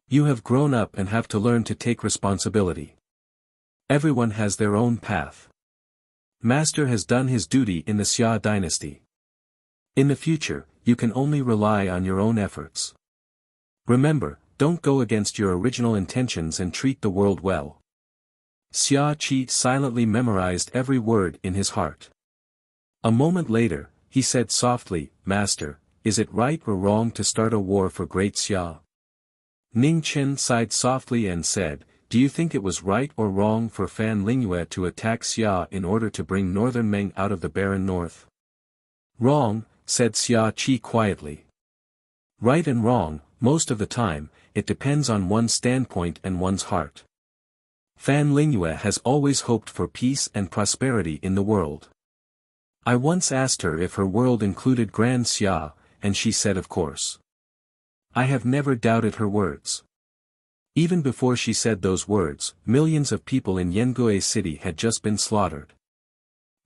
You have grown up and have to learn to take responsibility. Everyone has their own path. Master has done his duty in the Xia dynasty. In the future, you can only rely on your own efforts. Remember, don't go against your original intentions and treat the world well. Xia Qi silently memorized every word in his heart. A moment later, he said softly, Master, is it right or wrong to start a war for Great Xia? Ning Chen sighed softly and said, Do you think it was right or wrong for Fan Lingyue to attack Xia in order to bring Northern Meng out of the barren north? Wrong, said Xia Qi quietly. Right and wrong, most of the time, it depends on one's standpoint and one's heart. Fan Lingyue has always hoped for peace and prosperity in the world. I once asked her if her world included Grand Xia, and she said of course. I have never doubted her words. Even before she said those words, millions of people in Yangue City had just been slaughtered.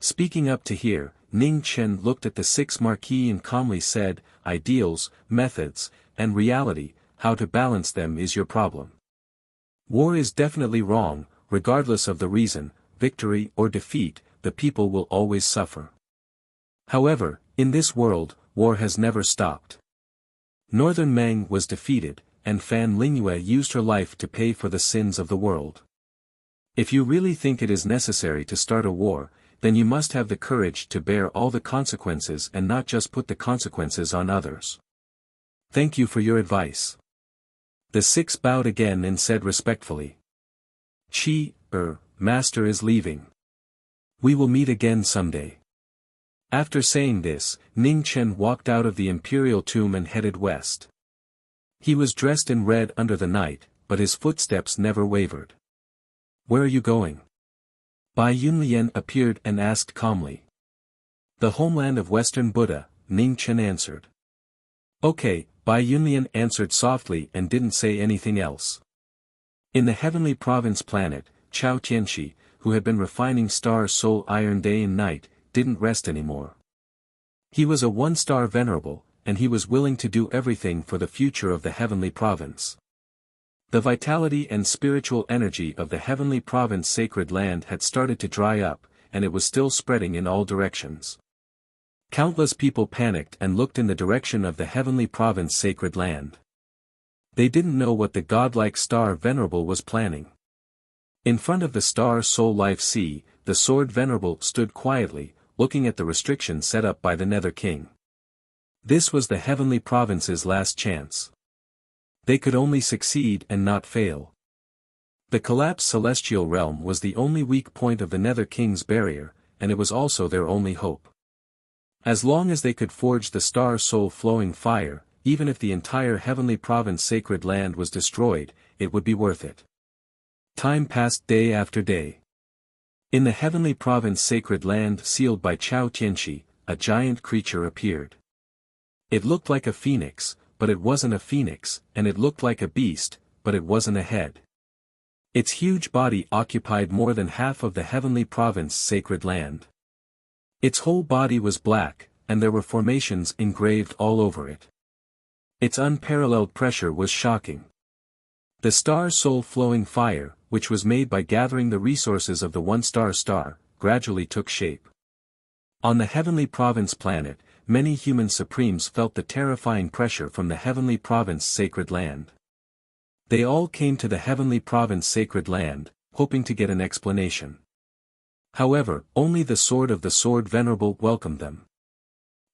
Speaking up to hear, Ning Chen looked at the 6 Marquis and calmly said, Ideals, methods, and reality, how to balance them is your problem. War is definitely wrong, regardless of the reason, victory or defeat, the people will always suffer. However, in this world, war has never stopped. Northern Meng was defeated, and Fan Lingyue used her life to pay for the sins of the world. If you really think it is necessary to start a war, then you must have the courage to bear all the consequences and not just put the consequences on others. Thank you for your advice. The 6 bowed again and said respectfully. Qi, Master is leaving. We will meet again someday. After saying this, Ning Chen walked out of the imperial tomb and headed west. He was dressed in red under the night, but his footsteps never wavered. Where are you going? Bai Yunlian appeared and asked calmly. The homeland of Western Buddha, Ning Chen answered. Okay, Bai Yunlian answered softly and didn't say anything else. In the heavenly province planet, Chao Tianxi, who had been refining star soul iron day and night, didn't rest anymore. He was a 1-star venerable, and he was willing to do everything for the future of the heavenly province. The vitality and spiritual energy of the heavenly province sacred land had started to dry up, and it was still spreading in all directions. Countless people panicked and looked in the direction of the heavenly province sacred land. They didn't know what the godlike star venerable was planning. In front of the star soul life sea, the sword venerable stood quietly, looking at the restriction set up by the Nether King. This was the heavenly province's last chance. They could only succeed and not fail. The collapsed celestial realm was the only weak point of the Nether King's barrier, and it was also their only hope. As long as they could forge the star soul flowing fire, even if the entire heavenly province sacred land was destroyed, it would be worth it. Time passed day after day. In the heavenly province sacred land sealed by Chao Tianxi, a giant creature appeared. It looked like a phoenix, but it wasn't a phoenix, and it looked like a beast, but it wasn't a head. Its huge body occupied more than half of the heavenly province sacred land. Its whole body was black, and there were formations engraved all over it. Its unparalleled pressure was shocking. The star soul flowing fire, which was made by gathering the resources of the 1-star star, gradually took shape. On the heavenly province planet, many human supremes felt the terrifying pressure from the heavenly province sacred land. They all came to the heavenly province Sacred Land, hoping to get an explanation. However, only the Sword of the Sword Venerable welcomed them.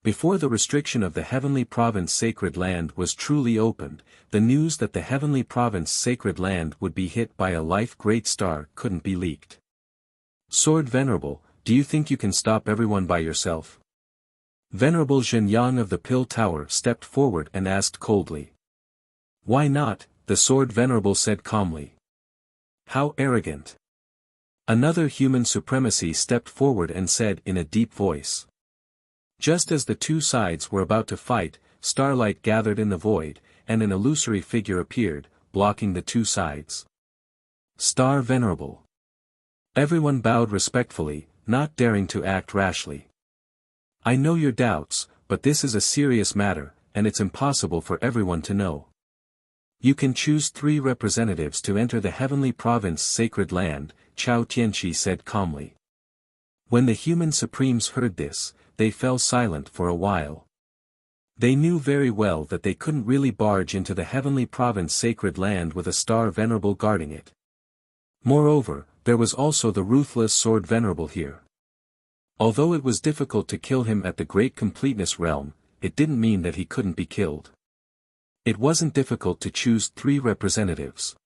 Before the restriction of the heavenly province Sacred Land was truly opened, the news that the heavenly province Sacred Land would be hit by a life-great star couldn't be leaked. Sword Venerable, do you think you can stop everyone by yourself? Venerable Zhenyang of the Pill Tower stepped forward and asked coldly. Why not? The Sword Venerable said calmly. How arrogant. Another human supremacy stepped forward and said in a deep voice. Just as the two sides were about to fight, starlight gathered in the void, and an illusory figure appeared, blocking the two sides. Star Venerable. Everyone bowed respectfully, not daring to act rashly. I know your doubts, but this is a serious matter, and it's impossible for everyone to know. You can choose 3 representatives to enter the heavenly province Sacred Land, Chao Tianqi said calmly. When the human supremes heard this, they fell silent for a while. They knew very well that they couldn't really barge into the heavenly province Sacred Land with a Star Venerable guarding it. Moreover, there was also the ruthless Sword Venerable here. Although it was difficult to kill him at the Great Completeness Realm, it didn't mean that he couldn't be killed. It wasn't difficult to choose 3 representatives.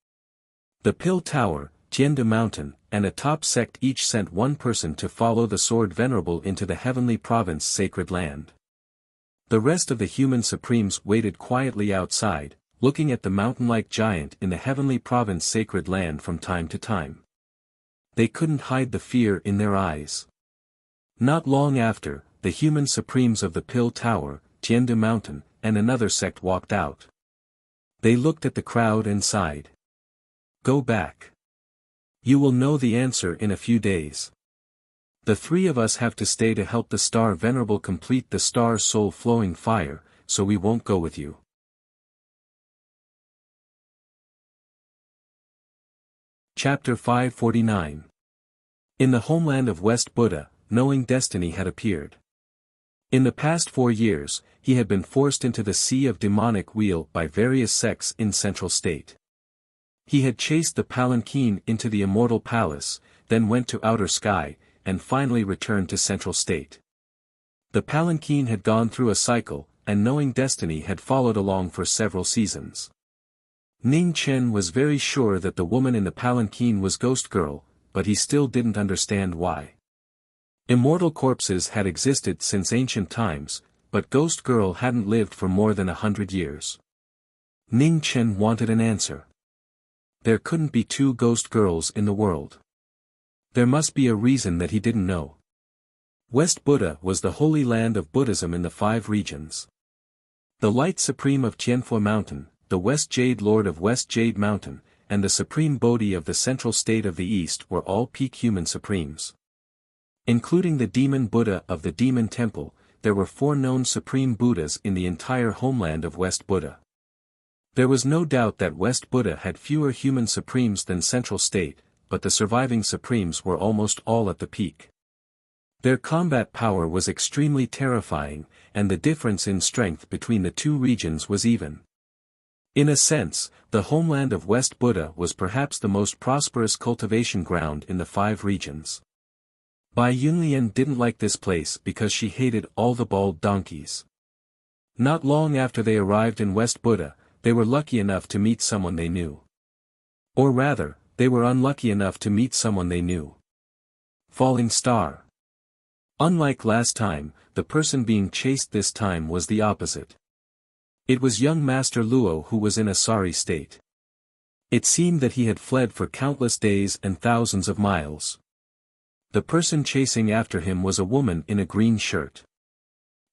The Pill Tower, Tiande Mountain, and a top sect each sent 1 person to follow the Sword Venerable into the heavenly province Sacred Land. The rest of the human supremes waited quietly outside, looking at the mountain-like giant in the heavenly province Sacred Land from time to time. They couldn't hide the fear in their eyes. Not long after, the human supremes of the Pill Tower, Tiande Mountain, and another sect walked out. They looked at the crowd and sighed. Go back. You will know the answer in a few days. The 3 of us have to stay to help the Star Venerable complete the Star Soul Flowing Fire, so we won't go with you. Chapter 549. In the homeland of West Buddha, knowing destiny had appeared. In the past 4 years, he had been forced into the sea of demonic wheel by various sects in Central State. He had chased the palanquin into the immortal palace, then went to outer sky, and finally returned to Central State. The palanquin had gone through a cycle, and knowing destiny had followed along for several seasons. Ning Chen was very sure that the woman in the palanquin was Ghost Girl, but he still didn't understand why. Immortal corpses had existed since ancient times, but Ghost Girl hadn't lived for more than 100 years. Ning Chen wanted an answer. There couldn't be 2 Ghost Girls in the world. There must be a reason that he didn't know. West Buddha was the holy land of Buddhism in the 5 regions. The Light Supreme of Tianfo Mountain, the West Jade Lord of West Jade Mountain, and the Supreme Bodhi of the Central State of the East were all peak human supremes. Including the Demon Buddha of the Demon Temple, there were 4 known Supreme Buddhas in the entire homeland of West Buddha. There was no doubt that West Buddha had fewer human supremes than Central State, but the surviving supremes were almost all at the peak. Their combat power was extremely terrifying, and the difference in strength between the 2 regions was even. In a sense, the homeland of West Buddha was perhaps the most prosperous cultivation ground in the 5 regions. Bai Yunlian didn't like this place because she hated all the bald donkeys. Not long after they arrived in West Buddha, they were lucky enough to meet someone they knew. Or rather, they were unlucky enough to meet someone they knew. Falling Star. Unlike last time, the person being chased this time was the opposite. It was young Master Luo who was in a sorry state. It seemed that he had fled for countless days and thousands of miles. The person chasing after him was a woman in a green shirt.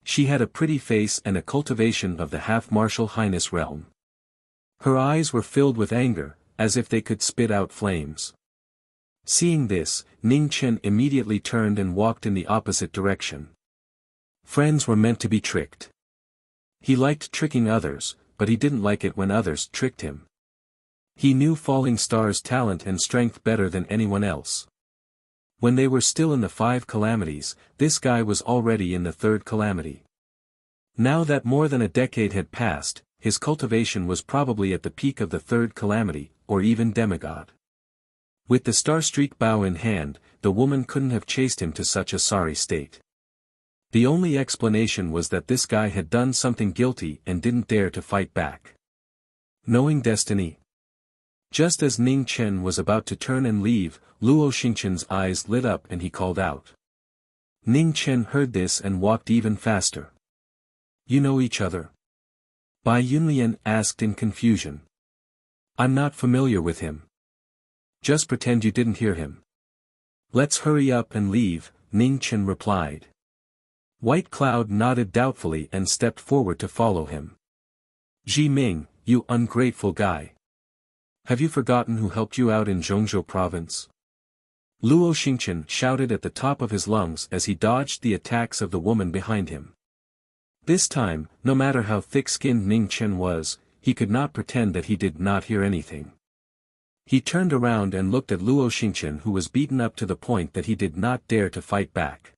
She had a pretty face and a cultivation of the half-martial highness realm. Her eyes were filled with anger, as if they could spit out flames. Seeing this, Ning Chen immediately turned and walked in the opposite direction. Friends were meant to be tricked. He liked tricking others, but he didn't like it when others tricked him. He knew Falling Star's talent and strength better than anyone else. When they were still in the 5 calamities, this guy was already in the 3rd calamity. Now that more than a decade had passed, his cultivation was probably at the peak of the third calamity, or even demigod. With the star-streak bow in hand, the woman couldn't have chased him to such a sorry state. The only explanation was that this guy had done something guilty and didn't dare to fight back. Knowing destiny. Just as Ning Chen was about to turn and leave, Luo Xingchen's eyes lit up and he called out. Ning Chen heard this and walked even faster. You know each other? Bai Yunlian asked in confusion. I'm not familiar with him. Just pretend you didn't hear him. Let's hurry up and leave, Ning Chen replied. White Cloud nodded doubtfully and stepped forward to follow him. Ji Ming, you ungrateful guy. Have you forgotten who helped you out in Zhongzhou province? Luo Xingchen shouted at the top of his lungs as he dodged the attacks of the woman behind him. This time, no matter how thick-skinned Ning Chen was, he could not pretend that he did not hear anything. He turned around and looked at Luo Xingchen, who was beaten up to the point that he did not dare to fight back.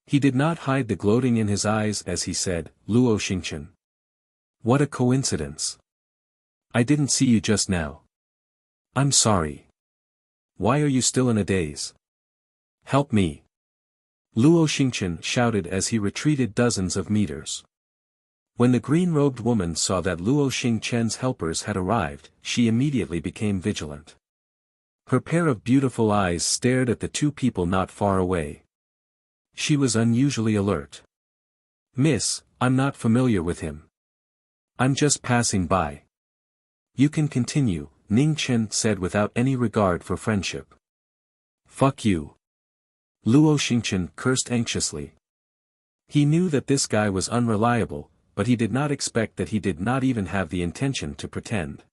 He did not hide the gloating in his eyes as he said, Luo Xingchen. What a coincidence. I didn't see you just now. I'm sorry. Why are you still in a daze? Help me. Luo Xingchen shouted as he retreated dozens of meters. When the green-robed woman saw that Luo Xingchen's helpers had arrived, she immediately became vigilant. Her pair of beautiful eyes stared at the two people not far away. She was unusually alert. Miss, I'm not familiar with him. I'm just passing by. You can continue, Ning Chen said without any regard for friendship. Fuck you. Luo Xingchen cursed anxiously. He knew that this guy was unreliable, but he did not expect that he did not even have the intention to pretend.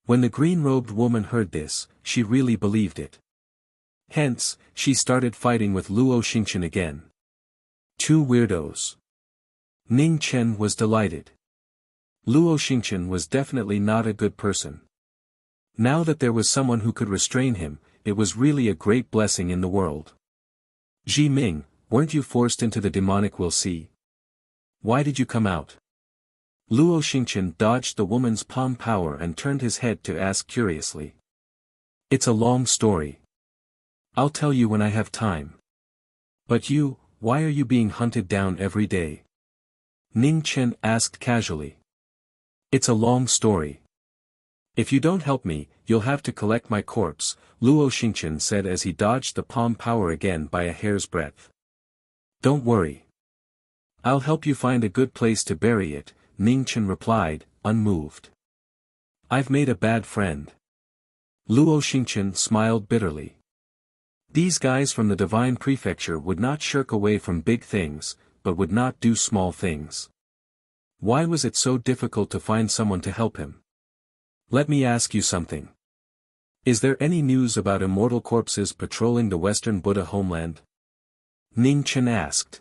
When the green-robed woman heard this, she really believed it. Hence, she started fighting with Luo Xingchen again. Two weirdos. Ning Chen was delighted. Luo Xingchen was definitely not a good person. Now that there was someone who could restrain him, it was really a great blessing in the world. Ji Ming, weren't you forced into the demonic will see? Why did you come out? Luo Xingchen dodged the woman's palm power and turned his head to ask curiously. It's a long story. I'll tell you when I have time. But you, why are you being hunted down every day? Ning Chen asked casually. It's a long story. If you don't help me, you'll have to collect my corpse, Luo Xingchen said as he dodged the palm power again by a hair's breadth. Don't worry. I'll help you find a good place to bury it, Ning Chen replied, unmoved. I've made a bad friend. Luo Xingchen smiled bitterly. These guys from the Divine Prefecture would not shirk away from big things, but would not do small things. Why was it so difficult to find someone to help him? Let me ask you something. Is there any news about immortal corpses patrolling the Western Buddha homeland? Ning Chen asked.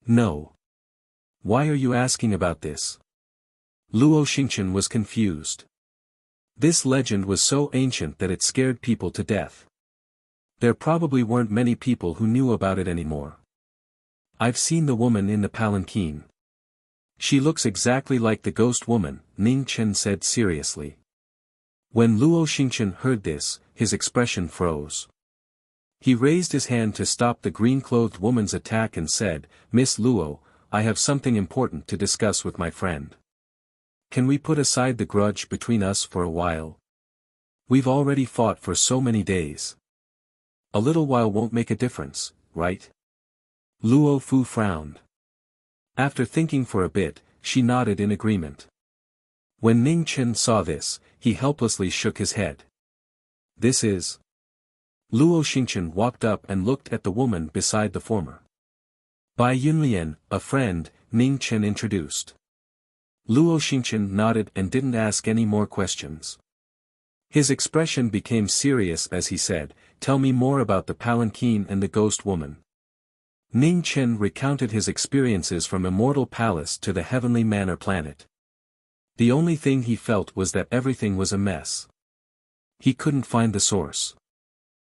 No. Why are you asking about this? Luo Xingchen was confused. This legend was so ancient that it scared people to death. There probably weren't many people who knew about it anymore. I've seen the woman in the palanquin. She looks exactly like the ghost woman, Ning Chen said seriously. When Luo Xingchen heard this, his expression froze. He raised his hand to stop the green-clothed woman's attack and said, Miss Luo, I have something important to discuss with my friend. Can we put aside the grudge between us for a while? We've already fought for so many days. A little while won't make a difference, right? Luo Fu frowned. After thinking for a bit, she nodded in agreement. When Ning Chen saw this, he helplessly shook his head. This is... Luo Xingchen walked up and looked at the woman beside the former. Bai Yunlian, a friend, Ning Chen introduced. Luo Xingchen nodded and didn't ask any more questions. His expression became serious as he said, Tell me more about the palanquin and the ghost woman. Ning Chen recounted his experiences from Immortal Palace to the Heavenly Manor planet. The only thing he felt was that everything was a mess. He couldn't find the source.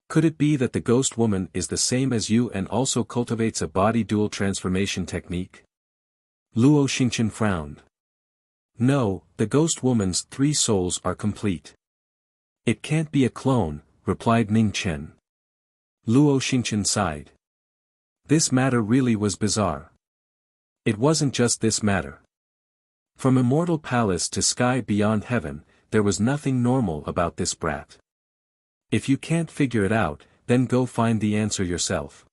Could it be that the ghost woman is the same as you and also cultivates a body dual transformation technique? Luo Xingchen frowned. No, the ghost woman's 3 souls are complete. It can't be a clone, replied Ning Chen. Luo Xingchen sighed. This matter really was bizarre. It wasn't just this matter. From immortal palace to sky beyond heaven, there was nothing normal about this brat. If you can't figure it out, then go find the answer yourself.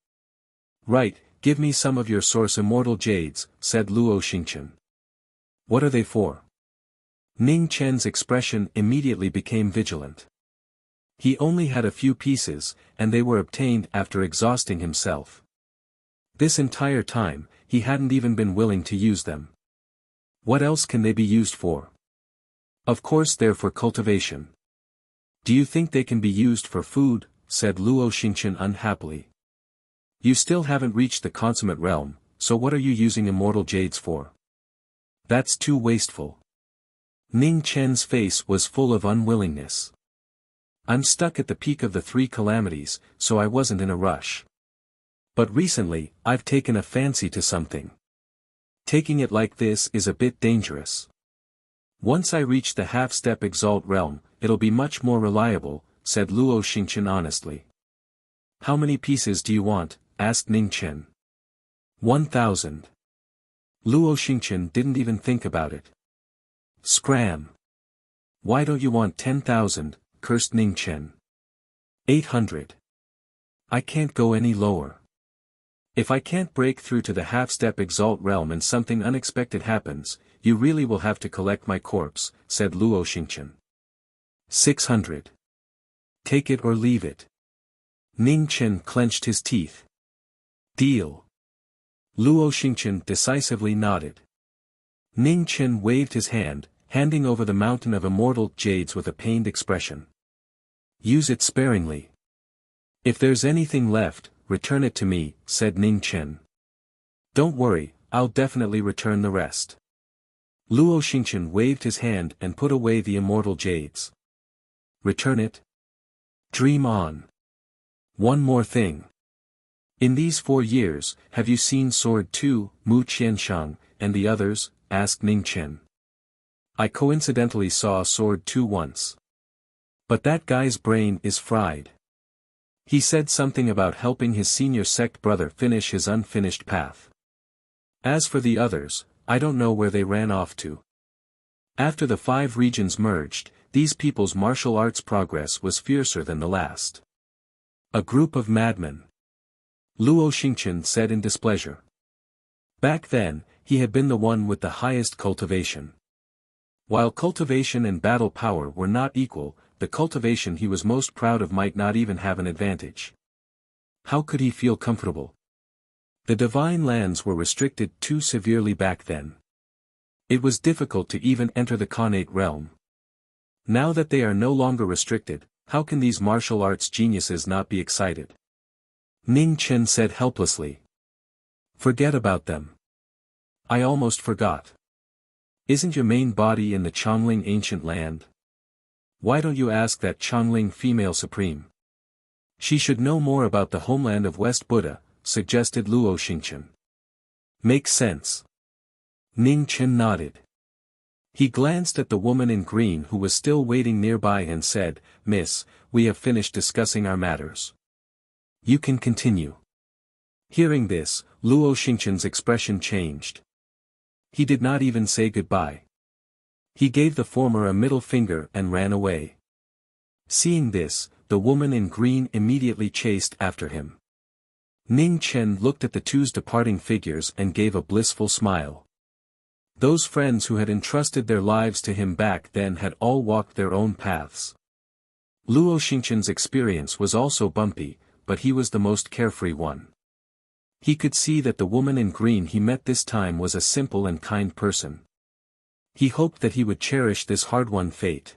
Right, give me some of your source immortal jades, said Luo Xingchen. What are they for? Ning Chen's expression immediately became vigilant. He only had a few pieces, and they were obtained after exhausting himself. This entire time, he hadn't even been willing to use them. What else can they be used for? Of course they're for cultivation. Do you think they can be used for food? Said Luo Xingchen unhappily. You still haven't reached the consummate realm, so what are you using immortal jades for? That's too wasteful. Ning Chen's face was full of unwillingness. I'm stuck at the peak of the 3 calamities, so I wasn't in a rush. But recently, I've taken a fancy to something. Taking it like this is a bit dangerous. Once I reach the half-step exalt realm, it'll be much more reliable, said Luo Xingchen honestly. How many pieces do you want? Asked Ning Chen. 1,000. Luo Xingchen didn't even think about it. Scram. Why don't you want 10,000? Cursed Ning Chen. 800. I can't go any lower. If I can't break through to the half-step exalt realm and something unexpected happens, you really will have to collect my corpse, said Luo Xingchen. 600. Take it or leave it. Ning Chen clenched his teeth. Deal. Luo Xingchen decisively nodded. Ning Chen waved his hand, handing over the mountain of immortal jades with a pained expression. Use it sparingly. If there's anything left, return it to me, said Ning Chen. Don't worry, I'll definitely return the rest. Luo Xingchen waved his hand and put away the immortal jades. Return it? Dream on. One more thing. In these 4 years, have you seen Sword 2, Mu Qianshang, and the others? Asked Ning Chen. I coincidentally saw Sword 2 once. But that guy's brain is fried. He said something about helping his senior sect brother finish his unfinished path. As for the others, I don't know where they ran off to. After the 5 regions merged, these people's martial arts progress was fiercer than the last. A group of madmen. Luo Xingchen said in displeasure. Back then, he had been the one with the highest cultivation. While cultivation and battle power were not equal, the cultivation he was most proud of might not even have an advantage. How could he feel comfortable? The divine lands were restricted too severely back then. It was difficult to even enter the Khanate realm. Now that they are no longer restricted, how can these martial arts geniuses not be excited? Ning Chen said helplessly. Forget about them. I almost forgot. Isn't your main body in the Chongling ancient land? Why don't you ask that Chongling female supreme? She should know more about the homeland of West Buddha, suggested Luo Xingchen. Makes sense. Ning Chen nodded. He glanced at the woman in green who was still waiting nearby and said, Miss, we have finished discussing our matters. You can continue. Hearing this, Luo Xingchen's expression changed. He did not even say goodbye. He gave the former a middle finger and ran away. Seeing this, the woman in green immediately chased after him. Ning Chen looked at the 2's departing figures and gave a blissful smile. Those friends who had entrusted their lives to him back then had all walked their own paths. Luo Xingchen's experience was also bumpy, but he was the most carefree one. He could see that the woman in green he met this time was a simple and kind person. He hoped that he would cherish this hard-won fate.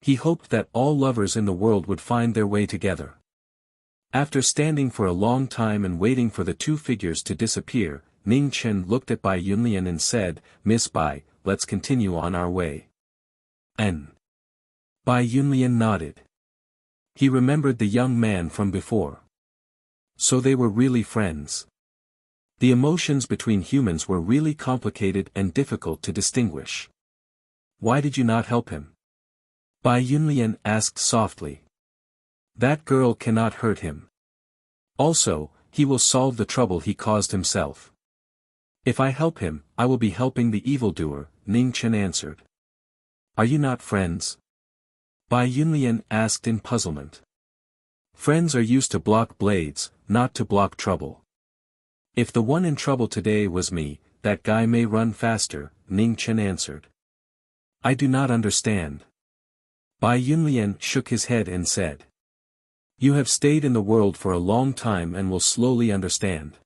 He hoped that all lovers in the world would find their way together. After standing for a long time and waiting for the 2 figures to disappear, Ning Chen looked at Bai Yunlian and said, Miss Bai, let's continue on our way. N. Bai Yunlian nodded. He remembered the young man from before. So they were really friends. The emotions between humans were really complicated and difficult to distinguish. Why did you not help him? Bai Yunlian asked softly. That girl cannot hurt him. Also, he will solve the trouble he caused himself. If I help him, I will be helping the evildoer, Ning Chen answered. Are you not friends? Bai Yunlian asked in puzzlement. Friends are used to block blades, not to block trouble. If the one in trouble today was me, that guy may run faster, Ning Chen answered. I do not understand. Bai Yunlian shook his head and said. You have stayed in the world for a long time and will slowly understand.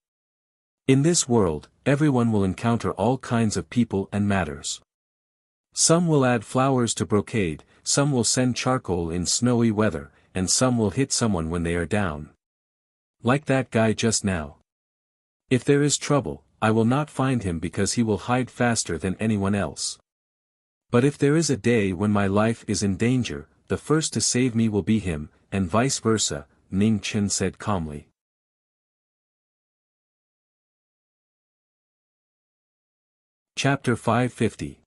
In this world, everyone will encounter all kinds of people and matters. Some will add flowers to brocade, some will send charcoal in snowy weather, and some will hit someone when they are down. Like that guy just now. If there is trouble, I will not find him because he will hide faster than anyone else. But if there is a day when my life is in danger, the first to save me will be him, and vice versa, Ning Chen said calmly. Chapter 550.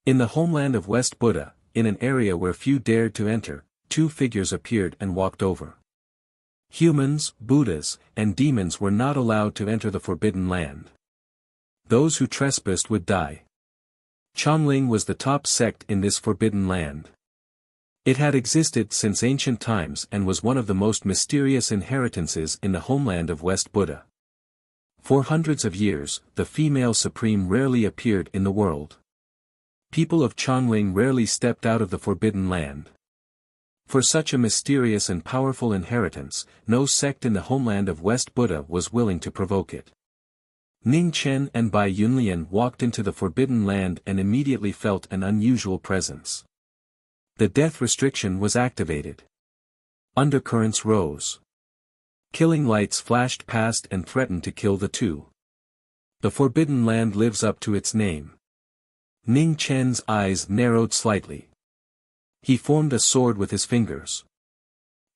In the homeland of West Buddha, in an area where few dared to enter, two figures appeared and walked over. Humans, Buddhas, and demons were not allowed to enter the forbidden land. Those who trespassed would die. Chongling was the top sect in this forbidden land. It had existed since ancient times and was one of the most mysterious inheritances in the homeland of West Buddha. For hundreds of years, the female supreme rarely appeared in the world. People of Chongling rarely stepped out of the forbidden land. For such a mysterious and powerful inheritance, no sect in the homeland of West Buddha was willing to provoke it. Ning Chen and Bai Yunlian walked into the forbidden land and immediately felt an unusual presence. The death restriction was activated. Undercurrents rose. Killing lights flashed past and threatened to kill the two. The forbidden land lives up to its name. Ning Chen's eyes narrowed slightly. He formed a sword with his fingers.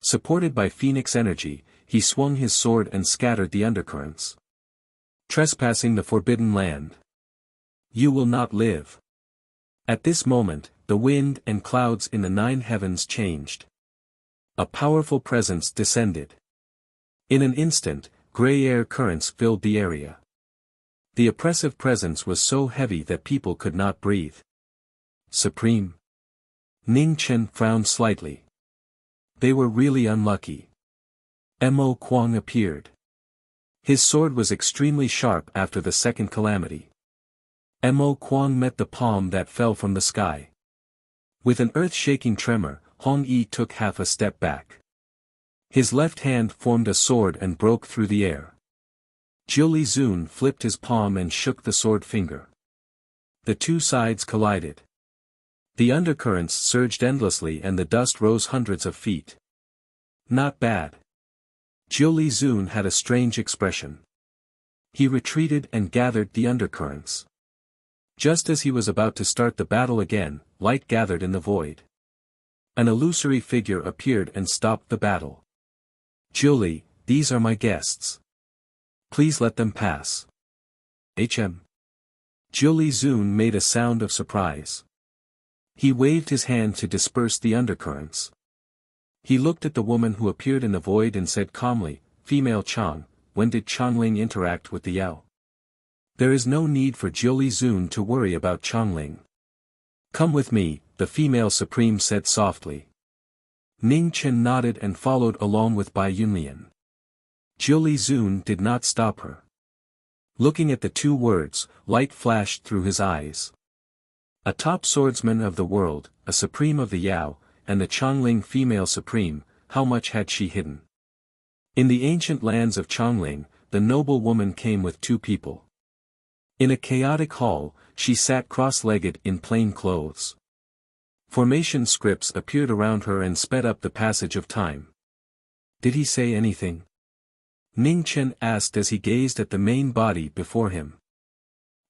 Supported by phoenix energy, he swung his sword and scattered the undercurrents. Trespassing the forbidden land. You will not live. At this moment, the wind and clouds in the 9 heavens changed. A powerful presence descended. In an instant, gray air currents filled the area. The oppressive presence was so heavy that people could not breathe. Supreme. Ning Chen frowned slightly. They were really unlucky. Mo Kuang appeared. His sword was extremely sharp after the second calamity. Mo Kuang met the palm that fell from the sky. With an earth-shaking tremor, Hong Yi took half a step back. His left hand formed a sword and broke through the air. Jiu Li Zun flipped his palm and shook the sword finger. The two sides collided. The undercurrents surged endlessly and the dust rose hundreds of feet. Not bad. Jiu Li Zun had a strange expression. He retreated and gathered the undercurrents. Just as he was about to start the battle again, light gathered in the void. An illusory figure appeared and stopped the battle. Jiu Li, these are my guests. Please let them pass. Hm. Jiu Li Zun made a sound of surprise. He waved his hand to disperse the undercurrents. He looked at the woman who appeared in the void and said calmly, Female Chang, when did Chongling interact with the Yao? There is no need for Jiu Li Zun to worry about Chongling. Come with me, the female supreme said softly. Ning Chen nodded and followed along with Bai Yunlian. Jiu Li Zun did not stop her. Looking at the two words, light flashed through his eyes. A top swordsman of the world, a supreme of the Yao, and the Chongling female supreme, how much had she hidden? In the ancient lands of Chongling, the noble woman came with two people. In a chaotic hall, she sat cross-legged in plain clothes. Formation scripts appeared around her and sped up the passage of time. Did he say anything? Ning Chen asked as he gazed at the main body before him.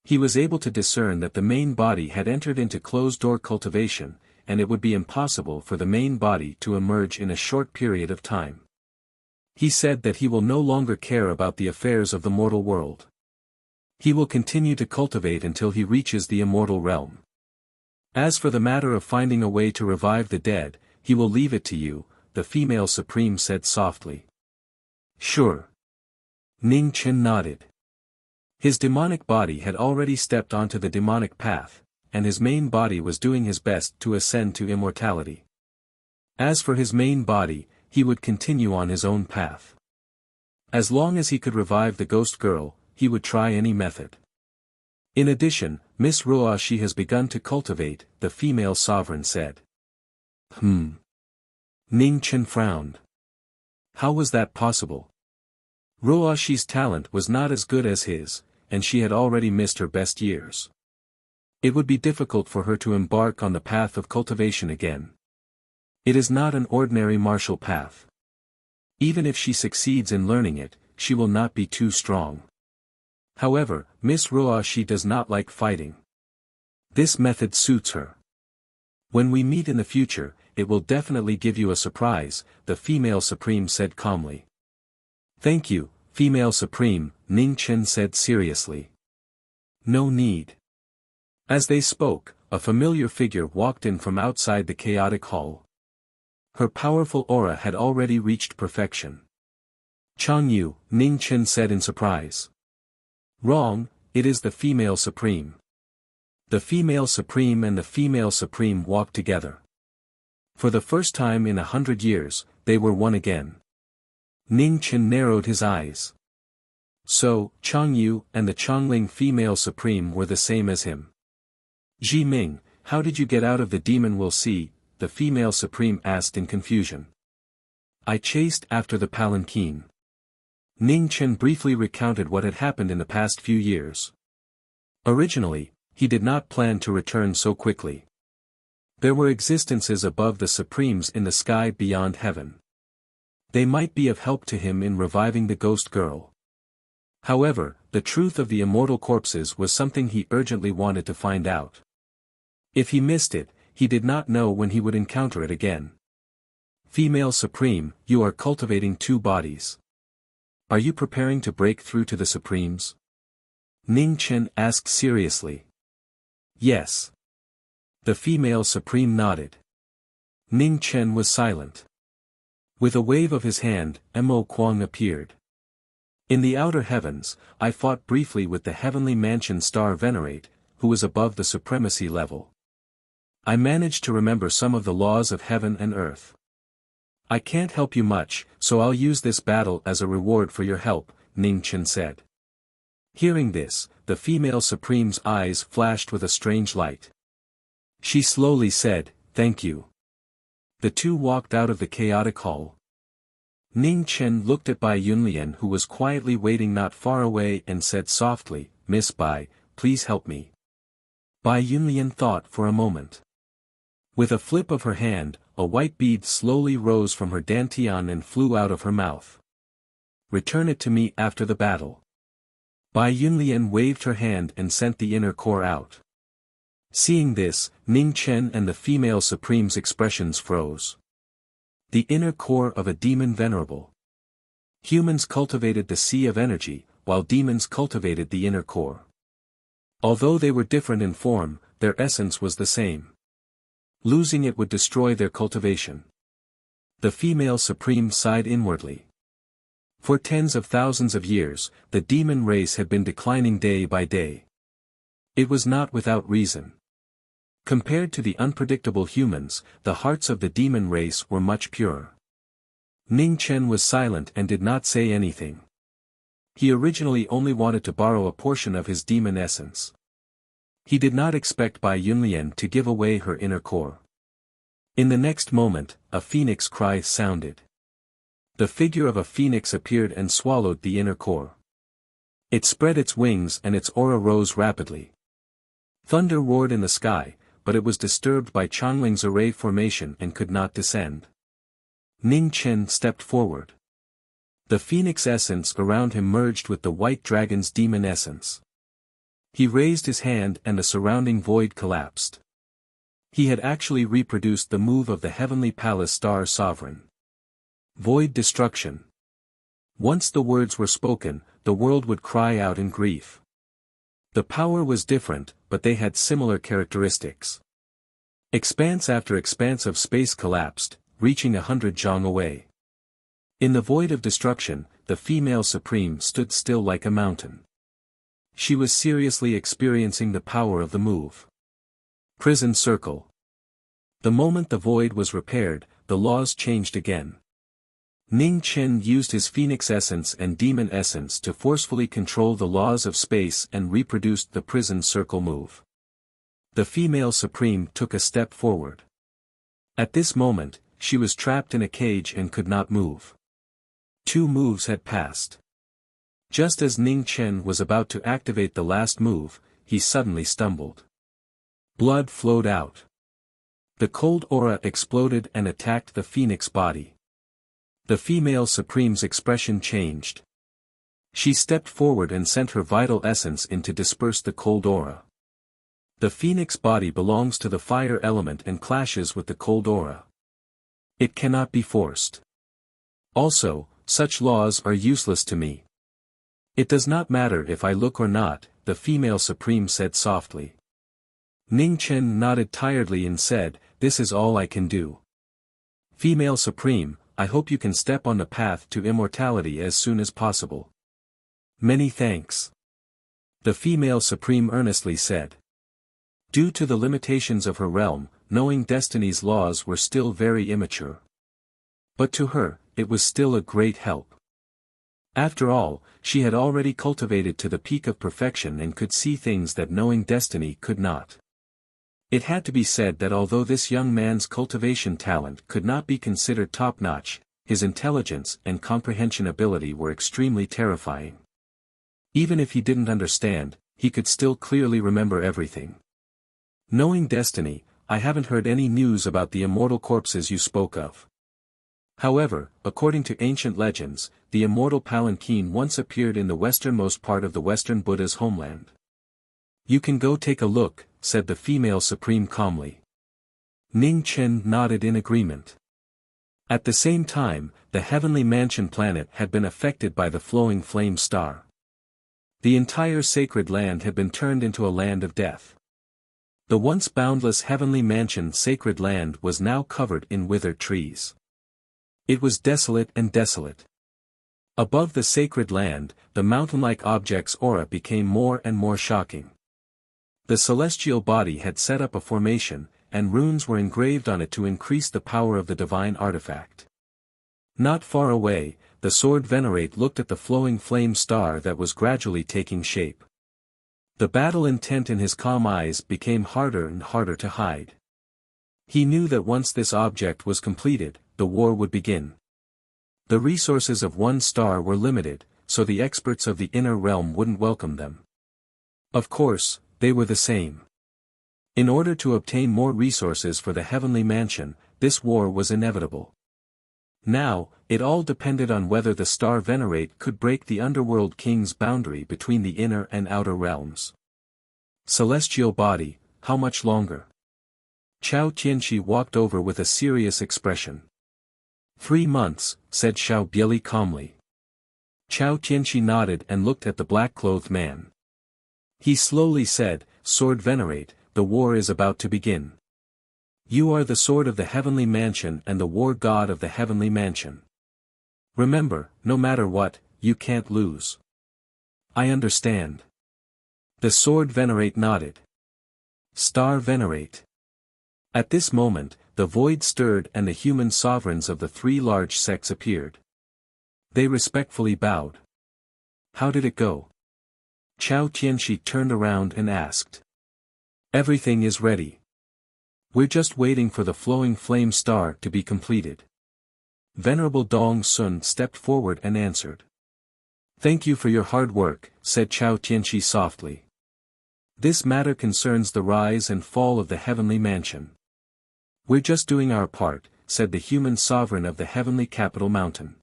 He was able to discern that the main body had entered into closed-door cultivation, and it would be impossible for the main body to emerge in a short period of time. He said that he will no longer care about the affairs of the mortal world. He will continue to cultivate until he reaches the immortal realm. As for the matter of finding a way to revive the dead, he will leave it to you, the female supreme said softly. Sure. Ning Chen nodded. His demonic body had already stepped onto the demonic path, and his main body was doing his best to ascend to immortality. As for his main body, he would continue on his own path. As long as he could revive the ghost girl, he would try any method. In addition, Miss Ruoshi has begun to cultivate, the female sovereign said. Ning Chen frowned. How was that possible? Ruoshi's talent was not as good as his, and she had already missed her best years. It would be difficult for her to embark on the path of cultivation again. It is not an ordinary martial path. Even if she succeeds in learning it, she will not be too strong. However, Miss Ruoshi does not like fighting. This method suits her. When we meet in the future, it will definitely give you a surprise, the female supreme said calmly. Thank you, female supreme, Ning Chen said seriously. No need. As they spoke, a familiar figure walked in from outside the chaotic hall. Her powerful aura had already reached perfection. Chang Yu, Ning Chen said in surprise. Wrong, it is the female supreme. The female supreme and the female supreme walked together. For the first time in 100 years, they were one again. Ning Chen narrowed his eyes. So, Chang Yu and the Changling female supreme were the same as him. Ji Ming, how did you get out of the demon we'll see, the female supreme asked in confusion. I chased after the palanquin. Ning Chen briefly recounted what had happened in the past few years. Originally, he did not plan to return so quickly. There were existences above the supremes in the sky beyond heaven. They might be of help to him in reviving the ghost girl. However, the truth of the immortal corpses was something he urgently wanted to find out. If he missed it, he did not know when he would encounter it again. Female Supreme, you are cultivating two bodies. Are you preparing to break through to the Supremes? Ning Chen asked seriously. Yes. The female Supreme nodded. Ning Chen was silent. With a wave of his hand, Mo Kuang appeared. In the outer heavens, I fought briefly with the heavenly mansion star Venerate, who was above the supremacy level. I managed to remember some of the laws of heaven and earth. I can't help you much, so I'll use this battle as a reward for your help, Ning Chen said. Hearing this, the female Supreme's eyes flashed with a strange light. She slowly said, "Thank you." The two walked out of the chaotic hall. Ning Chen looked at Bai Yunlian, who was quietly waiting not far away, and said softly, "Miss Bai, please help me." Bai Yunlian thought for a moment. With a flip of her hand, a white bead slowly rose from her dantian and flew out of her mouth. "Return it to me after the battle." Bai Yunlian waved her hand and sent the inner core out. Seeing this, Ning Chen and the female Supreme's expressions froze. The inner core of a demon venerable. Humans cultivated the sea of energy, while demons cultivated the inner core. Although they were different in form, their essence was the same. Losing it would destroy their cultivation. The female Supreme sighed inwardly. For tens of thousands of years, the demon race had been declining day by day. It was not without reason. Compared to the unpredictable humans, the hearts of the demon race were much purer. Ning Chen was silent and did not say anything. He originally only wanted to borrow a portion of his demon essence. He did not expect Bai Yunlian to give away her inner core. In the next moment, a phoenix cry sounded. The figure of a phoenix appeared and swallowed the inner core. It spread its wings and its aura rose rapidly. Thunder roared in the sky, but it was disturbed by Changling's array formation and could not descend. Ning Chen stepped forward. The phoenix essence around him merged with the white dragon's demon essence. He raised his hand and the surrounding void collapsed. He had actually reproduced the move of the heavenly palace star sovereign. Void destruction. Once the words were spoken, the world would cry out in grief. The power was different, but they had similar characteristics. Expanse after expanse of space collapsed, reaching 100 zhang away. In the void of destruction, the female supreme stood still like a mountain. She was seriously experiencing the power of the move. Prison circle. The moment the void was repaired, the laws changed again. Ning Chen used his phoenix essence and demon essence to forcefully control the laws of space and reproduced the prison circle move. The female supreme took a step forward. At this moment, she was trapped in a cage and could not move. 2 moves had passed. Just as Ning Chen was about to activate the last move, he suddenly stumbled. Blood flowed out. The cold aura exploded and attacked the phoenix body. The female supreme's expression changed. She stepped forward and sent her vital essence in to disperse the cold aura. The phoenix body belongs to the fire element and clashes with the cold aura. It cannot be forced. Also, such laws are useless to me. It does not matter if I look or not, the female supreme said softly. Ning Chen nodded tiredly and said, "This is all I can do. Female supreme, I hope you can step on the path to immortality as soon as possible." "Many thanks," the female supreme earnestly said. Due to the limitations of her realm, knowing destiny's laws were still very immature. But to her, it was still a great help. After all, she had already cultivated to the peak of perfection and could see things that knowing destiny could not. It had to be said that although this young man's cultivation talent could not be considered top-notch, his intelligence and comprehension ability were extremely terrifying. Even if he didn't understand, he could still clearly remember everything. "Knowing destiny, I haven't heard any news about the immortal corpses you spoke of. However, according to ancient legends, the immortal palanquin once appeared in the westernmost part of the Western Buddha's homeland." "You can go take a look," said the female supreme calmly. Ning Chen nodded in agreement. At the same time, the heavenly mansion planet had been affected by the flowing flame star. The entire sacred land had been turned into a land of death. The once boundless heavenly mansion sacred land was now covered in withered trees. It was desolate and desolate. Above the sacred land, the mountain-like object's aura became more and more shocking. The celestial body had set up a formation, and runes were engraved on it to increase the power of the divine artifact. Not far away, the sword venerate looked at the flowing flame star that was gradually taking shape. The battle intent in his calm eyes became harder and harder to hide. He knew that once this object was completed, the war would begin. The resources of one star were limited, so the experts of the inner realm wouldn't welcome them. Of course, they were the same. In order to obtain more resources for the heavenly mansion, this war was inevitable. Now, it all depended on whether the star venerate could break the underworld king's boundary between the inner and outer realms. Celestial body, how much longer? Chao Tianqi walked over with a serious expression. 3 months, said Xiao Bieli calmly. Chao Tianqi nodded and looked at the black-clothed man. He slowly said, "Sword venerate, the war is about to begin. You are the sword of the heavenly mansion and the war god of the heavenly mansion. Remember, no matter what, you can't lose." "I understand." The sword venerate nodded. Star venerate. At this moment, the void stirred and the human sovereigns of the 3 large sects appeared. They respectfully bowed. "How did it go?" Chao Tianqi turned around and asked. "Everything is ready. We're just waiting for the flowing flame star to be completed." Venerable Dong Sun stepped forward and answered. "Thank you for your hard work," said Chao Tianqi softly. "This matter concerns the rise and fall of the heavenly mansion." "We're just doing our part," said the human sovereign of the heavenly capital mountain.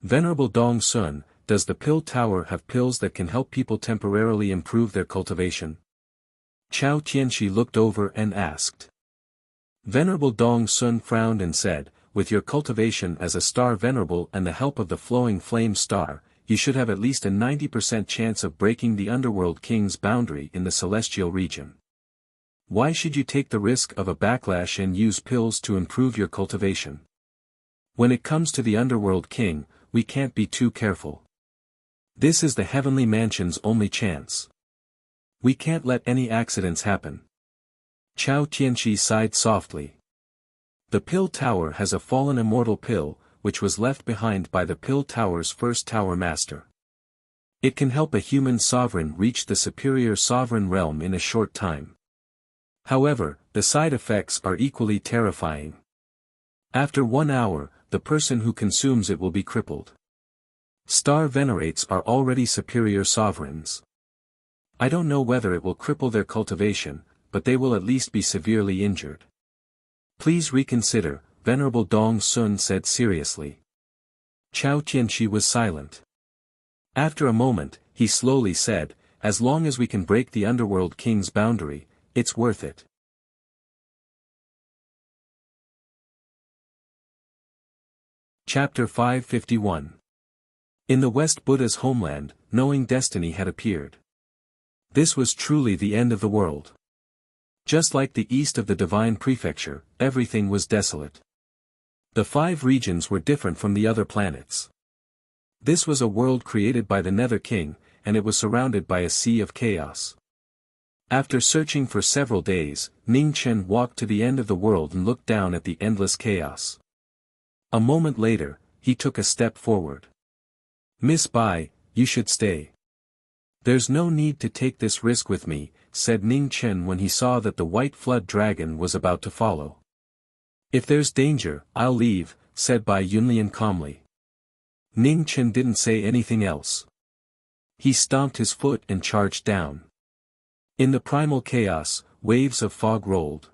"Venerable Dong Sun, does the pill tower have pills that can help people temporarily improve their cultivation?" Chao Tianqi looked over and asked. Venerable Dong Sun frowned and said, "With your cultivation as a star venerable and the help of the flowing flame star, you should have at least a 90% chance of breaking the underworld king's boundary in the celestial region." Why should you take the risk of a backlash and use pills to improve your cultivation? When it comes to the Underworld King, we can't be too careful. This is the Heavenly Mansion's only chance. We can't let any accidents happen. Chao Tianqi sighed softly. The Pill Tower has a fallen immortal pill, which was left behind by the Pill Tower's first tower master. It can help a human sovereign reach the superior sovereign realm in a short time. However, the side effects are equally terrifying. After 1 hour, the person who consumes it will be crippled. Star venerates are already superior sovereigns. I don't know whether it will cripple their cultivation, but they will at least be severely injured. Please reconsider, Venerable Dong Sun said seriously. Chao Tianqi was silent. After a moment, he slowly said, as long as we can break the Underworld King's boundary, it's worth it. Chapter 551. In the West Buddha's homeland, knowing destiny had appeared. This was truly the end of the world. Just like the east of the Divine Prefecture, everything was desolate. The 5 regions were different from the other planets. This was a world created by the Nether King, and it was surrounded by a sea of chaos. After searching for several days, Ning Chen walked to the end of the world and looked down at the endless chaos. A moment later, he took a step forward. Miss Bai, you should stay. There's no need to take this risk with me, said Ning Chen when he saw that the white flood dragon was about to follow. If there's danger, I'll leave, said Bai Yunlian calmly. Ning Chen didn't say anything else. He stomped his foot and charged down. In the primal chaos, waves of fog rolled.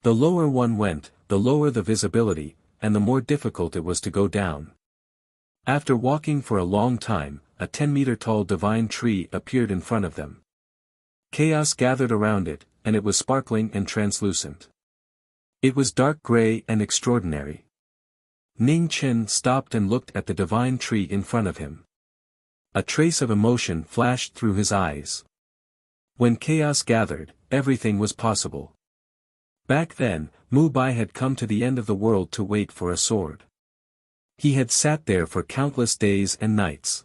The lower one went, the lower the visibility, and the more difficult it was to go down. After walking for a long time, a 10-meter-tall divine tree appeared in front of them. Chaos gathered around it, and it was sparkling and translucent. It was dark gray and extraordinary. Ning Chen stopped and looked at the divine tree in front of him. A trace of emotion flashed through his eyes. When chaos gathered, everything was possible. Back then, Mu Bai had come to the end of the world to wait for a sword. He had sat there for countless days and nights.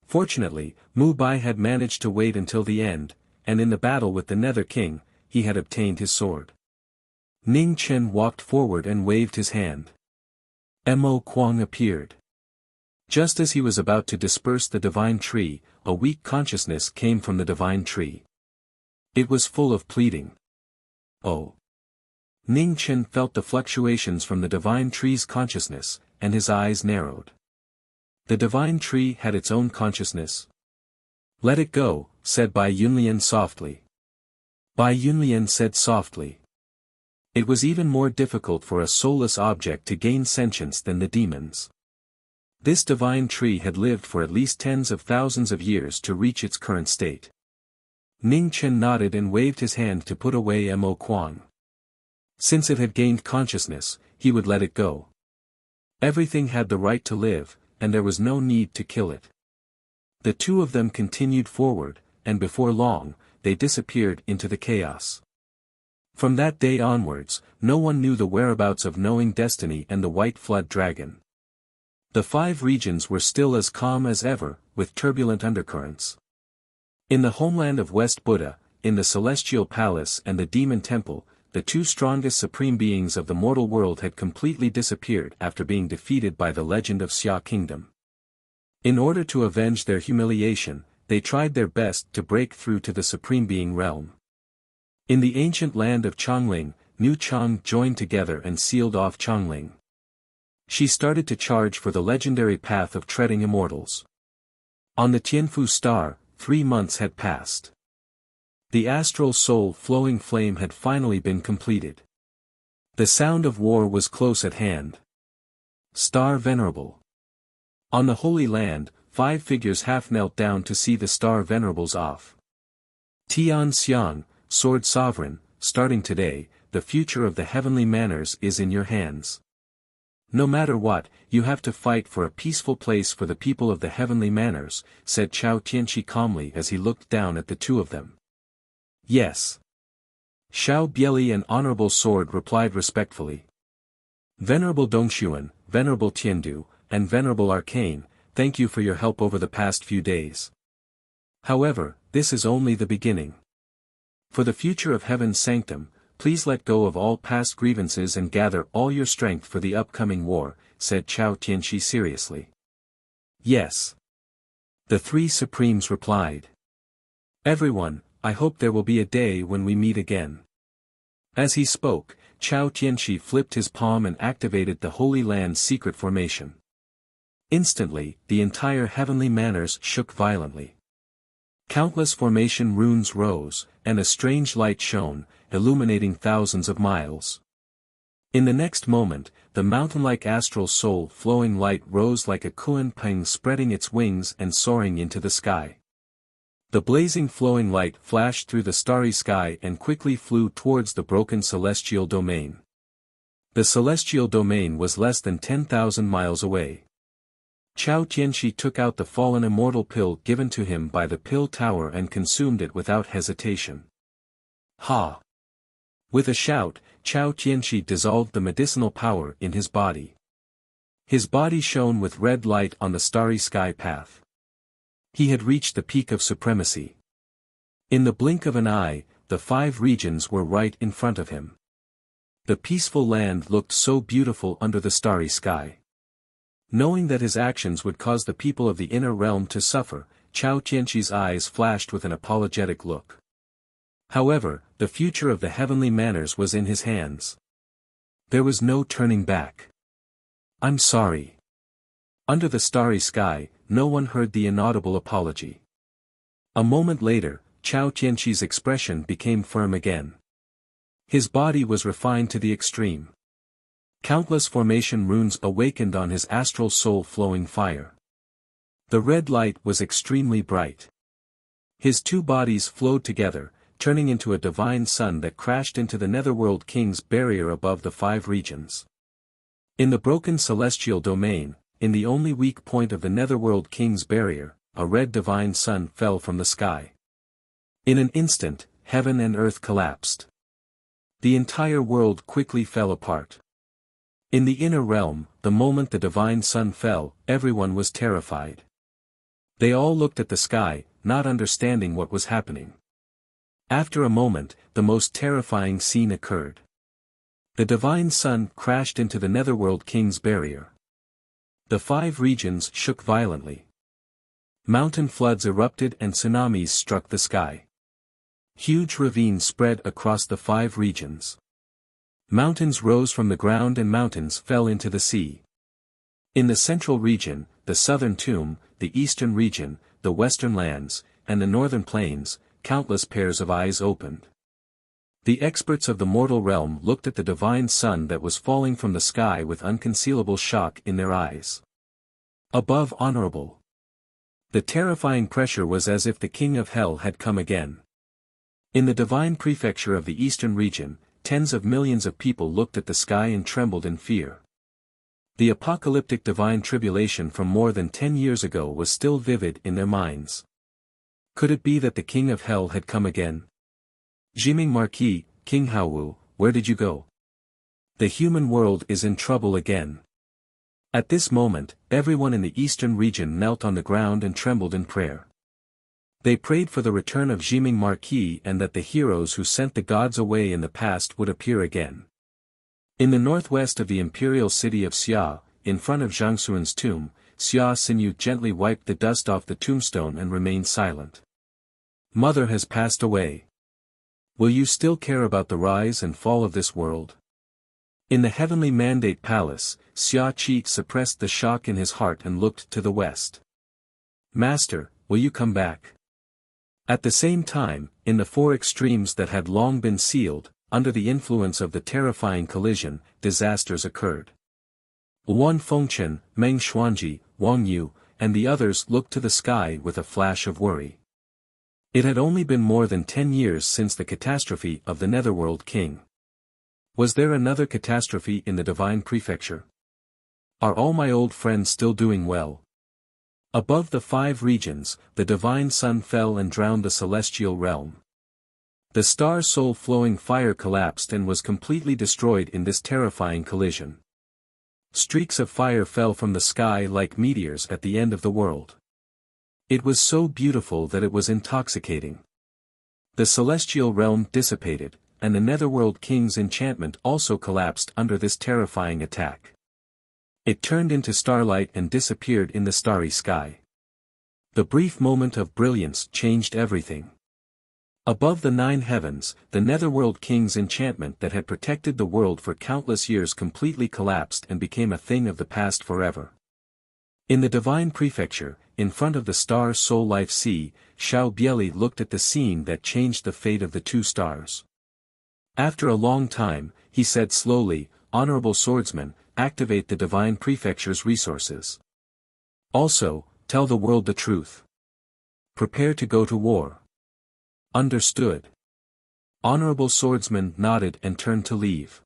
Fortunately, Mu Bai had managed to wait until the end, and in the battle with the Nether King, he had obtained his sword. Ning Chen walked forward and waved his hand. Mo Kuang appeared. Just as he was about to disperse the divine tree, a weak consciousness came from the divine tree. It was full of pleading. Oh! Ning Chen felt the fluctuations from the divine tree's consciousness, and his eyes narrowed. The divine tree had its own consciousness. Let it go, said Bai Yunlian softly. Bai Yunlian said softly. It was even more difficult for a soulless object to gain sentience than the demons. This divine tree had lived for at least tens of thousands of years to reach its current state. Ning Chen nodded and waved his hand to put away Mo Kuang. Since it had gained consciousness, he would let it go. Everything had the right to live, and there was no need to kill it. The two of them continued forward, and before long, they disappeared into the chaos. From that day onwards, no one knew the whereabouts of Knowing Destiny and the White Flood Dragon. The 5 regions were still as calm as ever, with turbulent undercurrents. In the homeland of West Buddha, in the Celestial Palace and the Demon Temple, the 2 strongest supreme beings of the mortal world had completely disappeared after being defeated by the legend of Xia Kingdom. In order to avenge their humiliation, they tried their best to break through to the supreme being realm. In the ancient land of Chongling, New Chang joined together and sealed off Chongling. She started to charge for the legendary path of treading immortals. On the Tianfu star, 3 months had passed. The astral soul flowing flame had finally been completed. The sound of war was close at hand. Star Venerable. On the Holy Land, 5 figures half knelt down to see the Star Venerables off. Tian Xiang, Sword Sovereign, starting today, the future of the heavenly manors is in your hands. No matter what, you have to fight for a peaceful place for the people of the heavenly manors, said Chao Tianqi calmly as he looked down at the 2 of them. Yes. Xiao Bieli and Honorable Sword replied respectfully. Venerable Dongxuan, Venerable Tiandu, and Venerable Arcane, thank you for your help over the past few days. However, this is only the beginning. For the future of Heaven's sanctum, please let go of all past grievances and gather all your strength for the upcoming war, said Chao Tianxi seriously. Yes. The three supremes replied. Everyone, I hope there will be a day when we meet again. As he spoke, Chao Tianxi flipped his palm and activated the Holy Land's secret formation. Instantly, the entire heavenly manners shook violently. Countless formation runes rose, and a strange light shone, illuminating thousands of miles. In the next moment, the mountain-like astral soul flowing light rose like a kuan peng, spreading its wings and soaring into the sky. The blazing flowing light flashed through the starry sky and quickly flew towards the broken celestial domain. The celestial domain was less than 10,000 miles away. Chao Tianxi took out the fallen immortal pill given to him by the pill tower and consumed it without hesitation. Ha! With a shout, Chao Tianxi dissolved the medicinal power in his body. His body shone with red light on the starry sky path. He had reached the peak of supremacy. In the blink of an eye, the 5 regions were right in front of him. The peaceful land looked so beautiful under the starry sky. Knowing that his actions would cause the people of the inner realm to suffer, Chao Tianxi's eyes flashed with an apologetic look. However, the future of the heavenly manners was in his hands. There was no turning back. I'm sorry. Under the starry sky, no one heard the inaudible apology. A moment later, Chao Tianxi's expression became firm again. His body was refined to the extreme. Countless formation runes awakened on his astral soul flowing fire. The red light was extremely bright. His 2 bodies flowed together, turning into a divine sun that crashed into the Netherworld King's barrier above the 5 regions. In the broken celestial domain, in the only weak point of the Netherworld King's barrier, a red divine sun fell from the sky. In an instant, heaven and earth collapsed. The entire world quickly fell apart. In the inner realm, the moment the divine sun fell, everyone was terrified. They all looked at the sky, not understanding what was happening. After a moment, the most terrifying scene occurred. The divine sun crashed into the Netherworld King's barrier. The 5 regions shook violently. Mountain floods erupted and tsunamis struck the sky. Huge ravines spread across the 5 regions. Mountains rose from the ground and mountains fell into the sea. In the central region, the southern tomb, the eastern region, the western lands, and the northern plains, countless pairs of eyes opened. The experts of the mortal realm looked at the divine sun that was falling from the sky with unconcealable shock in their eyes. Above honorable. The terrifying pressure was as if the king of hell had come again. In the divine prefecture of the eastern region, tens of millions of people looked at the sky and trembled in fear. The apocalyptic divine tribulation from more than 10 years ago was still vivid in their minds. Could it be that the king of hell had come again? Jiming Marquis, King Haowu, where did you go? The human world is in trouble again. At this moment, everyone in the eastern region knelt on the ground and trembled in prayer. They prayed for the return of Jiming Marquis and that the heroes who sent the gods away in the past would appear again. In the northwest of the imperial city of Xia, in front of Zhangxuan's tomb, Xia Xinyu gently wiped the dust off the tombstone and remained silent. Mother has passed away. Will you still care about the rise and fall of this world? In the heavenly mandate palace, Xia Qi suppressed the shock in his heart and looked to the west. Master, will you come back? At the same time, in the 4 extremes that had long been sealed, under the influence of the terrifying collision, disasters occurred. Wan Fengchen, Meng Xuanji, Wang Yu, and the others looked to the sky with a flash of worry. It had only been more than 10 years since the catastrophe of the Netherworld King. Was there another catastrophe in the divine prefecture? Are all my old friends still doing well? Above the 5 regions, the divine sun fell and drowned the celestial realm. The star soul flowing fire collapsed and was completely destroyed in this terrifying collision. Streaks of fire fell from the sky like meteors at the end of the world. It was so beautiful that it was intoxicating. The celestial realm dissipated, and the netherworld king's enchantment also collapsed under this terrifying attack. It turned into starlight and disappeared in the starry sky. The brief moment of brilliance changed everything. Above the 9 heavens, the netherworld king's enchantment that had protected the world for countless years completely collapsed and became a thing of the past forever. In the divine prefecture, in front of the star soul life sea, Xiao Bieli looked at the scene that changed the fate of the 2 stars. After a long time, he said slowly, "Honorable swordsman, activate the divine prefecture's resources. Also, tell the world the truth. Prepare to go to war." "Understood." Honorable swordsman nodded and turned to leave.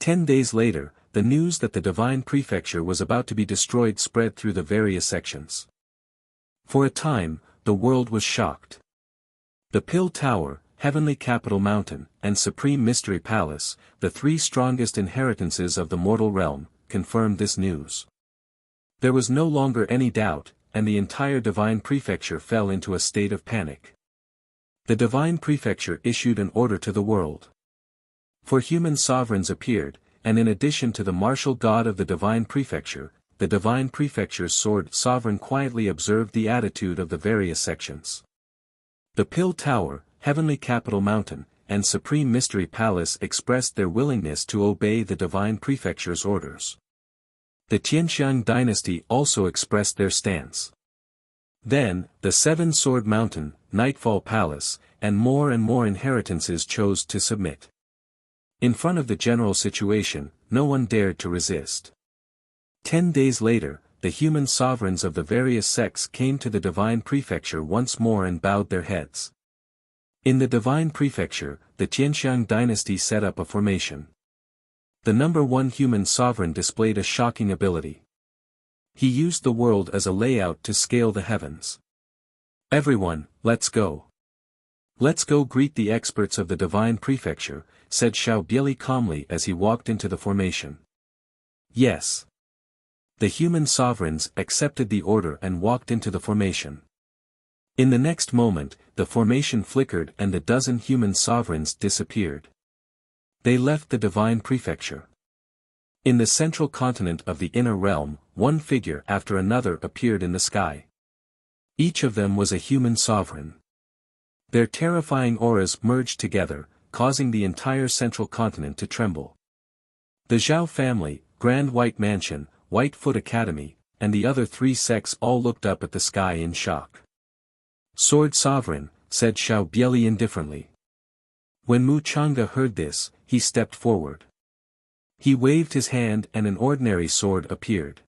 10 days later, the news that the divine prefecture was about to be destroyed spread through the various sections. For a time, the world was shocked. The Pill Tower, Heavenly Capital Mountain, and Supreme Mystery Palace, the 3 strongest inheritances of the mortal realm, confirmed this news. There was no longer any doubt, and the entire divine prefecture fell into a state of panic. The divine prefecture issued an order to the world. 4 human sovereigns appeared, and in addition to the martial god of the divine prefecture, the divine prefecture's sword sovereign quietly observed the attitude of the various sections. The Pill Tower, Heavenly Capital Mountain, and Supreme Mystery Palace expressed their willingness to obey the divine prefecture's orders. The Tianxiang dynasty also expressed their stance. Then, the 7-Sword Mountain, Nightfall Palace, and more inheritances chose to submit. In front of the general situation, no one dared to resist. 10 days later, the human sovereigns of the various sects came to the divine prefecture once more and bowed their heads. In the divine prefecture, the Tianxiang dynasty set up a formation. The number 1 human sovereign displayed a shocking ability. He used the world as a layout to scale the heavens. "Everyone, let's go. Let's go greet the experts of the divine prefecture," said Xiao Bieli calmly as he walked into the formation. Yes. The human sovereigns accepted the order and walked into the formation. In the next moment, the formation flickered and the dozen human sovereigns disappeared. They left the divine prefecture. In the central continent of the inner realm, one figure after another appeared in the sky. Each of them was a human sovereign. Their terrifying auras merged together, causing the entire central continent to tremble. The Zhao family, Grand White Mansion, Whitefoot Academy, and the other 3 sects all looked up at the sky in shock. "Sword Sovereign," said Xiao Bieli indifferently. When Mu Changde heard this, he stepped forward. He waved his hand and an ordinary sword appeared.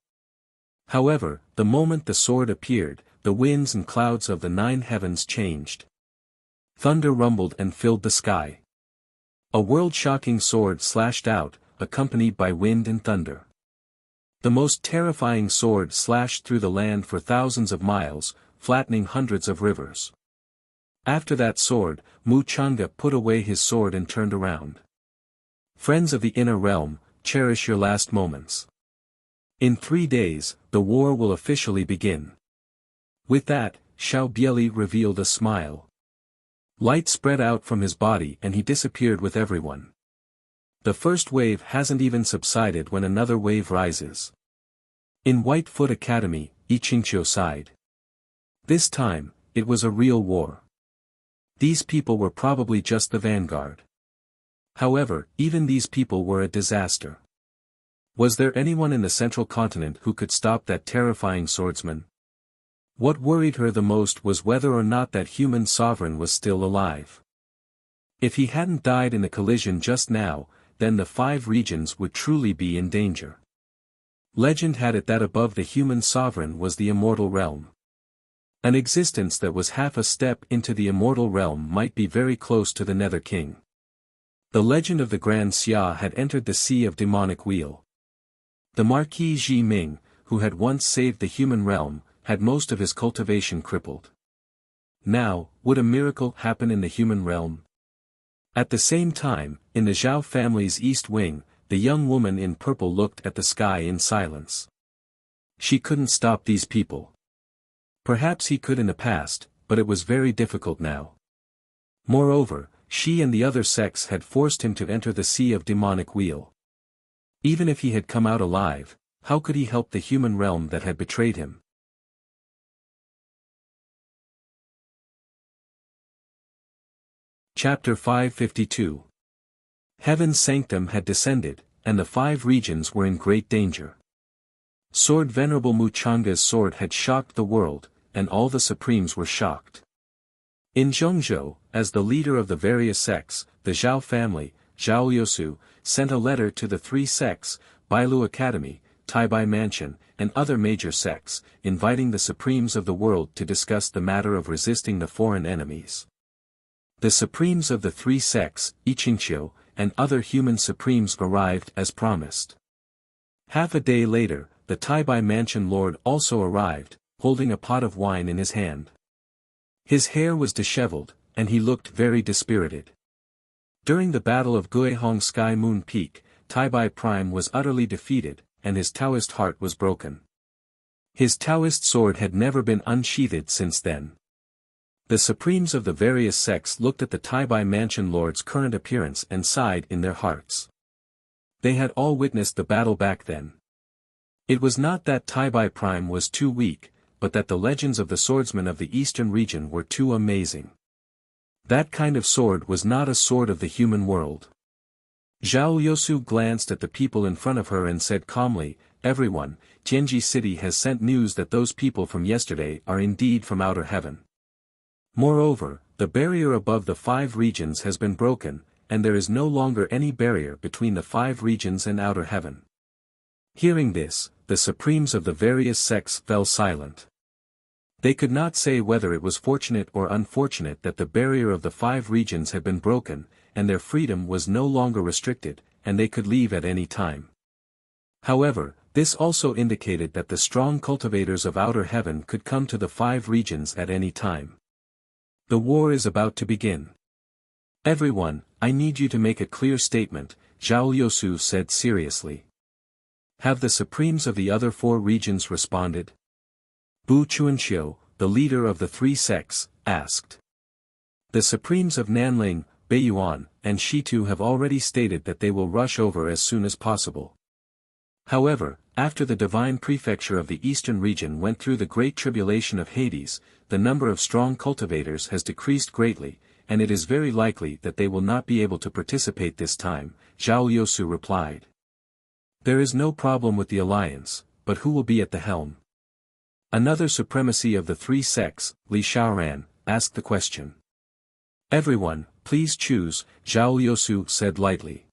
However, the moment the sword appeared, the winds and clouds of the 9 heavens changed. Thunder rumbled and filled the sky. A world-shocking sword slashed out, accompanied by wind and thunder. The most terrifying sword slashed through the land for thousands of miles, flattening hundreds of rivers. After that sword, Mu Changde put away his sword and turned around. "Friends of the inner realm, cherish your last moments. In 3 days, the war will officially begin." With that, Xiao Bieli revealed a smile. Light spread out from his body and he disappeared with everyone. The first wave hasn't even subsided when another wave rises. In Whitefoot Academy, Yi Qingqiu sighed. This time, it was a real war. These people were probably just the vanguard. However, even these people were a disaster. Was there anyone in the central continent who could stop that terrifying swordsman? What worried her the most was whether or not that human sovereign was still alive. If he hadn't died in the collision just now, then the 5 regions would truly be in danger. Legend had it that above the human sovereign was the immortal realm. An existence that was half a step into the immortal realm might be very close to the Nether King. The legend of the Grand Xia had entered the Sea of Demonic Wheel. The Marquis Ji Ming, who had once saved the human realm, had most of his cultivation crippled. Now, would a miracle happen in the human realm? At the same time, in the Zhao family's east wing, the young woman in purple looked at the sky in silence. She couldn't stop these people. Perhaps he could in the past, but it was very difficult now. Moreover, she and the other sects had forced him to enter the sea of demonic wheel. Even if he had come out alive, how could he help the human realm that had betrayed him? Chapter 552. Heaven's sanctum had descended, and the 5 regions were in great danger. Sword Venerable Muchanga's sword had shocked the world, and all the supremes were shocked. In Zhongzhou, as the leader of the various sects, the Zhao family, Zhao Yosu, sent a letter to the 3 sects, Bailu Academy, Taibai Mansion, and other major sects, inviting the supremes of the world to discuss the matter of resisting the foreign enemies. The supremes of the 3 sects, Iqingqiu, and other human supremes arrived as promised. Half a day later, the Taibai Mansion Lord also arrived, holding a pot of wine in his hand. His hair was disheveled, and he looked very dispirited. During the Battle of Guihong Sky Moon Peak, Taibai Prime was utterly defeated, and his Taoist heart was broken. His Taoist sword had never been unsheathed since then. The supremes of the various sects looked at the Taibai Mansion Lord's current appearance and sighed in their hearts. They had all witnessed the battle back then. It was not that Taibai Prime was too weak, but that the legends of the swordsmen of the eastern region were too amazing. That kind of sword was not a sword of the human world. Zhao Yosu glanced at the people in front of her and said calmly, "Everyone, Tianji City has sent news that those people from yesterday are indeed from outer heaven. Moreover, the barrier above the 5 regions has been broken, and there is no longer any barrier between the 5 regions and outer heaven." Hearing this, the supremes of the various sects fell silent. They could not say whether it was fortunate or unfortunate that the barrier of the 5 regions had been broken, and their freedom was no longer restricted, and they could leave at any time. However, this also indicated that the strong cultivators of outer heaven could come to the 5 regions at any time. The war is about to begin. "Everyone, I need you to make a clear statement," Zhao Yosu said seriously. "Have the supremes of the other 4 regions responded?" Bu Chuanxiu, the leader of the 3 sects, asked. "The supremes of Nanling, Beiyuan, and Shitu have already stated that they will rush over as soon as possible. However, after the divine prefecture of the eastern region went through the great tribulation of Hades, the number of strong cultivators has decreased greatly, and it is very likely that they will not be able to participate this time," Zhao Yosu replied. "There is no problem with the alliance, but who will be at the helm?" Another supremacy of the 3 sects, Li Shaoran, asked the question. "Everyone, please choose," Zhao Yosu said lightly.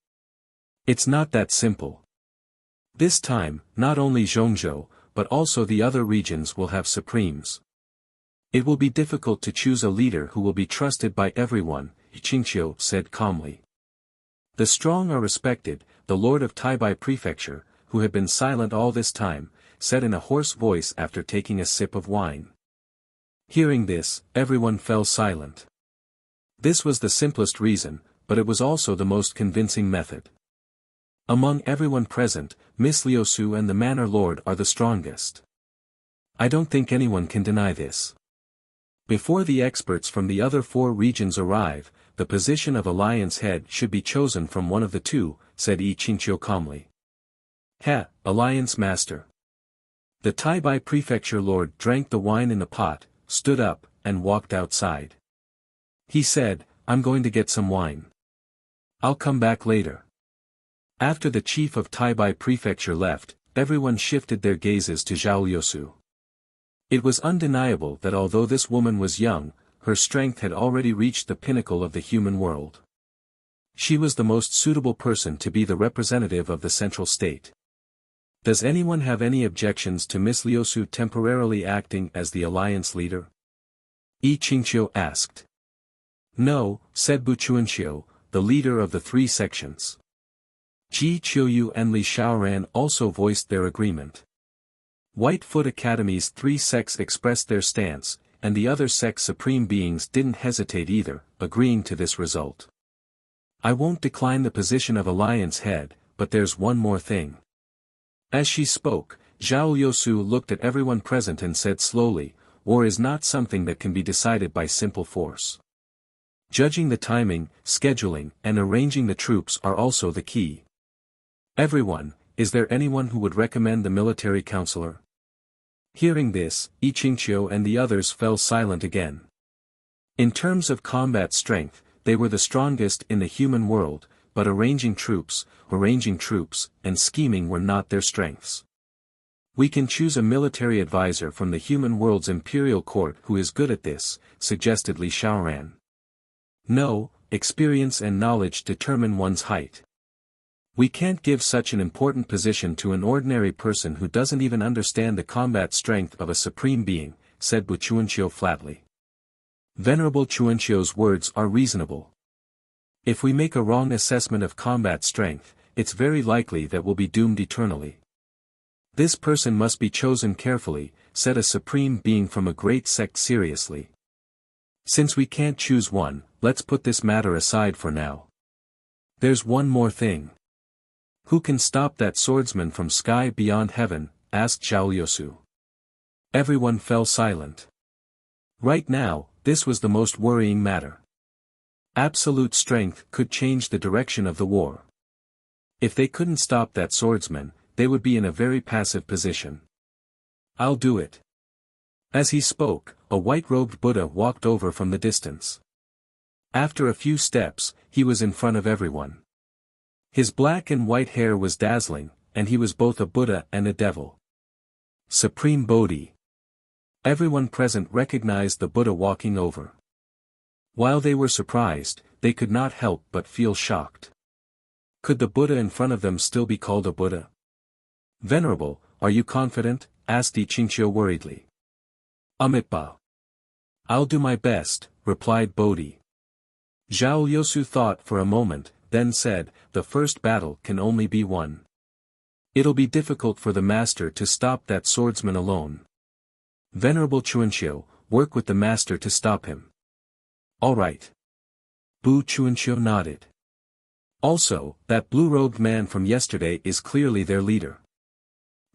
"It's not that simple. This time, not only Zhongzhou, but also the other regions will have supremes. It will be difficult to choose a leader who will be trusted by everyone," Qingqiu said calmly. "The strong are respected," the lord of Taibai Prefecture, who had been silent all this time, said in a hoarse voice after taking a sip of wine. Hearing this, everyone fell silent. This was the simplest reason, but it was also the most convincing method. Among everyone present, Miss Liusu and the Manor Lord are the strongest. I don't think anyone can deny this. Before the experts from the other 4 regions arrive, the position of alliance head should be chosen from one of the 2, said Yi Qingqiu calmly. Alliance master. The Taibai Prefecture Lord drank the wine in the pot, stood up, and walked outside. He said, "I'm going to get some wine. I'll come back later." After the chief of Taibai Prefecture left, everyone shifted their gazes to Zhao Yosu. It was undeniable that although this woman was young, her strength had already reached the pinnacle of the human world. She was the most suitable person to be the representative of the central state. Does anyone have any objections to Miss Liusu temporarily acting as the alliance leader? Yi Qingqiu asked. No, said Bu Chuanxiu, the leader of the 3 sections. Ji Qiuyu and Li Shaoran also voiced their agreement. Whitefoot Academy's 3 sects expressed their stance, and the other sect's supreme beings didn't hesitate either, agreeing to this result. I won't decline the position of alliance head, but there's one more thing. As she spoke, Zhao Yosu looked at everyone present and said slowly, war is not something that can be decided by simple force. Judging the timing, scheduling, and arranging the troops are also the key. Everyone, is there anyone who would recommend the military counselor? Hearing this, I Chingqiu and the others fell silent again. In terms of combat strength, they were the strongest in the human world, but arranging troops, and scheming were not their strengths. We can choose a military advisor from the human world's imperial court who is good at this, suggested Li Xiaoran. No, experience and knowledge determine one's height. We can't give such an important position to an ordinary person who doesn't even understand the combat strength of a supreme being, said Bu Chuanqiu flatly. Venerable Chuanqiu's words are reasonable. If we make a wrong assessment of combat strength, it's very likely that we'll be doomed eternally. This person must be chosen carefully, said a supreme being from a great sect seriously. Since we can't choose one, let's put this matter aside for now. There's one more thing. Who can stop that swordsman from sky beyond heaven? Asked Zhao Yosu. Everyone fell silent. Right now, this was the most worrying matter. Absolute strength could change the direction of the war. If they couldn't stop that swordsman, they would be in a very passive position. I'll do it. As he spoke, a white-robed Buddha walked over from the distance. After a few steps, he was in front of everyone. His black and white hair was dazzling, and he was both a Buddha and a devil. Supreme Bodhi. Everyone present recognized the Buddha walking over. While they were surprised, they could not help but feel shocked. Could the Buddha in front of them still be called a Buddha? Venerable, are you confident? Asked I Chingqiu worriedly. Amitba. I'll do my best, replied Bodhi. Zhao Yosu thought for a moment, then said, the first battle can only be won. It'll be difficult for the master to stop that swordsman alone. Venerable Chuanqiu, work with the master to stop him. All right. Bu Chuanqiu nodded. Also, that blue-robed man from yesterday is clearly their leader.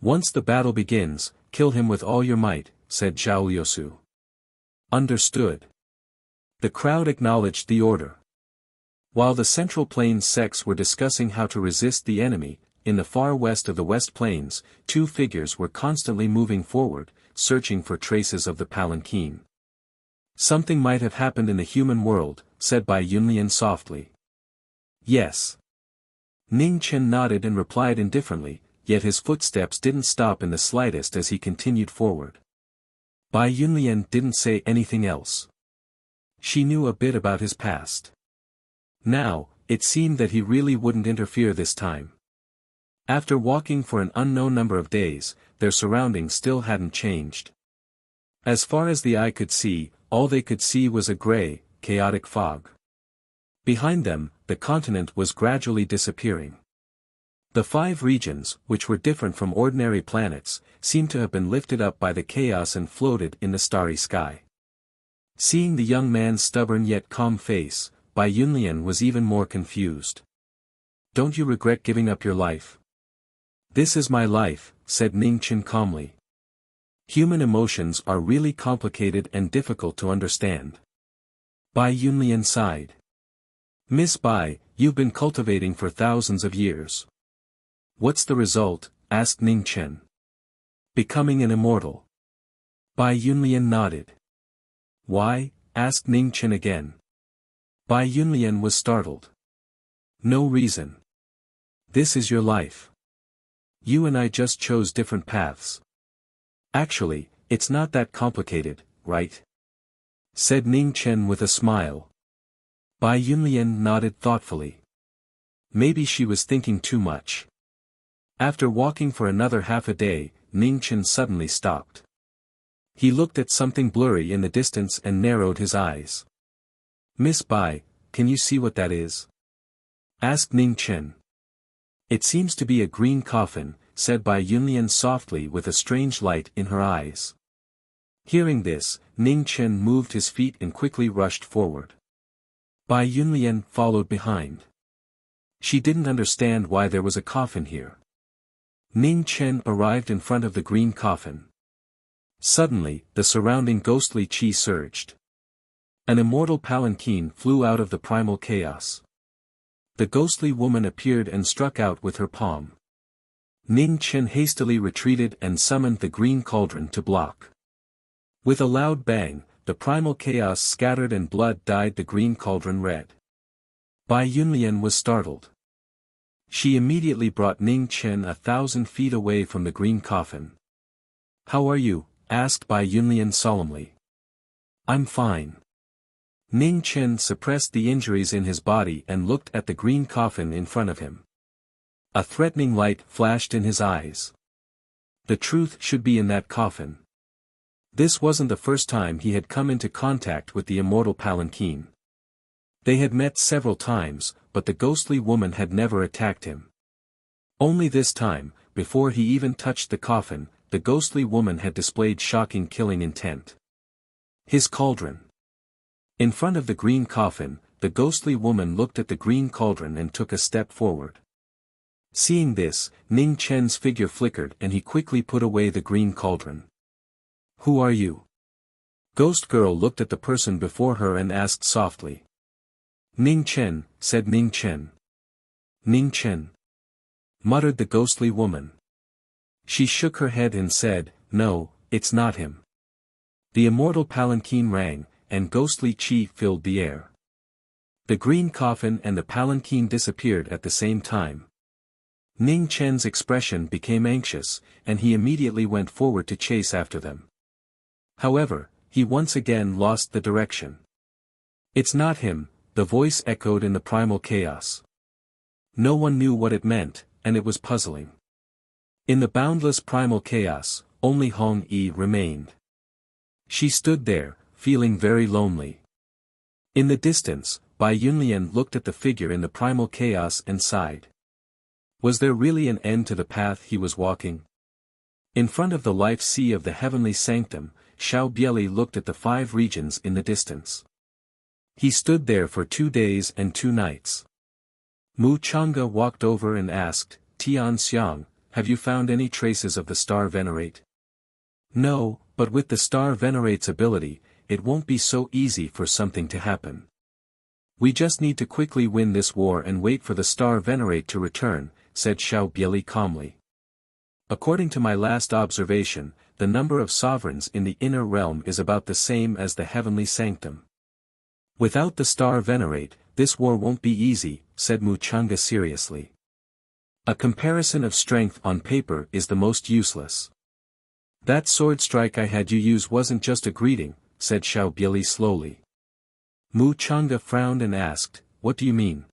Once the battle begins, kill him with all your might, said Zhao Yosu. Understood. The crowd acknowledged the order. While the Central Plains sects were discussing how to resist the enemy, in the far west of the West Plains, two figures were constantly moving forward, searching for traces of the palanquin. Something might have happened in the human world, said Bai Yunlian softly. Yes. Ning Chen nodded and replied indifferently, yet his footsteps didn't stop in the slightest as he continued forward. Bai Yunlian didn't say anything else. She knew a bit about his past. Now, it seemed that he really wouldn't interfere this time. After walking for an unknown number of days, their surroundings still hadn't changed. As far as the eye could see, all they could see was a gray, chaotic fog. Behind them, the continent was gradually disappearing. The 5 regions, which were different from ordinary planets, seemed to have been lifted up by the chaos and floated in the starry sky. Seeing the young man's stubborn yet calm face, Bai Yunlian was even more confused. Don't you regret giving up your life? This is my life, said Ning Chen calmly. Human emotions are really complicated and difficult to understand. Bai Yunlian sighed. Miss Bai, you've been cultivating for thousands of years. What's the result? Asked Ning Chen. Becoming an immortal. Bai Yunlian nodded. Why? Asked Ning Chen again. Bai Yunlian was startled. No reason. This is your life. You and I just chose different paths. Actually, it's not that complicated, right? Said Ning Chen with a smile. Bai Yunlian nodded thoughtfully. Maybe she was thinking too much. After walking for another half a day, Ning Chen suddenly stopped. He looked at something blurry in the distance and narrowed his eyes. Miss Bai, can you see what that is? Asked Ning Chen. It seems to be a green coffin, said Bai Yunlian softly with a strange light in her eyes. Hearing this, Ning Chen moved his feet and quickly rushed forward. Bai Yunlian followed behind. She didn't understand why there was a coffin here. Ning Chen arrived in front of the green coffin. Suddenly, the surrounding ghostly chi surged. An immortal palanquin flew out of the primal chaos. The ghostly woman appeared and struck out with her palm. Ning Chen hastily retreated and summoned the green cauldron to block. With a loud bang, the primal chaos scattered and blood dyed the green cauldron red. Bai Yunlian was startled. She immediately brought Ning Chen 1,000 feet away from the green coffin. "How are you?" asked Bai Yunlian solemnly. "I'm fine." Ning Chen suppressed the injuries in his body and looked at the green coffin in front of him. A threatening light flashed in his eyes. The truth should be in that coffin. This wasn't the first time he had come into contact with the immortal palanquin. They had met several times, but the ghostly woman had never attacked him. Only this time, before he even touched the coffin, the ghostly woman had displayed shocking killing intent. His cauldron. In front of the green coffin, the ghostly woman looked at the green cauldron and took a step forward. Seeing this, Ning Chen's figure flickered and he quickly put away the green cauldron. "Who are you?" Ghost Girl looked at the person before her and asked softly. "Ning Chen," said Ning Chen. "Ning Chen," muttered the ghostly woman. She shook her head and said, "No, it's not him." The immortal palanquin rang, and ghostly chi filled the air. The green coffin and the palanquin disappeared at the same time. Ning Chen's expression became anxious, and he immediately went forward to chase after them. However, he once again lost the direction. "It's not him," the voice echoed in the primal chaos. No one knew what it meant, and it was puzzling. In the boundless primal chaos, only Hong Yi remained. She stood there, feeling very lonely. In the distance, Bai Yunlian looked at the figure in the primal chaos and sighed. Was there really an end to the path he was walking? In front of the life sea of the heavenly sanctum, Xiao Bieli looked at the 5 regions in the distance. He stood there for 2 days and 2 nights. Mu Chang'e walked over and asked, "Tian Xiang, have you found any traces of the Star Venerate?" "No, but with the Star Venerate's ability, it won't be so easy for something to happen. We just need to quickly win this war and wait for the Star Venerate to return," said Xiao Bieli calmly. "According to my last observation, the number of sovereigns in the inner realm is about the same as the heavenly sanctum. Without the Star Venerate, this war won't be easy," said Mu Chang'e seriously. "A comparison of strength on paper is the most useless. That sword strike I had you use wasn't just a greeting," said Xiao Bieli slowly. Mu Chang'e frowned and asked, "What do you mean?"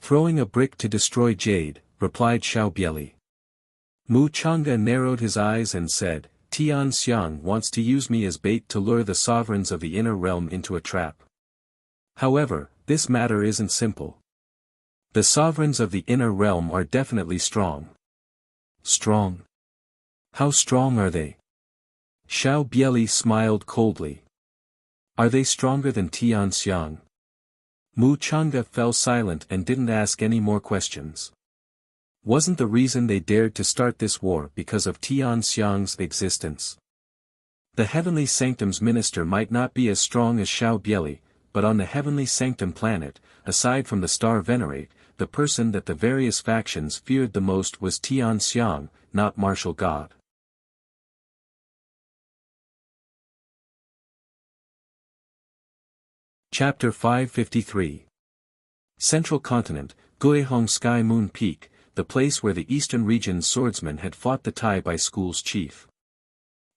"Throwing a brick to destroy jade," replied Xiao Bieli. Mu Chang'e narrowed his eyes and said, "Tian Xiang wants to use me as bait to lure the sovereigns of the inner realm into a trap. However, this matter isn't simple. The sovereigns of the inner realm are definitely strong." "Strong? How strong are they?" Xiao Bieli smiled coldly. "Are they stronger than Tian Xiang?" Mu Chang'e fell silent and didn't ask any more questions. Wasn't the reason they dared to start this war because of Tian Xiang's existence? The heavenly sanctum's minister might not be as strong as Xiao Bieli, but on the heavenly sanctum planet, aside from the Star Venerate, the person that the various factions feared the most was Tian Xiang, not martial god. Chapter 553. Central Continent, Guihong Sky Moon Peak, the place where the Eastern Region's swordsmen had fought the Tai Bai School's chief.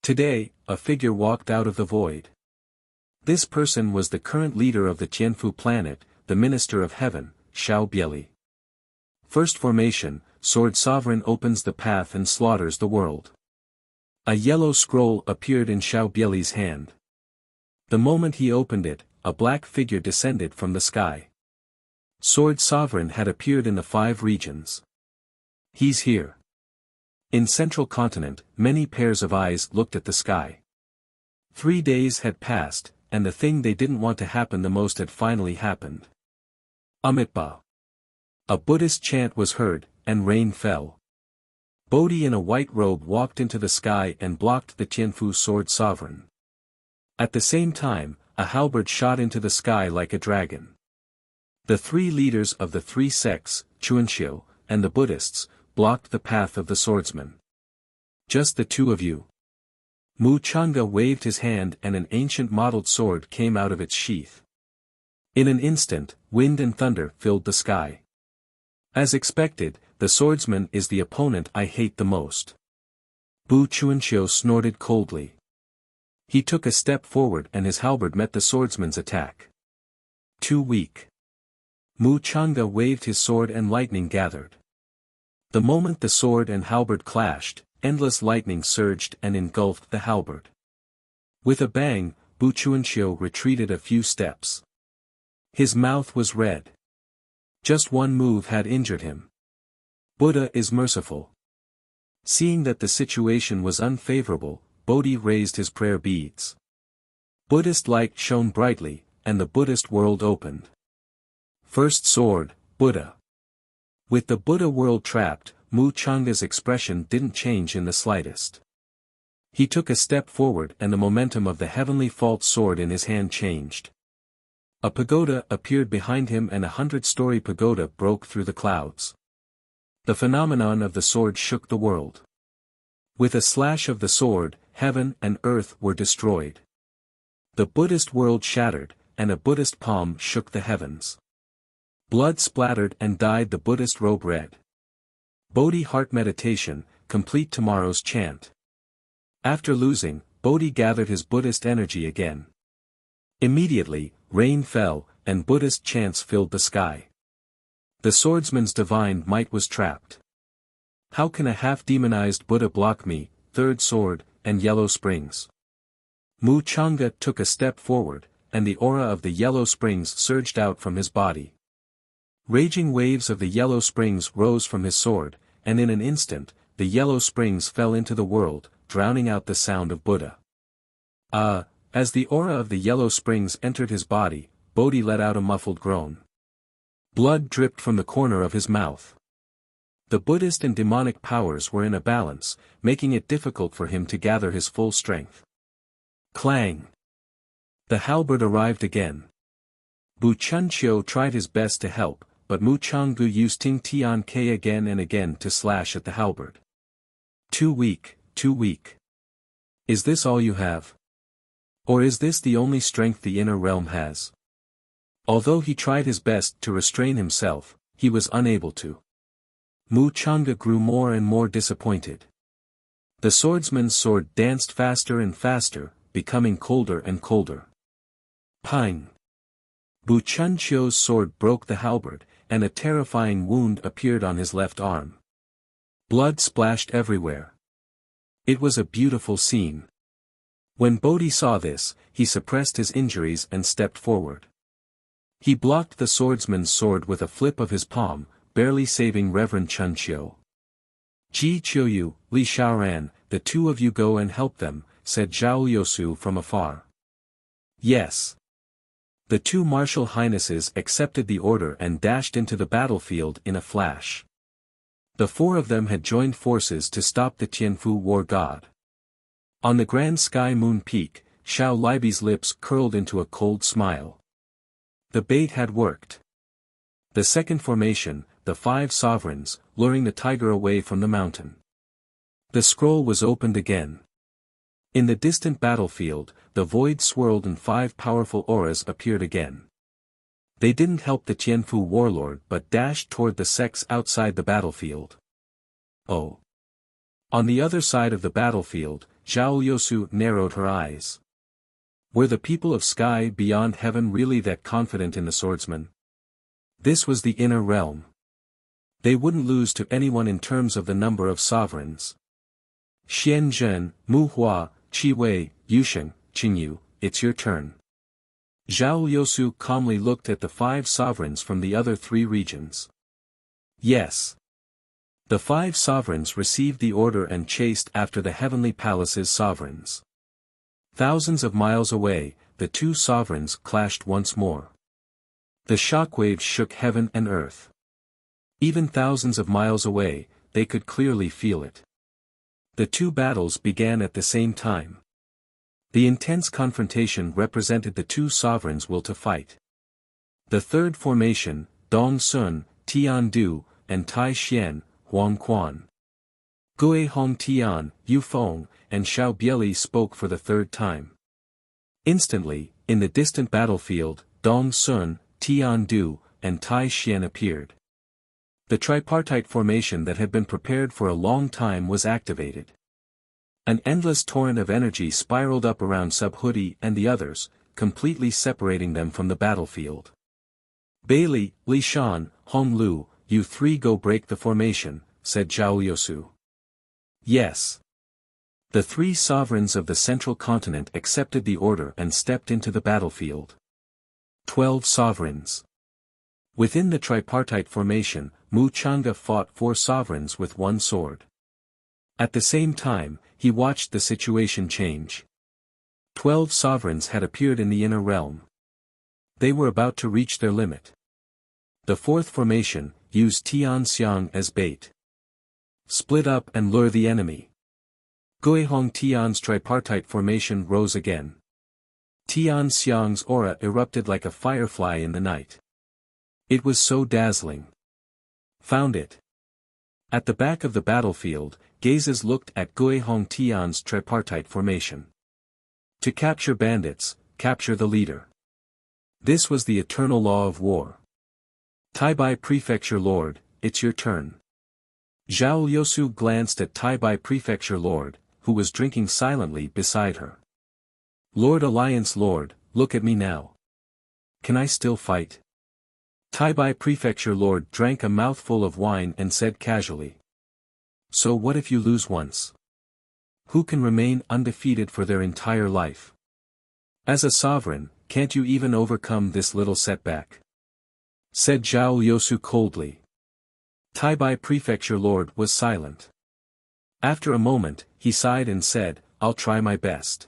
Today, a figure walked out of the void. This person was the current leader of the Tianfu planet, the Minister of Heaven, Xiao Bieli. First formation, Sword Sovereign opens the path and slaughters the world. A yellow scroll appeared in Xiao Bieli's hand. The moment he opened it, a black figure descended from the sky. Sword Sovereign had appeared in the 5 regions. "He's here." In Central Continent, many pairs of eyes looked at the sky. 3 days had passed, and the thing they didn't want to happen the most had finally happened. Amitabha. A Buddhist chant was heard, and rain fell. Bodhi in a white robe walked into the sky and blocked the Tianfu sword sovereign. At the same time, a halberd shot into the sky like a dragon. The three leaders of the three sects, Chuanxiu, and the Buddhists, blocked the path of the swordsman. Just the two of you. Mu Changa waved his hand and an ancient mottled sword came out of its sheath. In an instant, wind and thunder filled the sky. As expected, the swordsman is the opponent I hate the most. Bu Chuanxiu snorted coldly. He took a step forward and his halberd met the swordsman's attack. Too weak. Mu Changa waved his sword and lightning gathered. The moment the sword and halberd clashed, endless lightning surged and engulfed the halberd. With a bang, Bu Chuanxiu retreated a few steps. His mouth was red. Just one move had injured him. Buddha is merciful. Seeing that the situation was unfavorable, Bodhi raised his prayer beads. Buddhist light shone brightly, and the Buddhist world opened. First sword, Buddha. With the Buddha world trapped, Mu Changa's expression didn't change in the slightest. He took a step forward and the momentum of the heavenly fault sword in his hand changed. A pagoda appeared behind him and a 100-story pagoda broke through the clouds. The phenomenon of the sword shook the world. With a slash of the sword, heaven and earth were destroyed. The Buddhist world shattered, and a Buddhist palm shook the heavens. Blood splattered and dyed the Buddhist robe red. Bodhi heart meditation, complete tomorrow's chant. After losing, Bodhi gathered his Buddhist energy again. Immediately, rain fell, and Buddhist chants filled the sky. The swordsman's divine might was trapped. How can a half-demonized Buddha block me, third sword, and yellow springs? Mu Changa took a step forward, and the aura of the yellow springs surged out from his body. Raging waves of the yellow springs rose from his sword, and in an instant, the yellow springs fell into the world, drowning out the sound of Buddha. As the aura of the yellow springs entered his body, Bodhi let out a muffled groan. Blood dripped from the corner of his mouth. The Buddhist and demonic powers were in a balance, making it difficult for him to gather his full strength. Clang! The halberd arrived again. Bu Chunqiu tried his best to help, but Mu Changgu used Ting Tian Ke again and again to slash at the halberd. Too weak, too weak. Is this all you have? Or is this the only strength the inner realm has? Although he tried his best to restrain himself, he was unable to. Mu Changa grew more and more disappointed. The swordsman's sword danced faster and faster, becoming colder and colder. Pang! Bu Chunqiu's sword broke the halberd, and a terrifying wound appeared on his left arm. Blood splashed everywhere. It was a beautiful scene. When Bodhi saw this, he suppressed his injuries and stepped forward. He blocked the swordsman's sword with a flip of his palm, barely saving Reverend Chunqiu. Ji Qiuyu, Li Xiaoran, the two of you go and help them, said Zhao Liusu from afar. Yes. The two martial highnesses accepted the order and dashed into the battlefield in a flash. The four of them had joined forces to stop the Tianfu war god. On the grand sky moon peak, Xiao Libi's lips curled into a cold smile. The bait had worked. The second formation, the 5 sovereigns, luring the tiger away from the mountain. The scroll was opened again. In the distant battlefield, the void swirled and 5 powerful auras appeared again. They didn't help the Tianfu warlord but dashed toward the sects outside the battlefield. Oh. On the other side of the battlefield, Zhao Liusu narrowed her eyes. Were the people of sky beyond heaven really that confident in the swordsman? This was the inner realm. They wouldn't lose to anyone in terms of the number of sovereigns. Xian Zhen, Mu Hua, Qi Wei, Yusheng, Qingyu, it's your turn. Zhao Liusu calmly looked at the 5 sovereigns from the other 3 regions. Yes. The 5 sovereigns received the order and chased after the heavenly palace's sovereigns. Thousands of miles away, the 2 sovereigns clashed once more. The shockwaves shook heaven and earth. Even thousands of miles away, they could clearly feel it. The two battles began at the same time. The intense confrontation represented the two sovereigns' will to fight. The third formation, Dong Sun, Tian Du, and Tai Xian, Huang Quan. Gue Hong Tian, Yu Feng, and Xiao Bieli spoke for the third time. Instantly, in the distant battlefield, Dong Sun, Tian Du, and Tai Xian appeared. The tripartite formation that had been prepared for a long time was activated. An endless torrent of energy spiraled up around Subhuti and the others, completely separating them from the battlefield. Bailey, Li Shan, Hong Lu, you three go break the formation, said Zhao Liusu. Yes. The three sovereigns of the central continent accepted the order and stepped into the battlefield. 12 sovereigns. Within the tripartite formation, Mu Changa fought 4 sovereigns with one sword. At the same time, he watched the situation change. 12 sovereigns had appeared in the inner realm. They were about to reach their limit. The fourth formation used Tian Xiang as bait. Split up and lure the enemy. Guihong Tian's tripartite formation rose again. Tian Xiang's aura erupted like a firefly in the night. It was so dazzling. Found it. At the back of the battlefield, gazes looked at Guihong Tian's tripartite formation. To capture bandits, capture the leader. This was the eternal law of war. Taibai Prefecture Lord, it's your turn. Zhao Liusu glanced at Taibai Prefecture Lord, who was drinking silently beside her. Lord Alliance Lord, look at me now. Can I still fight? Taibai Prefecture Lord drank a mouthful of wine and said casually. So what if you lose once? Who can remain undefeated for their entire life? As a sovereign, can't you even overcome this little setback? Said Zhao Liusu coldly. Taibai Prefecture Lord was silent. After a moment, he sighed and said, I'll try my best.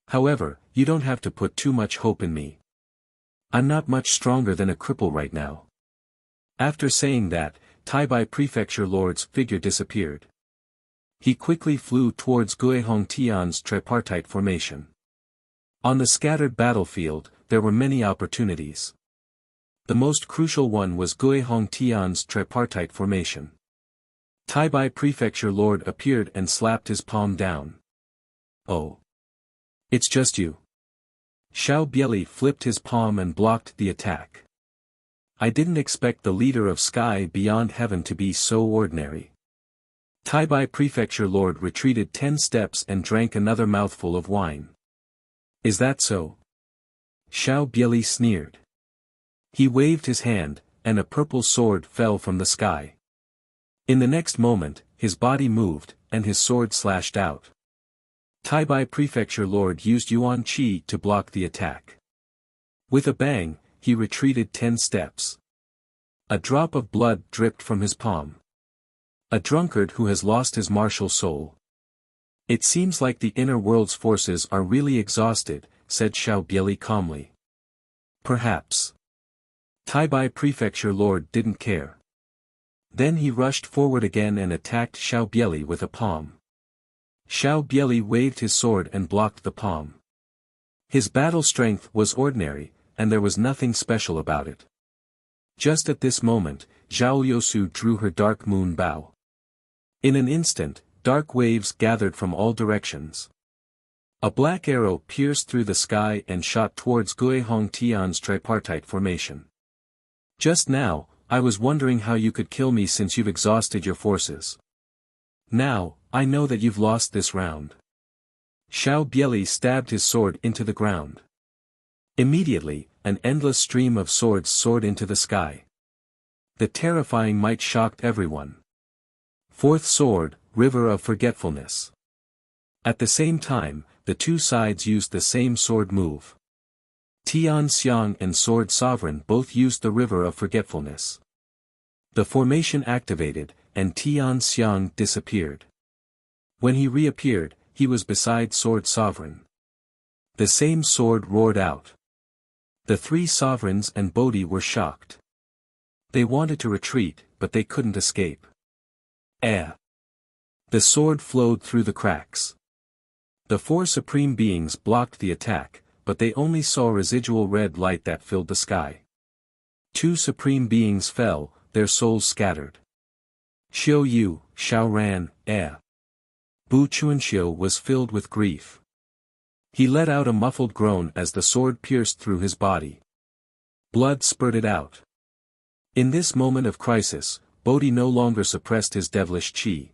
However, you don't have to put too much hope in me. I'm not much stronger than a cripple right now. After saying that, Taibai Prefecture Lord's figure disappeared. He quickly flew towards Guihong Tian's tripartite formation. On the scattered battlefield, there were many opportunities. The most crucial one was Guihong Tian's tripartite formation. Taibai Prefecture Lord appeared and slapped his palm down. Oh. It's just you. Xiao Bieli flipped his palm and blocked the attack. I didn't expect the leader of Sky Beyond Heaven to be so ordinary. Taibai Prefecture Lord retreated 10 steps and drank another mouthful of wine. Is that so? Xiao Bieli sneered. He waved his hand, and a purple sword fell from the sky. In the next moment, his body moved, and his sword slashed out. Taibai Prefecture Lord used Yuan Qi to block the attack. With a bang, he retreated 10 steps. A drop of blood dripped from his palm. A drunkard who has lost his martial soul. It seems like the inner world's forces are really exhausted, said Xiao Bieli calmly. Perhaps. Taibai Prefecture Lord didn't care. Then he rushed forward again and attacked Xiao Bieli with a palm. Xiao Bieli waved his sword and blocked the palm. His battle strength was ordinary, and there was nothing special about it. Just at this moment, Zhao Liusu drew her dark moon bow. In an instant, dark waves gathered from all directions. A black arrow pierced through the sky and shot towards Guihong Tian's tripartite formation. Just now, I was wondering how you could kill me since you've exhausted your forces. Now, I know that you've lost this round. Xiao Bieli stabbed his sword into the ground. Immediately, an endless stream of swords soared into the sky. The terrifying might shocked everyone. Fourth sword, River of Forgetfulness. At the same time, the two sides used the same sword move. Tian Xiang and Sword Sovereign both used the River of Forgetfulness. The formation activated, and Tian Xiang disappeared. When he reappeared, he was beside Sword Sovereign. The same sword roared out. The three sovereigns and Bodhi were shocked. They wanted to retreat, but they couldn't escape. The sword flowed through the cracks. The four supreme beings blocked the attack, but they only saw residual red light that filled the sky. Two supreme beings fell, their souls scattered. Xiao Yu, Xiao Ran, Bu Chuanxiu was filled with grief. He let out a muffled groan as the sword pierced through his body. Blood spurted out. In this moment of crisis, Bodhi no longer suppressed his devilish qi.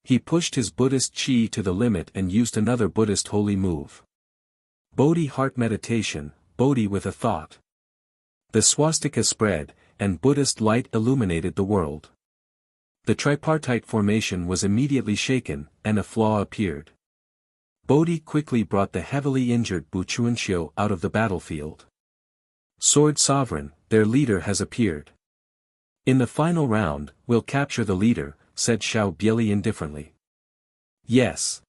He pushed his Buddhist qi to the limit and used another Buddhist holy move. Bodhi heart meditation, Bodhi with a thought. The swastika spread, and Buddhist light illuminated the world. The tripartite formation was immediately shaken, and a flaw appeared. Bodhi quickly brought the heavily injured Bu Chuanxiu out of the battlefield. Sword Sovereign, their leader has appeared. In the final round, we'll capture the leader, said Xiao Bieli indifferently. Yes.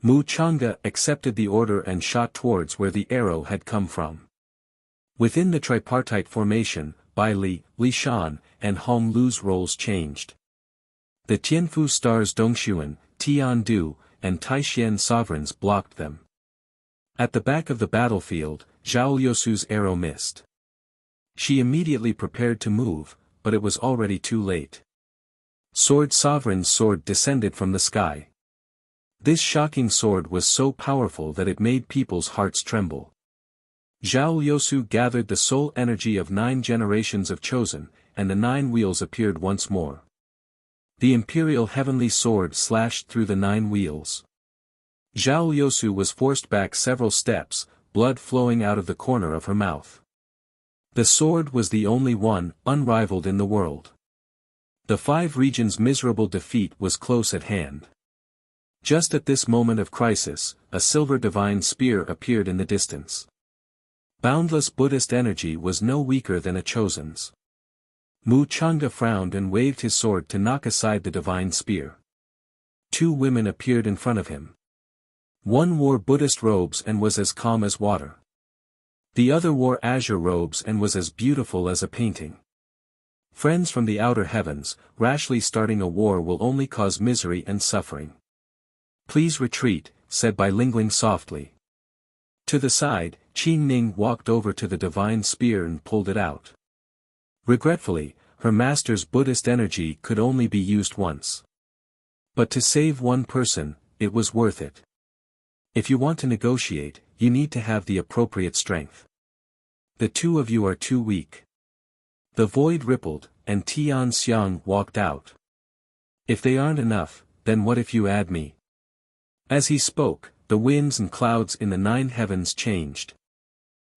Mu Chang'e accepted the order and shot towards where the arrow had come from. Within the tripartite formation, Bai Li, Li Shan, and Hong Lu's roles changed. The Tianfu stars Dongxuan, Tian Du, and Taixuan sovereigns blocked them. At the back of the battlefield, Zhao Liusu's arrow missed. She immediately prepared to move, but it was already too late. Sword Sovereign's sword descended from the sky. This shocking sword was so powerful that it made people's hearts tremble. Zhao Liusu gathered the soul energy of 9 generations of chosen, and the 9 wheels appeared once more. The imperial heavenly sword slashed through the 9 wheels. Zhao Liusu was forced back several steps, blood flowing out of the corner of her mouth. The sword was the only one, unrivaled in the world. The 5 regions' miserable defeat was close at hand. Just at this moment of crisis, a silver divine spear appeared in the distance. Boundless Buddhist energy was no weaker than a chosen's. Mu Chang'e frowned and waved his sword to knock aside the divine spear. 2 women appeared in front of him. One wore Buddhist robes and was as calm as water. The other wore azure robes and was as beautiful as a painting. Friends from the outer heavens, rashly starting a war will only cause misery and suffering. Please retreat, said Bai Lingling softly. To the side, Qin Ning walked over to the divine spear and pulled it out. Regretfully, her master's Buddhist energy could only be used once. But to save one person, it was worth it. If you want to negotiate, you need to have the appropriate strength. The 2 of you are too weak. The void rippled, and Tian Xiang walked out. If they aren't enough, then what if you add me? As he spoke, the winds and clouds in the 9 heavens changed.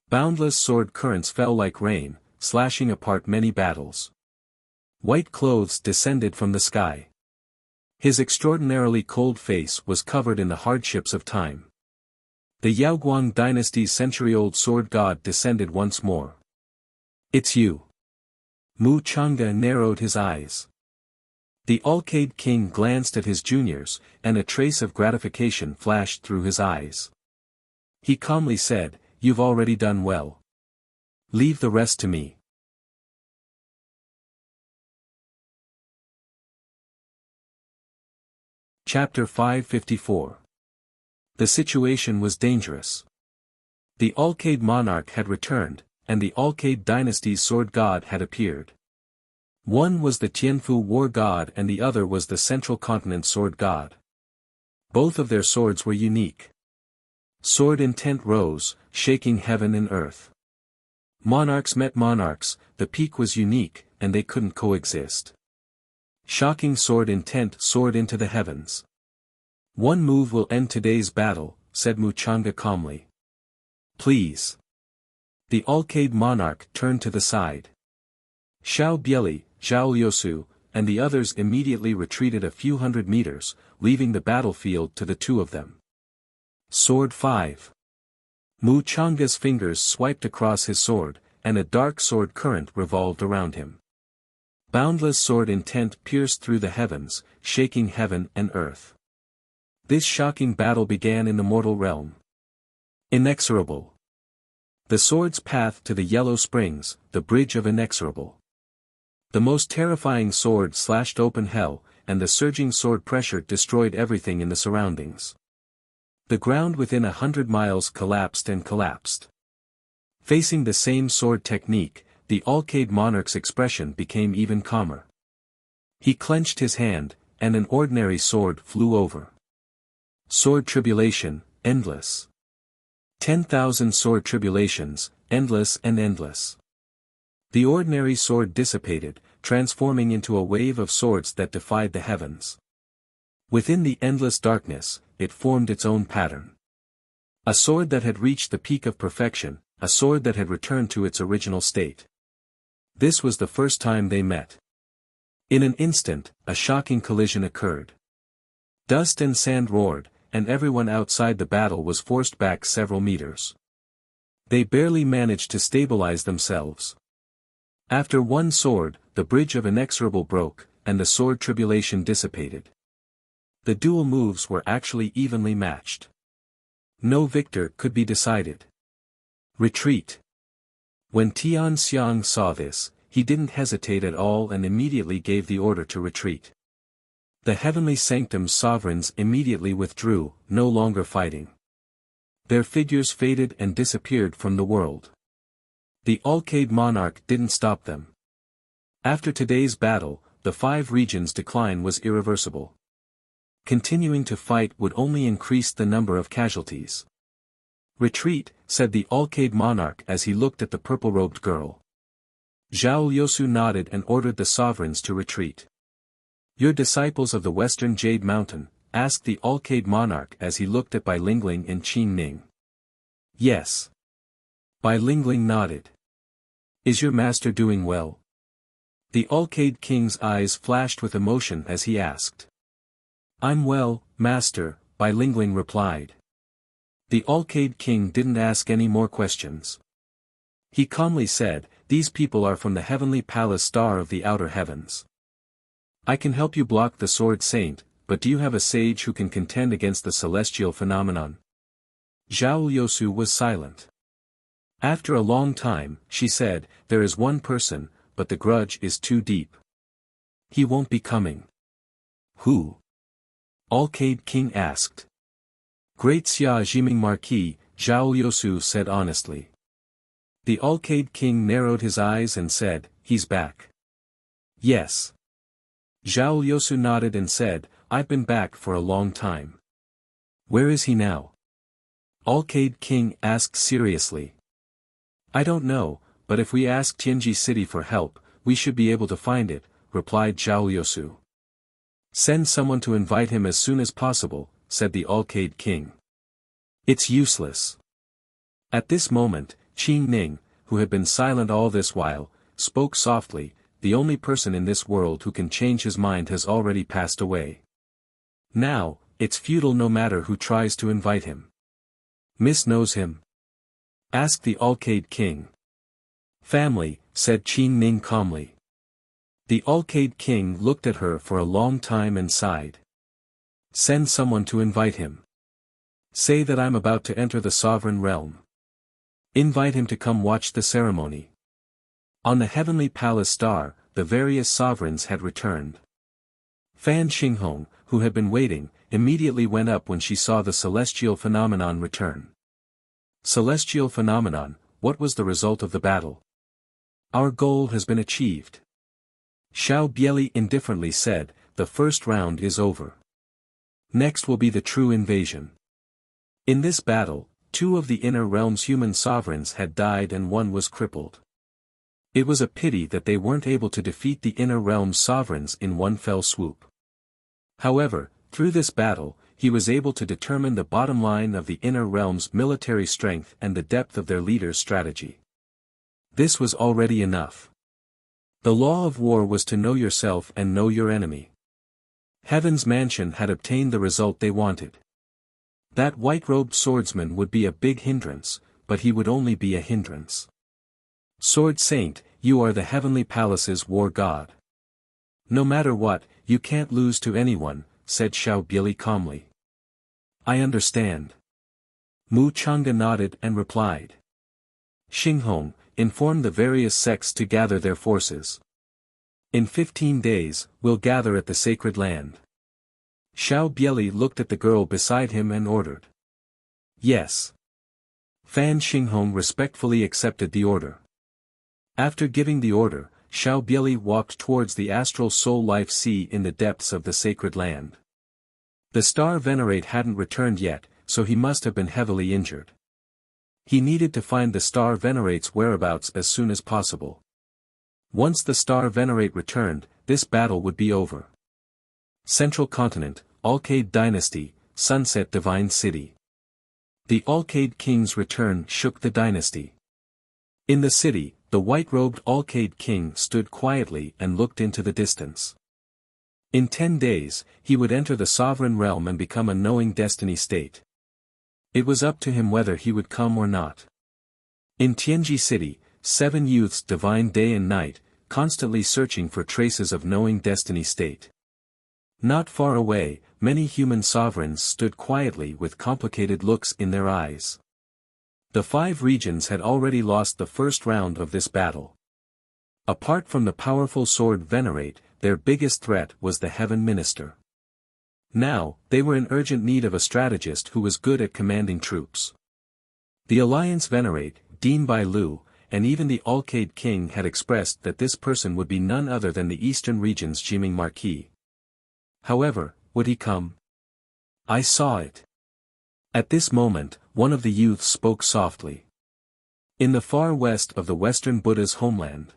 Boundless sword currents fell like rain, slashing apart many battles. White clothes descended from the sky. His extraordinarily cold face was covered in the hardships of time. The Yaoguang dynasty's century-old sword god descended once more. It's you. Mu Chang'e narrowed his eyes. The Alcade king glanced at his juniors, and a trace of gratification flashed through his eyes. He calmly said, "You've already done well. Leave the rest to me." Chapter 554. The situation was dangerous. The Alcade monarch had returned, and the Alcade dynasty's sword god had appeared. One was the Tianfu war god and the other was the Central Continent sword god. Both of their swords were unique. Sword intent rose, shaking heaven and earth. Monarchs met monarchs, the peak was unique, and they couldn't coexist. Shocking sword intent soared into the heavens. "One move will end today's battle," said Mu Chang'e calmly. "Please." The Alcade monarch turned to the side. Xiao Bieli, Zhao Liusu, and the others immediately retreated a few hundred meters, leaving the battlefield to the 2 of them. Sword 5. Mu Chang'e's fingers swiped across his sword, and a dark sword current revolved around him. Boundless sword intent pierced through the heavens, shaking heaven and earth. This shocking battle began in the mortal realm. Inexorable. The sword's path to the Yellow Springs, the bridge of inexorable. The most terrifying sword slashed open hell, and the surging sword pressure destroyed everything in the surroundings. The ground within 100 miles collapsed and collapsed. Facing the same sword technique, the Alcade monarch's expression became even calmer. He clenched his hand, and an ordinary sword flew over. Sword tribulation, endless. 10,000 sword tribulations, endless and endless. The ordinary sword dissipated, transforming into a wave of swords that defied the heavens. Within the endless darkness, it formed its own pattern. A sword that had reached the peak of perfection, a sword that had returned to its original state. This was the first time they met. In an instant, a shocking collision occurred. Dust and sand roared, and everyone outside the battle was forced back several meters. They barely managed to stabilize themselves. After one sword, the bridge of inexorable broke, and the sword tribulation dissipated. The dual moves were actually evenly matched. No victor could be decided. Retreat. When Tian Xiang saw this, he didn't hesitate at all and immediately gave the order to retreat. The heavenly sanctum's sovereigns immediately withdrew, no longer fighting. Their figures faded and disappeared from the world. The Alcade monarch didn't stop them. After today's battle, the 5 regions' decline was irreversible. Continuing to fight would only increase the number of casualties. Retreat, said the Alcade monarch as he looked at the purple-robed girl. Zhao Liusu nodded and ordered the sovereigns to retreat. Your disciples of the Western Jade Mountain, asked the Alcade monarch as he looked at Bai Lingling and Qin Ning. Yes. Bai Lingling nodded. Is your master doing well? The Alcade king's eyes flashed with emotion as he asked. I'm well, master, Bai Lingling replied. The Alcade king didn't ask any more questions. He calmly said, these people are from the heavenly palace star of the outer heavens. I can help you block the sword saint, but do you have a sage who can contend against the celestial phenomenon? Zhao Liusu was silent. After a long time, she said, there is one person, but the grudge is too deep. He won't be coming. Who? Alcade king asked. Great Xia Jiming Marquis, Zhao Liusu said honestly. The Alcade king narrowed his eyes and said, he's back. Yes. Zhao Liusu nodded and said, I've been back for a long time. Where is he now? Alcade king asked seriously. I don't know, but if we ask Tianji City for help, we should be able to find it, replied Zhao Liusu. Send someone to invite him as soon as possible, said the Alcade king. It's useless. At this moment, Qin Ning, who had been silent all this while, spoke softly, the only person in this world who can change his mind has already passed away. Now, it's futile no matter who tries to invite him. Miss knows him? Asked the Alcade king. Family, said Qin Ning calmly. The Alcade king looked at her for a long time and sighed. Send someone to invite him. Say that I'm about to enter the sovereign realm. Invite him to come watch the ceremony. On the heavenly palace star, the various sovereigns had returned. Fan Xinghong, who had been waiting, immediately went up when she saw the celestial phenomenon return. Celestial phenomenon, what was the result of the battle? Our goal has been achieved. Xiao Bieli indifferently said, the first round is over. Next will be the true invasion. In this battle, 2 of the inner realm's human sovereigns had died and 1 was crippled. It was a pity that they weren't able to defeat the inner realm's sovereigns in one fell swoop. However, through this battle, he was able to determine the bottom line of the inner realm's military strength and the depth of their leader's strategy. This was already enough. The law of war was to know yourself and know your enemy. Heaven's mansion had obtained the result they wanted. That white-robed swordsman would be a big hindrance, but he would only be a hindrance. Sword Saint, you are the heavenly palace's war god. No matter what, you can't lose to anyone, said Xiao Bieli calmly. I understand. Mu Chang'e nodded and replied. Xinghong, inform the various sects to gather their forces. In 15 days, we'll gather at the sacred land. Xiao Bieli looked at the girl beside him and ordered. Yes. Fan Xinghong respectfully accepted the order. After giving the order, Xiao Bieli walked towards the astral soul life sea in the depths of the sacred land. The star venerate hadn't returned yet, so he must have been heavily injured. He needed to find the star venerate's whereabouts as soon as possible. Once the star venerate returned, this battle would be over. Central Continent, Alcade Dynasty, Sunset Divine City. The Alcade King's return shook the dynasty. In the city, the white-robed Alcade King stood quietly and looked into the distance. In 10 days, he would enter the sovereign realm and become a knowing destiny state. It was up to him whether he would come or not. In Tianji City, 7 youths divined day and night, constantly searching for traces of knowing destiny state. Not far away, many human sovereigns stood quietly with complicated looks in their eyes. The 5 regions had already lost the first round of this battle. Apart from the powerful sword venerate, their biggest threat was the heaven minister. Now, they were in urgent need of a strategist who was good at commanding troops. The alliance venerate, Dean Bai Lu, and even the Alcade King had expressed that this person would be none other than the eastern region's Jiming Marquis. However, would he come? I saw it. At this moment, one of the youths spoke softly. In the far west of the Western Buddha's homeland.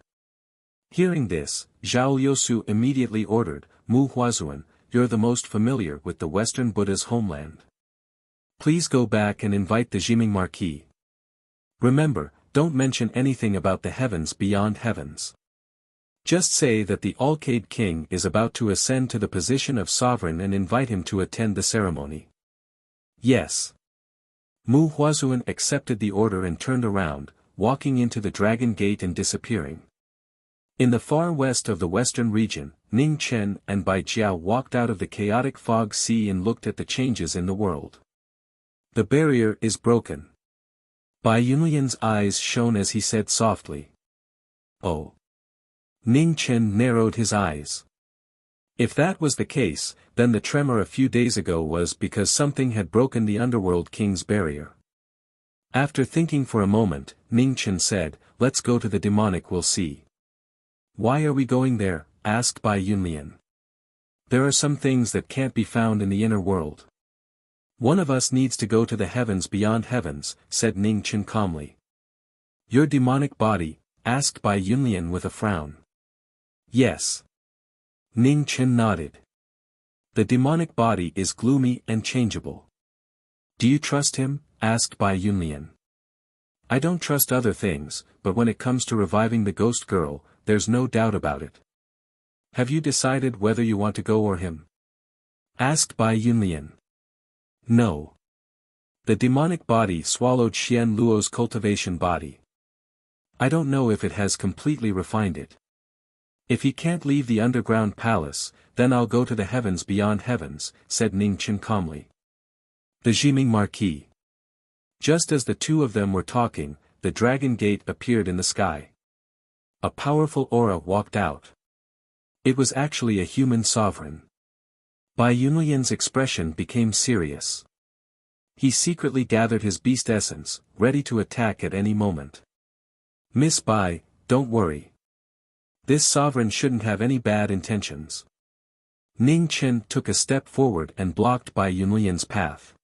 Hearing this, Zhao Liusu immediately ordered, Mu Huazuan, you're the most familiar with the Western Buddha's homeland. Please go back and invite the Jiming Marquis. Remember, don't mention anything about the heavens beyond heavens. Just say that the Alcade King is about to ascend to the position of sovereign and invite him to attend the ceremony. Yes. Mu Huazuan accepted the order and turned around, walking into the Dragon Gate and disappearing. In the far west of the western region, Ning Chen and Bai Jiao walked out of the chaotic fog sea and looked at the changes in the world. The barrier is broken. Bai Yunlian's eyes shone as he said softly. Oh. Ning Chen narrowed his eyes. If that was the case, then the tremor a few days ago was because something had broken the Underworld King's barrier. After thinking for a moment, Ning Chen said, let's go to the demonic, we'll see. Why are we going there? Asked Bai Yunlian. There are some things that can't be found in the inner world. One of us needs to go to the heavens beyond heavens, said Ning Chen calmly. Your demonic body? Asked Bai Yunlian with a frown. Yes. Ning Chen nodded. The demonic body is gloomy and changeable. Do you trust him? Asked Bai Yunlian. I don't trust other things, but when it comes to reviving the ghost girl, there's no doubt about it. Have you decided whether you want to go or him? Asked Bai Yunlian. No. The demonic body swallowed Xian Luo's cultivation body. I don't know if it has completely refined it. If he can't leave the underground palace, then I'll go to the heavens beyond heavens, said Ning Chen calmly. The Jiming Marquis. Just as the two of them were talking, the Dragon Gate appeared in the sky. A powerful aura walked out. It was actually a human sovereign. Bai Yunlian's expression became serious. He secretly gathered his beast essence, ready to attack at any moment. Miss Bai, don't worry. This sovereign shouldn't have any bad intentions. Ning Chen took a step forward and blocked Bai Yunlian's path.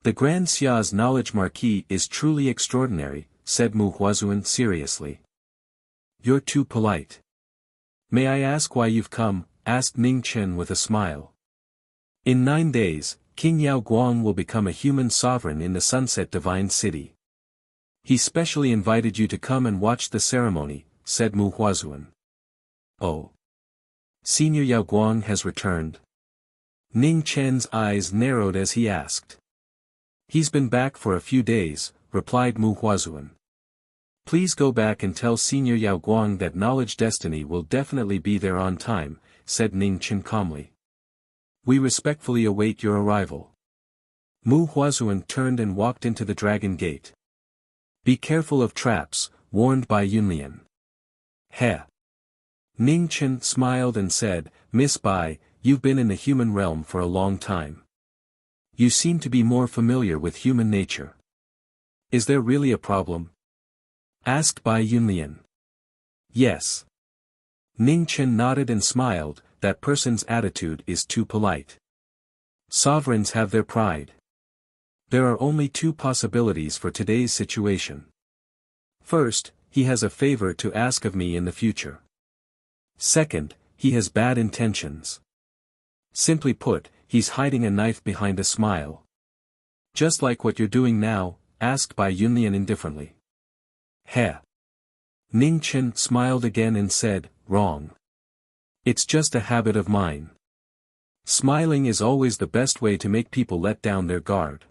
The Grand Xia's knowledge Marquis is truly extraordinary, said Mu Huazuan seriously. You're too polite. May I ask why you've come? Asked Ning Chen with a smile. In 9 days, King Yao Guang will become a human sovereign in the Sunset Divine City. He specially invited you to come and watch the ceremony, said Mu Huazuan. Oh. Senior Yao Guang has returned. Ning Chen's eyes narrowed as he asked. He's been back for a few days, replied Mu Huazuan. Please go back and tell Senior Yao Guang that Knowledge Destiny will definitely be there on time, said Ning Chen calmly. We respectfully await your arrival. Mu Huazuan turned and walked into the Dragon Gate. Be careful of traps, warned Bai Yunlian. Heh. Ning Chen smiled and said, Miss Bai, you've been in the human realm for a long time. You seem to be more familiar with human nature. Is there really a problem? Asked Bai Yunlian. Yes. Ning Chen nodded and smiled, that person's attitude is too polite. Sovereigns have their pride. There are only two possibilities for today's situation. First, he has a favor to ask of me in the future. Second, he has bad intentions. Simply put, he's hiding a knife behind a smile. Just like what you're doing now, asked Bai Yunlian indifferently. Heh. Ning Chen smiled again and said, wrong. It's just a habit of mine. Smiling is always the best way to make people let down their guard.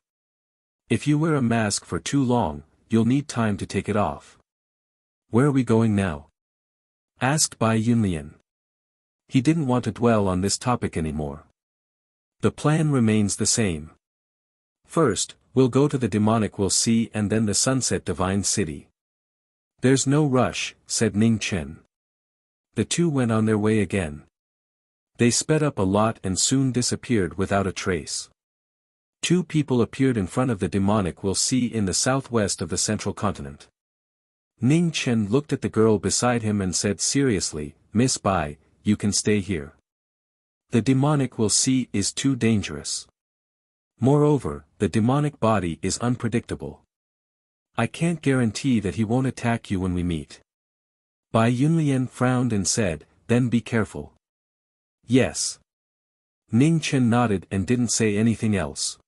If you wear a mask for too long, you'll need time to take it off. Where are we going now? Asked Bai Yunlian. He didn't want to dwell on this topic anymore. The plan remains the same. First, we'll go to the demonic Wuxia and then the sunset divine city. There's no rush, said Ning Chen. The two went on their way again. They sped up a lot and soon disappeared without a trace. Two people appeared in front of the demonic Wuxia in the southwest of the central continent. Ning Chen looked at the girl beside him and said seriously, Miss Bai, you can stay here. The demonic Wuxia is too dangerous. Moreover, the demonic body is unpredictable. I can't guarantee that he won't attack you when we meet. Bai Yunlian frowned and said, then be careful. Yes. Ning Chen nodded and didn't say anything else.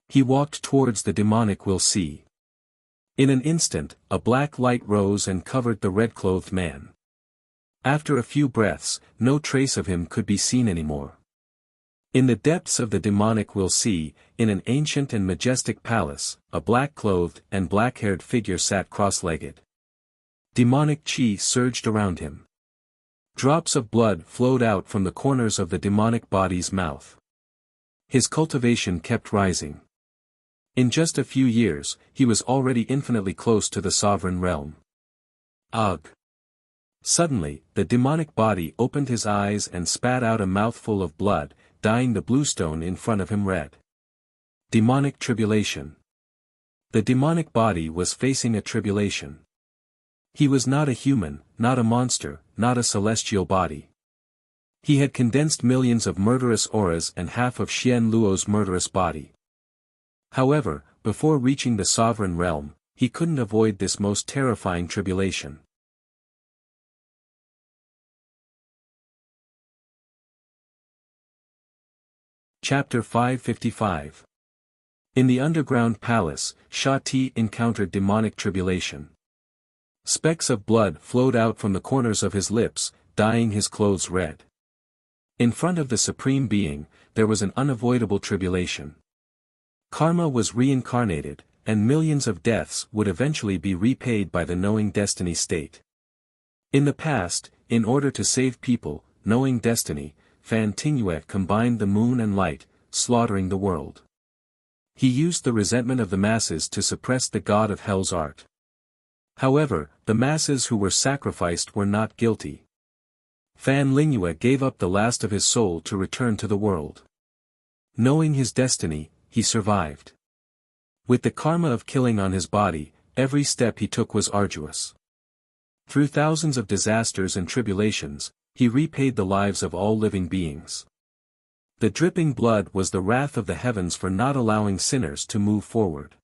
He walked towards the demonic Wuxia. In an instant, a black light rose and covered the red-clothed man. After a few breaths, no trace of him could be seen anymore. In the depths of the demonic Wuxia, in an ancient and majestic palace, a black-clothed and black-haired figure sat cross-legged. Demonic qi surged around him. Drops of blood flowed out from the corners of the demonic body's mouth. His cultivation kept rising. In just a few years, he was already infinitely close to the sovereign realm. Ugh! Suddenly, the demonic body opened his eyes and spat out a mouthful of blood, dyeing the bluestone in front of him red. Demonic tribulation. The demonic body was facing a tribulation. He was not a human, not a monster, not a celestial body. He had condensed millions of murderous auras and half of Xian Luo's murderous body. However, before reaching the sovereign realm, he couldn't avoid this most terrifying tribulation. Chapter 555. In the underground palace, Sha Ti encountered demonic tribulation. Specks of blood flowed out from the corners of his lips, dyeing his clothes red. In front of the Supreme Being, there was an unavoidable tribulation. Karma was reincarnated, and millions of deaths would eventually be repaid by the knowing destiny state. In the past, in order to save people, knowing destiny, Fan Tingyue combined the moon and light, slaughtering the world. He used the resentment of the masses to suppress the god of hell's art. However, the masses who were sacrificed were not guilty. Fan Lingyue gave up the last of his soul to return to the world. Knowing his destiny, he survived. With the karma of killing on his body, every step he took was arduous. Through thousands of disasters and tribulations, he repaid the lives of all living beings. The dripping blood was the wrath of the heavens for not allowing sinners to move forward.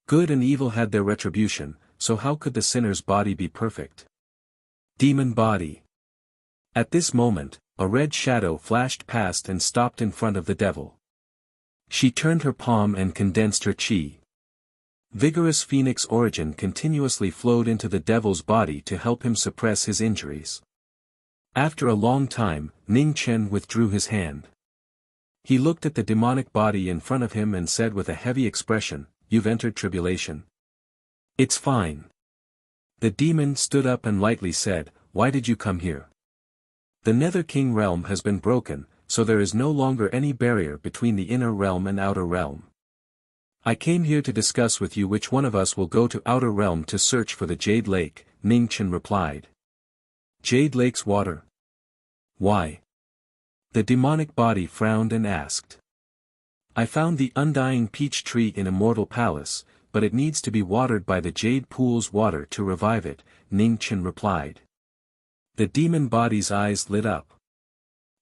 Good and evil had their retribution, so how could the sinner's body be perfect? Demon body. At this moment, a red shadow flashed past and stopped in front of the devil. She turned her palm and condensed her qi. Vigorous phoenix origin continuously flowed into the devil's body to help him suppress his injuries. After a long time, Ning Chen withdrew his hand. He looked at the demonic body in front of him and said with a heavy expression, "You've entered tribulation. It's fine." The demon stood up and lightly said, "Why did you come here?" The Nether King realm has been broken, so there is no longer any barrier between the inner realm and outer realm. I came here to discuss with you which one of us will go to outer realm to search for the Jade Lake, Ning Chen replied. Jade Lake's water. Why? The demonic body frowned and asked. I found the undying peach tree in Immortal Palace, but it needs to be watered by the Jade Pool's water to revive it, Ning Chen replied. The demon body's eyes lit up.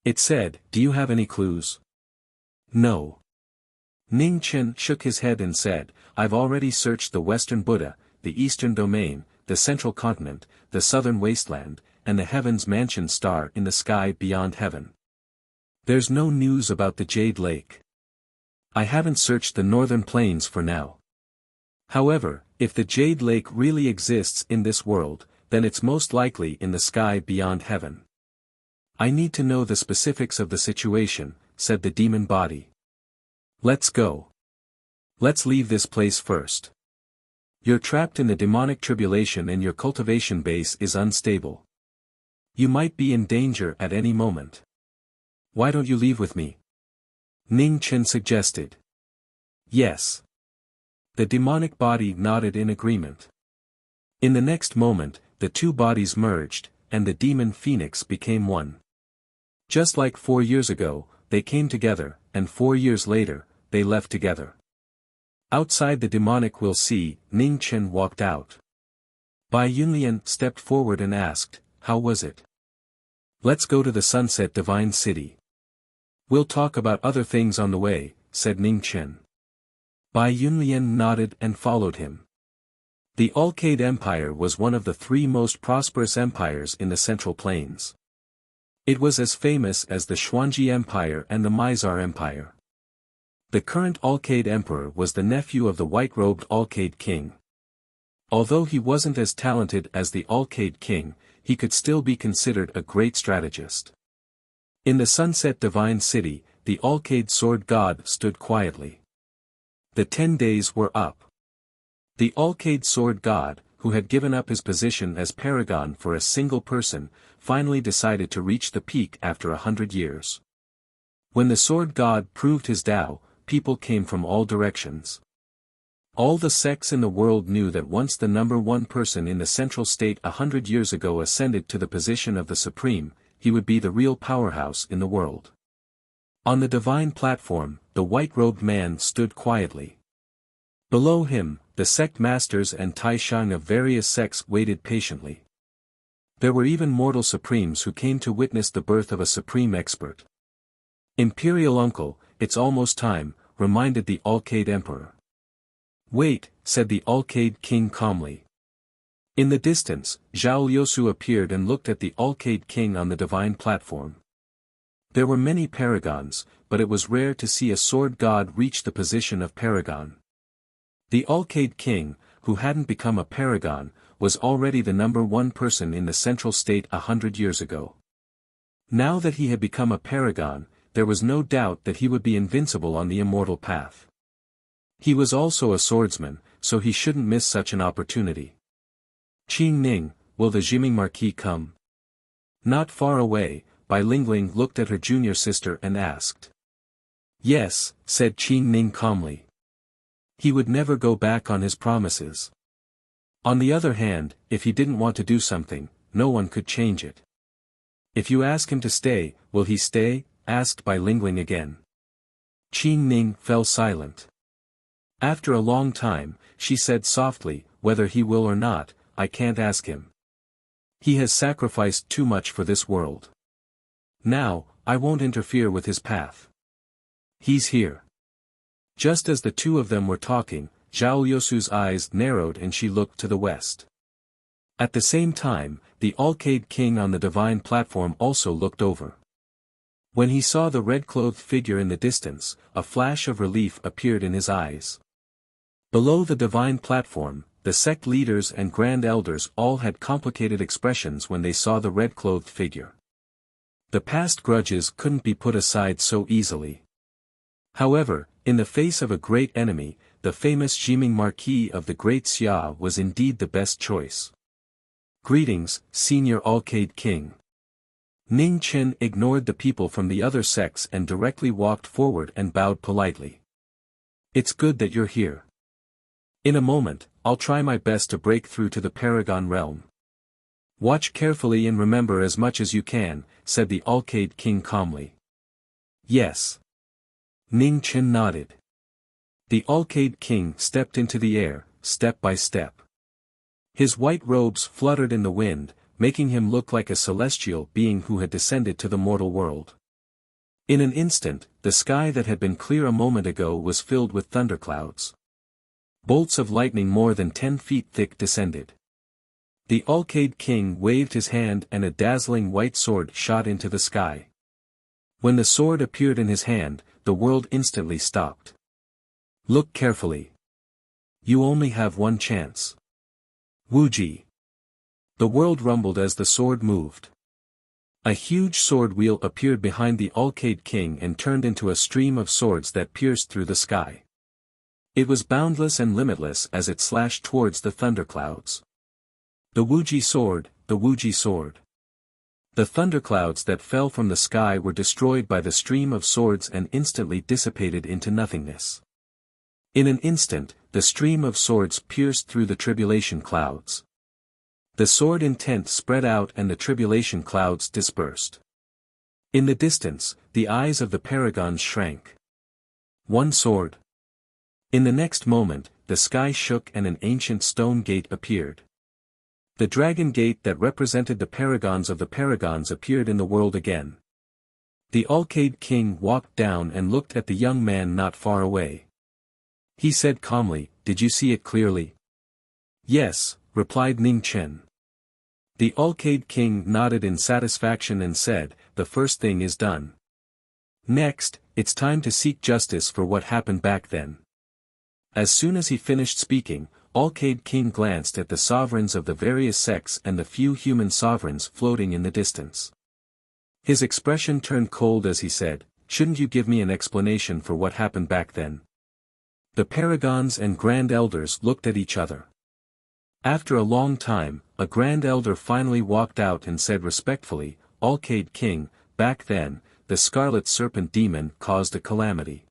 It said, do you have any clues? No. Ning Chen shook his head and said, I've already searched the Western Buddha, the Eastern Domain, the Central Continent, the Southern Wasteland, and the Heaven's Mansion star in the sky beyond heaven. There's no news about the Jade Lake. I haven't searched the Northern Plains for now. However, if the Jade Lake really exists in this world, then it's most likely in the sky beyond heaven. I need to know the specifics of the situation, said the demon body. Let's go. Let's leave this place first. You're trapped in the demonic tribulation and your cultivation base is unstable. You might be in danger at any moment. Why don't you leave with me? Ning Chen suggested. Yes. The demonic body nodded in agreement. In the next moment, the two bodies merged, and the demon phoenix became one. Just like 4 years ago, they came together, and 4 years later, they left together. Outside the demonic will see, Ning Chen walked out. Bai Yunlian stepped forward and asked, how was it? Let's go to the Sunset Divine City. We'll talk about other things on the way, said Ning Chen. Bai Yunlian nodded and followed him. The Alcade Empire was one of the 3 most prosperous empires in the Central Plains. It was as famous as the Xuanji Empire and the Mizar Empire. The current Alcade Emperor was the nephew of the white-robed Alcade King. Although he wasn't as talented as the Alcade King, he could still be considered a great strategist. In the Sunset Divine City, the Alcade Sword God stood quietly. The 10 days were up. The Alcade Sword God, who had given up his position as paragon for a single person, finally decided to reach the peak after 100 years. When the Sword God proved his Tao, people came from all directions. All the sects in the world knew that once the number 1 person in the Central State 100 years ago ascended to the position of the Supreme, he would be the real powerhouse in the world. On the divine platform, the white-robed man stood quietly. Below him, the sect masters and Taishan of various sects waited patiently. There were even mortal supremes who came to witness the birth of a supreme expert. Imperial uncle, it's almost time, reminded the Alcade Emperor. Wait, said the Alcade King calmly. In the distance, Zhao Liusu appeared and looked at the Alcade King on the divine platform. There were many paragons, but it was rare to see a sword god reach the position of paragon. The Alcade King, who hadn't become a paragon, was already the number 1 person in the Central State 100 years ago. Now that he had become a paragon, there was no doubt that he would be invincible on the immortal path. He was also a swordsman, so he shouldn't miss such an opportunity. Qing Ning, will the Jiming Marquis come? Not far away, Bai Lingling looked at her junior sister and asked. Yes, said Qing Ning calmly. He would never go back on his promises. On the other hand, if he didn't want to do something, no one could change it. If you ask him to stay, will he stay? Asked Bai Lingling again. Qing Ning fell silent. After a long time, she said softly, whether he will or not, I can't ask him. He has sacrificed too much for this world. Now, I won't interfere with his path. He's here. Just as the two of them were talking, Zhao Liusu's eyes narrowed and she looked to the west. At the same time, the Alcade King on the divine platform also looked over. When he saw the red-clothed figure in the distance, a flash of relief appeared in his eyes. Below the divine platform, the sect leaders and grand elders all had complicated expressions when they saw the red-clothed figure. The past grudges couldn't be put aside so easily. However, in the face of a great enemy, the famous Jiming Marquis of the Great Xia was indeed the best choice. Greetings, Senior Alcade King. Ning Chen ignored the people from the other sects and directly walked forward and bowed politely. It's good that you're here. In a moment, I'll try my best to break through to the Paragon realm. Watch carefully and remember as much as you can, said the Alcade King calmly. Yes. Ning Chen nodded. The Alcade King stepped into the air, step by step. His white robes fluttered in the wind, making him look like a celestial being who had descended to the mortal world. In an instant, the sky that had been clear a moment ago was filled with thunderclouds. Bolts of lightning more than 10 feet thick descended. The Alcade King waved his hand and a dazzling white sword shot into the sky. When the sword appeared in his hand, the world instantly stopped. Look carefully. You only have one chance. Wuji. The world rumbled as the sword moved. A huge sword wheel appeared behind the Alcade King and turned into a stream of swords that pierced through the sky. It was boundless and limitless as it slashed towards the thunderclouds. The Wuji sword, the Wuji sword. The thunderclouds that fell from the sky were destroyed by the stream of swords and instantly dissipated into nothingness. In an instant, the stream of swords pierced through the tribulation clouds. The sword intent spread out and the tribulation clouds dispersed. In the distance, the eyes of the paragons shrank. One sword. In the next moment, the sky shook and an ancient stone gate appeared. The dragon gate that represented the paragons of the paragons appeared in the world again. The Alcade King walked down and looked at the young man not far away. He said calmly, "Did you see it clearly?" "Yes," replied Ning Chen. The Alcade King nodded in satisfaction and said, "The first thing is done. Next, it's time to seek justice for what happened back then." As soon as he finished speaking, Alcade King glanced at the sovereigns of the various sects and the few human sovereigns floating in the distance. His expression turned cold as he said, "Shouldn't you give me an explanation for what happened back then?" The paragons and grand elders looked at each other. After a long time, a grand elder finally walked out and said respectfully, "Alcade King, back then, the scarlet serpent demon caused a calamity.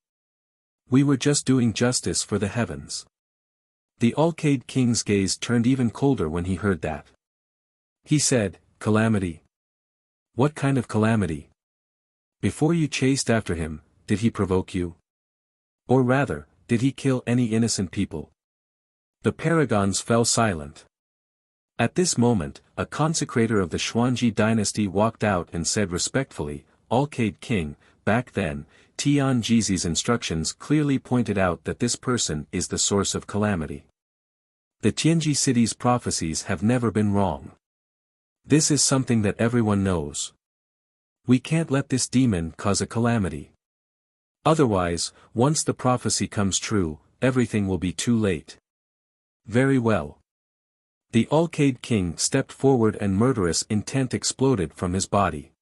We were just doing justice for the heavens." The Alcade King's gaze turned even colder when he heard that. He said, "Calamity? What kind of calamity? Before you chased after him, did he provoke you? Or rather, did he kill any innocent people?" The paragons fell silent. At this moment, a consecrator of the Xuanji dynasty walked out and said respectfully, "Alcade King, back then, Tianji's instructions clearly pointed out that this person is the source of calamity. The Tianji city's prophecies have never been wrong. This is something that everyone knows. We can't let this demon cause a calamity. Otherwise, once the prophecy comes true, everything will be too late." "Very well." The Alcade King stepped forward and murderous intent exploded from his body.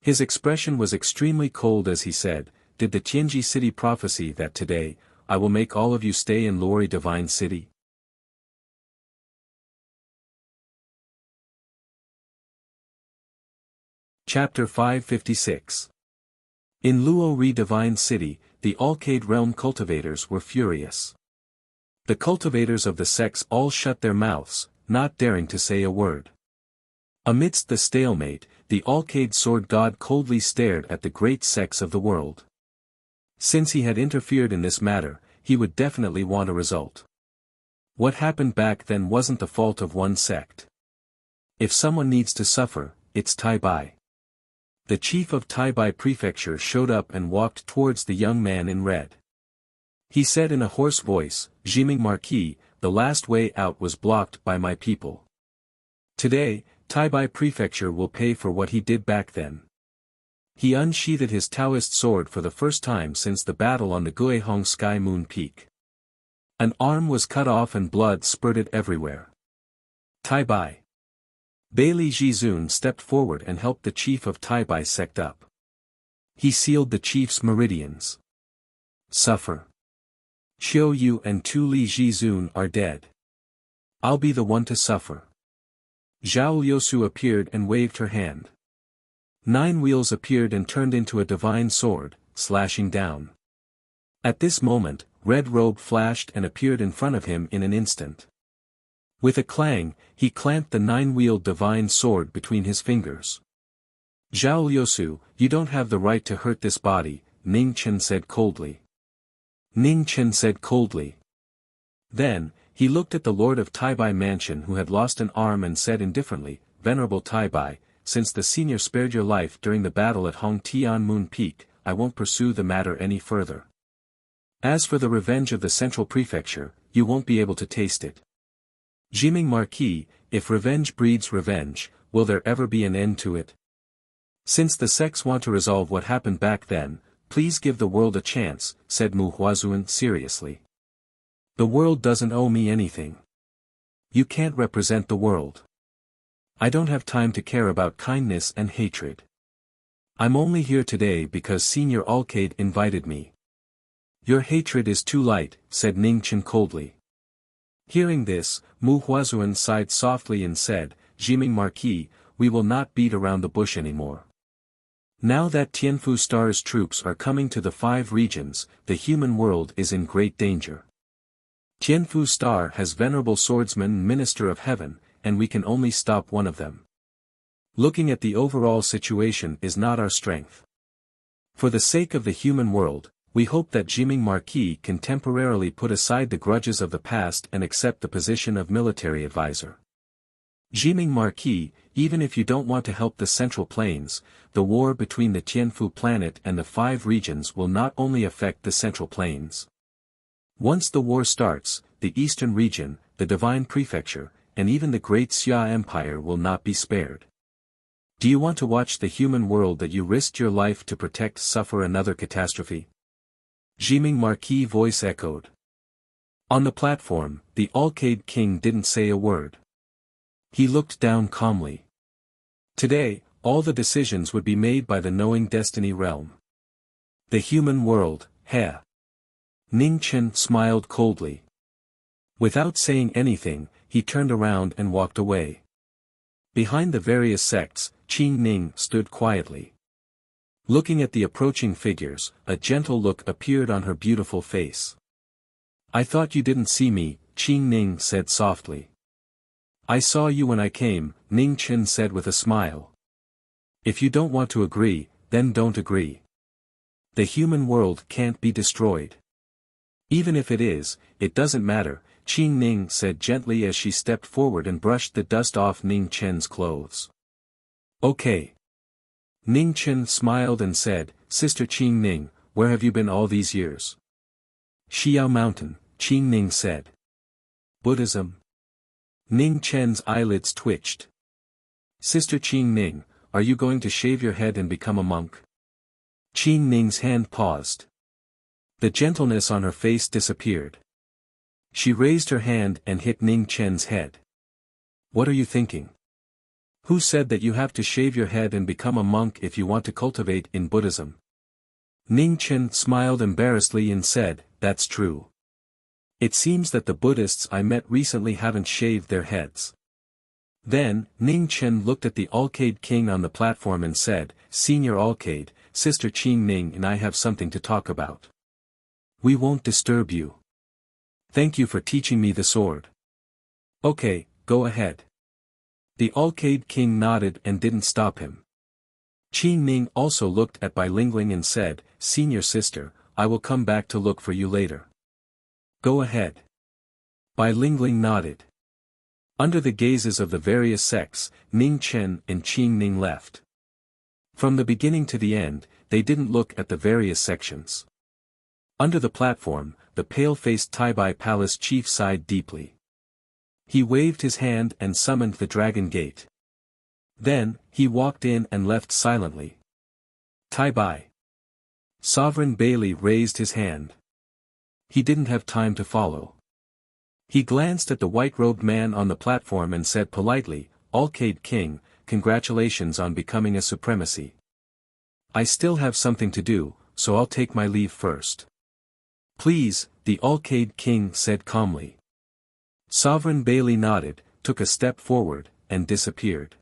His expression was extremely cold as he said, "Did the Tianji city prophesy that today, I will make all of you stay in Lori Divine City?" Chapter 556. In Luo Divine City, the Alcade realm cultivators were furious. The cultivators of the sects all shut their mouths, not daring to say a word. Amidst the stalemate, the Alcade sword god coldly stared at the great sects of the world. Since he had interfered in this matter, he would definitely want a result. What happened back then wasn't the fault of one sect. If someone needs to suffer, it's Taibai. The chief of Taibai Prefecture showed up and walked towards the young man in red. He said in a hoarse voice, "Jiming Marquis, the last way out was blocked by my people. Today, Taibai Prefecture will pay for what he did back then." He unsheathed his Taoist sword for the first time since the battle on the Guihong Sky Moon Peak. An arm was cut off and blood spurted everywhere. Taibai. Bailey Jizun stepped forward and helped the chief of Taibai sect up. He sealed the chief's meridians. "Suffer. Qiu Yu and Tu Li Jizun are dead. I'll be the one to suffer." Zhao Liusu appeared and waved her hand. 9 wheels appeared and turned into a divine sword, slashing down. At this moment, red robe flashed and appeared in front of him in an instant. With a clang, he clamped the nine-wheeled divine sword between his fingers. Zhao Liusu, you don't have the right to hurt this body, Ning Chen said coldly. Ning Chen said coldly. Then, he looked at the Lord of Taibai Mansion who had lost an arm and said indifferently, Venerable Taibai, since the senior spared your life during the battle at Hong Tian Moon Peak, I won't pursue the matter any further. As for the revenge of the Central Prefecture, you won't be able to taste it. Jiming Marquis, if revenge breeds revenge, will there ever be an end to it? Since the sects want to resolve what happened back then, please give the world a chance, said Mu Huazuan seriously. The world doesn't owe me anything. You can't represent the world. I don't have time to care about kindness and hatred. I'm only here today because Senior Alcade invited me. Your hatred is too light, said Ning Chen coldly. Hearing this, Mu Huazuan sighed softly and said, Jiming Marquis, we will not beat around the bush anymore. Now that Tianfu Star's troops are coming to the 5 regions, the human world is in great danger. Tianfu Star has venerable swordsman and minister of heaven, and we can only stop one of them. Looking at the overall situation is not our strength. For the sake of the human world, we hope that Jiming Marquis can temporarily put aside the grudges of the past and accept the position of military advisor. Jiming Marquis, even if you don't want to help the Central Plains, the war between the Tianfu planet and the 5 regions will not only affect the Central Plains. Once the war starts, the Eastern region, the Divine Prefecture, and even the Great Xia Empire will not be spared. Do you want to watch the human world that you risked your life to protect suffer another catastrophe? Jiming Marquis' voice echoed. On the platform, the Alcade King didn't say a word. He looked down calmly. Today, all the decisions would be made by the knowing destiny realm. The human world, He. Ning Chen smiled coldly. Without saying anything, he turned around and walked away. Behind the various sects, Qing Ning stood quietly. Looking at the approaching figures, a gentle look appeared on her beautiful face. I thought you didn't see me, Qing Ning said softly. I saw you when I came, Ning Chen said with a smile. If you don't want to agree, then don't agree. The human world can't be destroyed. Even if it is, it doesn't matter, Qing Ning said gently as she stepped forward and brushed the dust off Ning Chen's clothes. Okay. Ning Chen smiled and said, Sister Qing Ning, where have you been all these years? Xiao Mountain, Qing Ning said. Buddhism. Ning Chen's eyelids twitched. Sister Qing Ning, are you going to shave your head and become a monk? Qing Ning's hand paused. The gentleness on her face disappeared. She raised her hand and hit Ning Chen's head. What are you thinking? Who said that you have to shave your head and become a monk if you want to cultivate in Buddhism? Ning Chen smiled embarrassedly and said, That's true. It seems that the Buddhists I met recently haven't shaved their heads. Then, Ning Chen looked at the Alcade King on the platform and said, Senior Alcade, Sister Qing Ning and I have something to talk about. We won't disturb you. Thank you for teaching me the sword. Okay, go ahead. The Alcade King nodded and didn't stop him. Qing Ning also looked at Bai Lingling and said, Senior sister, I will come back to look for you later. Go ahead. Bai Lingling nodded. Under the gazes of the various sects, Ning Chen and Qing Ning left. From the beginning to the end, they didn't look at the various sections. Under the platform, the pale-faced Taibai Palace chief sighed deeply. He waved his hand and summoned the Dragon Gate. Then, he walked in and left silently. Taibai. Sovereign Bailey raised his hand. He didn't have time to follow. He glanced at the white-robed man on the platform and said politely, Alcade King, congratulations on becoming a supremacy. I still have something to do, so I'll take my leave first. Please, the Alcade King said calmly. Sovereign Bailey nodded, took a step forward, and disappeared.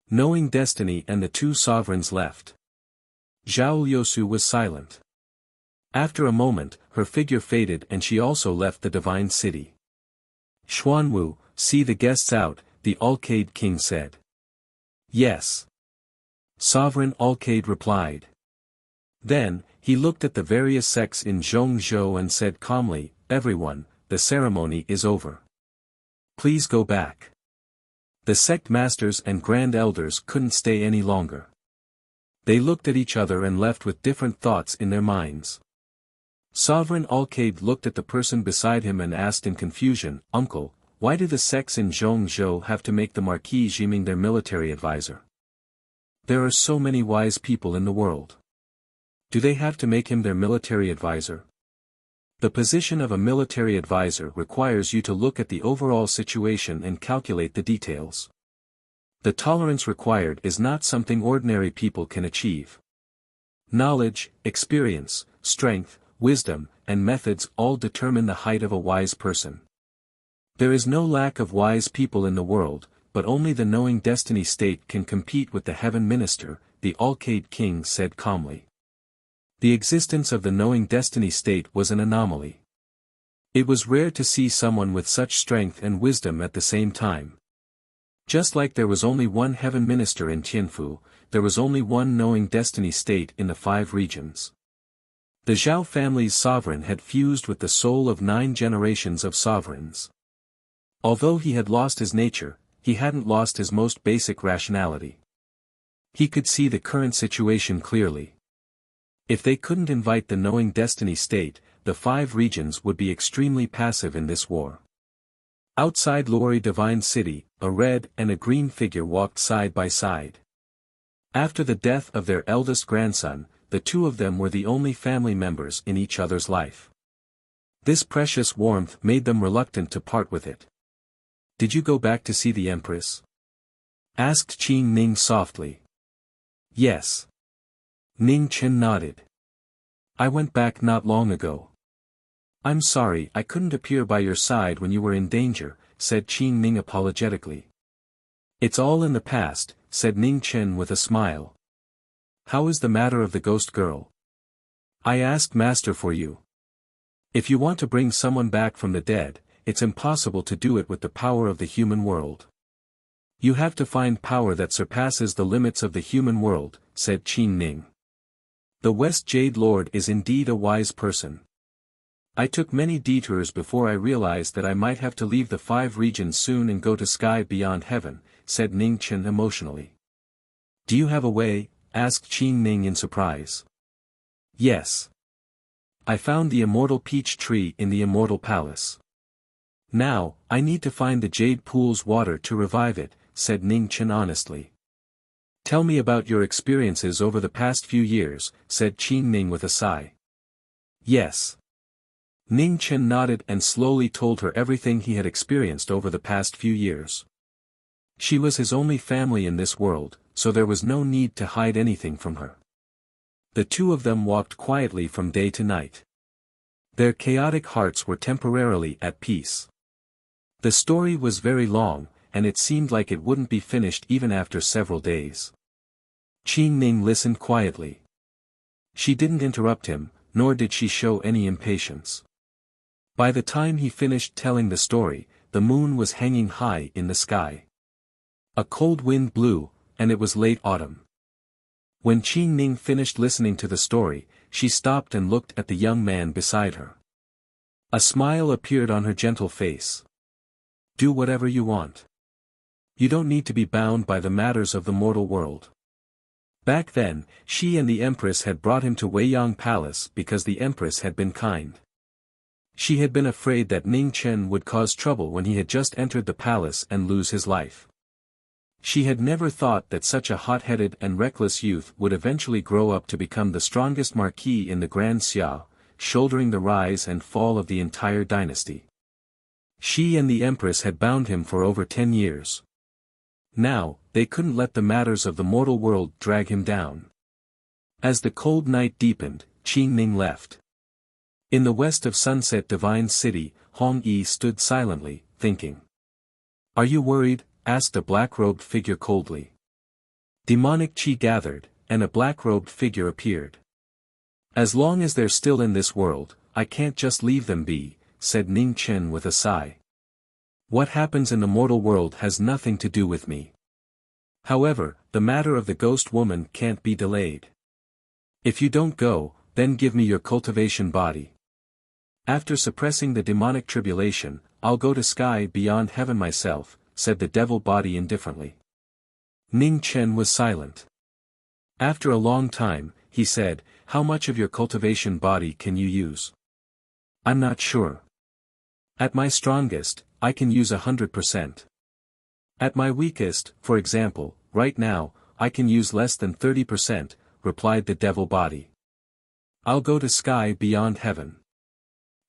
Knowing destiny and the 2 sovereigns left. Zhao Liusu was silent. After a moment, her figure faded and she also left the divine city. Xuanwu, see the guests out, the Alcade king said. Yes. Sovereign Alcade replied. Then, he looked at the various sects in Zhongzhou and said calmly, everyone, the ceremony is over. Please go back. The sect masters and grand elders couldn't stay any longer. They looked at each other and left with different thoughts in their minds. Sovereign Alcade looked at the person beside him and asked in confusion, Uncle, why do the sects in Zhongzhou have to make the Marquis Jiming their military advisor? There are so many wise people in the world. Do they have to make him their military advisor? The position of a military advisor requires you to look at the overall situation and calculate the details. The tolerance required is not something ordinary people can achieve. Knowledge, experience, strength, wisdom, and methods all determine the height of a wise person. There is no lack of wise people in the world, but only the knowing destiny state can compete with the heaven minister, the Alcade king said calmly. The existence of the knowing destiny state was an anomaly. It was rare to see someone with such strength and wisdom at the same time. Just like there was only one heaven minister in Tianfu, there was only one knowing destiny state in the 5 regions. The Zhao family's sovereign had fused with the soul of 9 generations of sovereigns. Although he had lost his nature, he hadn't lost his most basic rationality. He could see the current situation clearly. If they couldn't invite the knowing destiny state, the 5 regions would be extremely passive in this war. Outside Lori Divine City, a red and a green figure walked side by side. After the death of their eldest grandson, the 2 of them were the only family members in each other's life. This precious warmth made them reluctant to part with it. Did you go back to see the Empress? Asked Qing Ning softly. Yes. Ning Chen nodded. I went back not long ago. I'm sorry I couldn't appear by your side when you were in danger, said Qing Ning apologetically. It's all in the past, said Ning Chen with a smile. How is the matter of the ghost girl? I asked Master for you. If you want to bring someone back from the dead, it's impossible to do it with the power of the human world. You have to find power that surpasses the limits of the human world, said Qing Ning. The West Jade Lord is indeed a wise person. I took many detours before I realized that I might have to leave the 5 regions soon and go to sky beyond heaven, said Ning Chen emotionally. Do you have a way? Asked Qing Ning in surprise. Yes. I found the immortal peach tree in the immortal palace. Now, I need to find the jade pool's water to revive it, said Ning Chen honestly. Tell me about your experiences over the past few years, said Qing Ning with a sigh. Yes. Ning Chen nodded and slowly told her everything he had experienced over the past few years. She was his only family in this world, so there was no need to hide anything from her. The 2 of them walked quietly from day to night. Their chaotic hearts were temporarily at peace. The story was very long, and it seemed like it wouldn't be finished even after several days. Qing Ning listened quietly. She didn't interrupt him, nor did she show any impatience. By the time he finished telling the story, the moon was hanging high in the sky. A cold wind blew, and it was late autumn. When Qing Ning finished listening to the story, she stopped and looked at the young man beside her. A smile appeared on her gentle face. Do whatever you want. You don't need to be bound by the matters of the mortal world. Back then, she and the Empress had brought him to Weiyang Palace because the Empress had been kind. She had been afraid that Ning Chen would cause trouble when he had just entered the palace and lose his life. She had never thought that such a hot-headed and reckless youth would eventually grow up to become the strongest marquis in the Grand Xiao, shouldering the rise and fall of the entire dynasty. She and the Empress had bound him for over 10 years. Now, they couldn't let the matters of the mortal world drag him down. As the cold night deepened, Qing Ning left. In the west of Sunset Divine City, Hong Yi stood silently, thinking. Are you worried? Asked a black-robed figure coldly. Demonic qi gathered, and a black-robed figure appeared. As long as they're still in this world, I can't just leave them be, said Ning Chen with a sigh. What happens in the mortal world has nothing to do with me. However, the matter of the ghost woman can't be delayed. If you don't go, then give me your cultivation body. After suppressing the demonic tribulation, I'll go to sky beyond heaven myself, said the devil body indifferently. Ning Chen was silent. After a long time, he said, how much of your cultivation body can you use? I'm not sure. At my strongest, I can use 100%. At my weakest, for example, right now, I can use less than 30%, replied the devil body. I'll go to sky beyond heaven.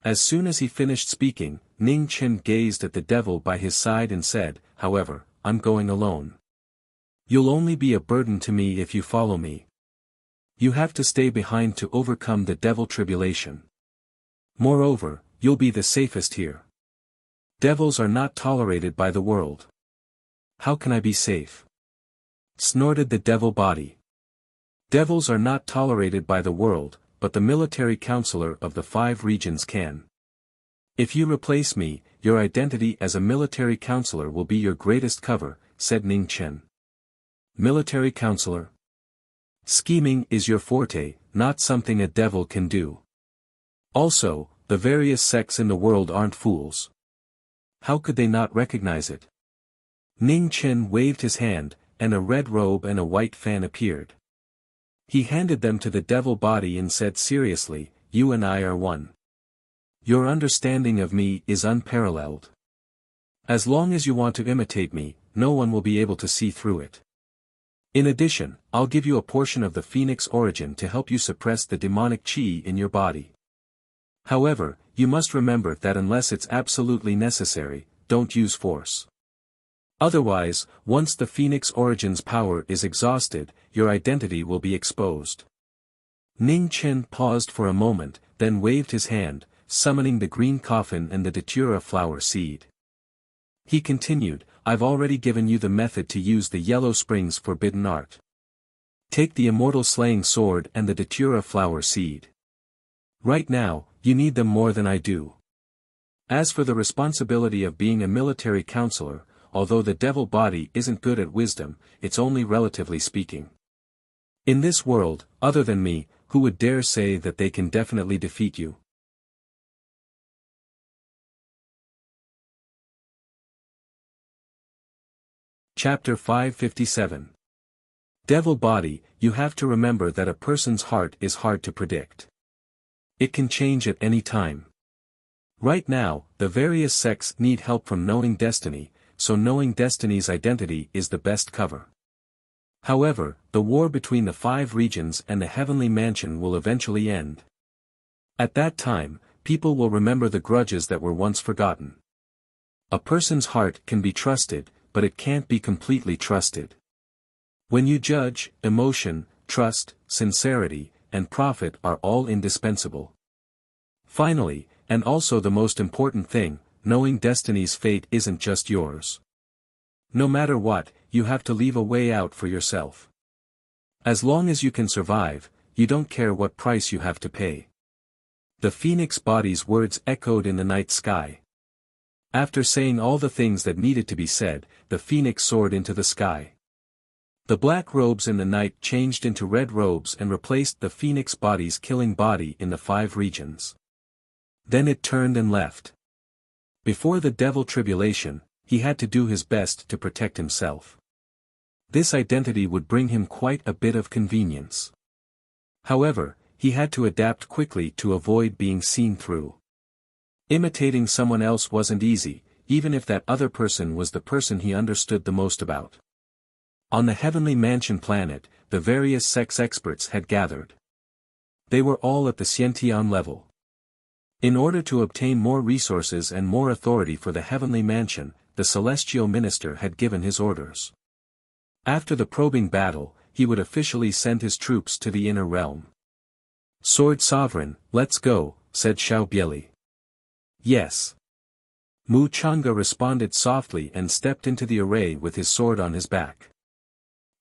As soon as he finished speaking, Ning Chen gazed at the devil by his side and said, however, I'm going alone. You'll only be a burden to me if you follow me. You have to stay behind to overcome the devil tribulation. Moreover, you'll be the safest here. Devils are not tolerated by the world. How can I be safe? Snorted the devil body. Devils are not tolerated by the world, but the military counselor of the 5 regions can. If you replace me, your identity as a military counselor will be your greatest cover, said Ning Chen. Military counselor? Scheming is your forte, not something a devil can do. Also, the various sects in the world aren't fools. How could they not recognize it? Ning Chen waved his hand, and a red robe and a white fan appeared. He handed them to the devil body and said seriously, you and I are one. Your understanding of me is unparalleled. As long as you want to imitate me, no one will be able to see through it. In addition, I'll give you a portion of the phoenix origin to help you suppress the demonic chi in your body. However, you must remember that unless it's absolutely necessary, don't use force. Otherwise, once the phoenix origin's power is exhausted, your identity will be exposed. Ning Chen paused for a moment, then waved his hand, summoning the green coffin and the datura flower seed. He continued, I've already given you the method to use the Yellow Spring's forbidden art. Take the immortal slaying sword and the datura flower seed. Right now, you need them more than I do. As for the responsibility of being a military counselor, although the devil body isn't good at wisdom, it's only relatively speaking. In this world, other than me, who would dare say that they can definitely defeat you? Chapter 557. Devil body, you have to remember that a person's heart is hard to predict. It can change at any time. Right now, the various sects need help from knowing destiny, so knowing destiny's identity is the best cover. However, the war between the 5 regions and the heavenly mansion will eventually end. At that time, people will remember the grudges that were once forgotten. A person's heart can be trusted, but it can't be completely trusted. When you judge, emotion, trust, sincerity, and profit are all indispensable. Finally, and also the most important thing, knowing destiny's fate isn't just yours. No matter what, you have to leave a way out for yourself. As long as you can survive, you don't care what price you have to pay. The phoenix body's words echoed in the night sky. After saying all the things that needed to be said, the phoenix soared into the sky. The black robes in the night changed into red robes and replaced the phoenix body's killing body in the 5 regions. Then it turned and left. Before the devil tribulation, he had to do his best to protect himself. This identity would bring him quite a bit of convenience. However, he had to adapt quickly to avoid being seen through. Imitating someone else wasn't easy, even if that other person was the person he understood the most about. On the heavenly mansion planet, the various sex experts had gathered. They were all at the Xiantian level. In order to obtain more resources and more authority for the heavenly mansion, the celestial minister had given his orders. After the probing battle, he would officially send his troops to the inner realm. Sword Sovereign, let's go, said Xiao Bieli. Yes. Mu Changa responded softly and stepped into the array with his sword on his back.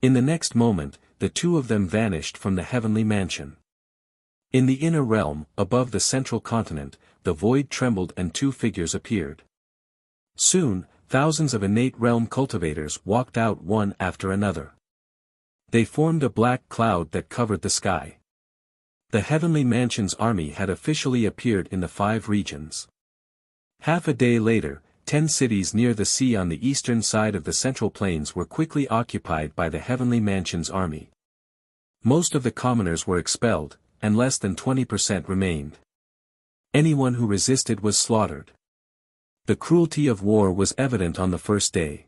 In the next moment, the two of them vanished from the heavenly mansion. In the inner realm, above the central continent, the void trembled and 2 figures appeared. Soon, thousands of innate realm cultivators walked out one after another. They formed a black cloud that covered the sky. The Heavenly Mansion's army had officially appeared in the 5 regions. Half a day later, 10 cities near the sea on the eastern side of the Central Plains were quickly occupied by the Heavenly Mansion's army. Most of the commoners were expelled, and less than 20% remained. Anyone who resisted was slaughtered. The cruelty of war was evident on the first day.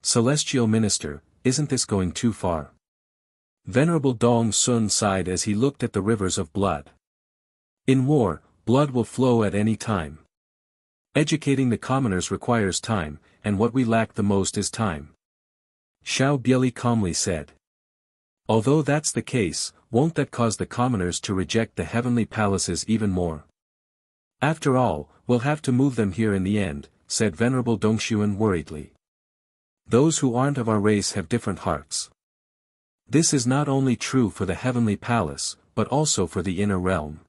Celestial Minister, isn't this going too far? Venerable Dong Sun sighed as he looked at the rivers of blood. In war, blood will flow at any time. Educating the commoners requires time, and what we lack the most is time. Xiao Bieli calmly said. Although that's the case, won't that cause the commoners to reject the heavenly palaces even more? After all, we'll have to move them here in the end, said Venerable Dongshuan worriedly. Those who aren't of our race have different hearts. This is not only true for the heavenly palace, but also for the inner realm.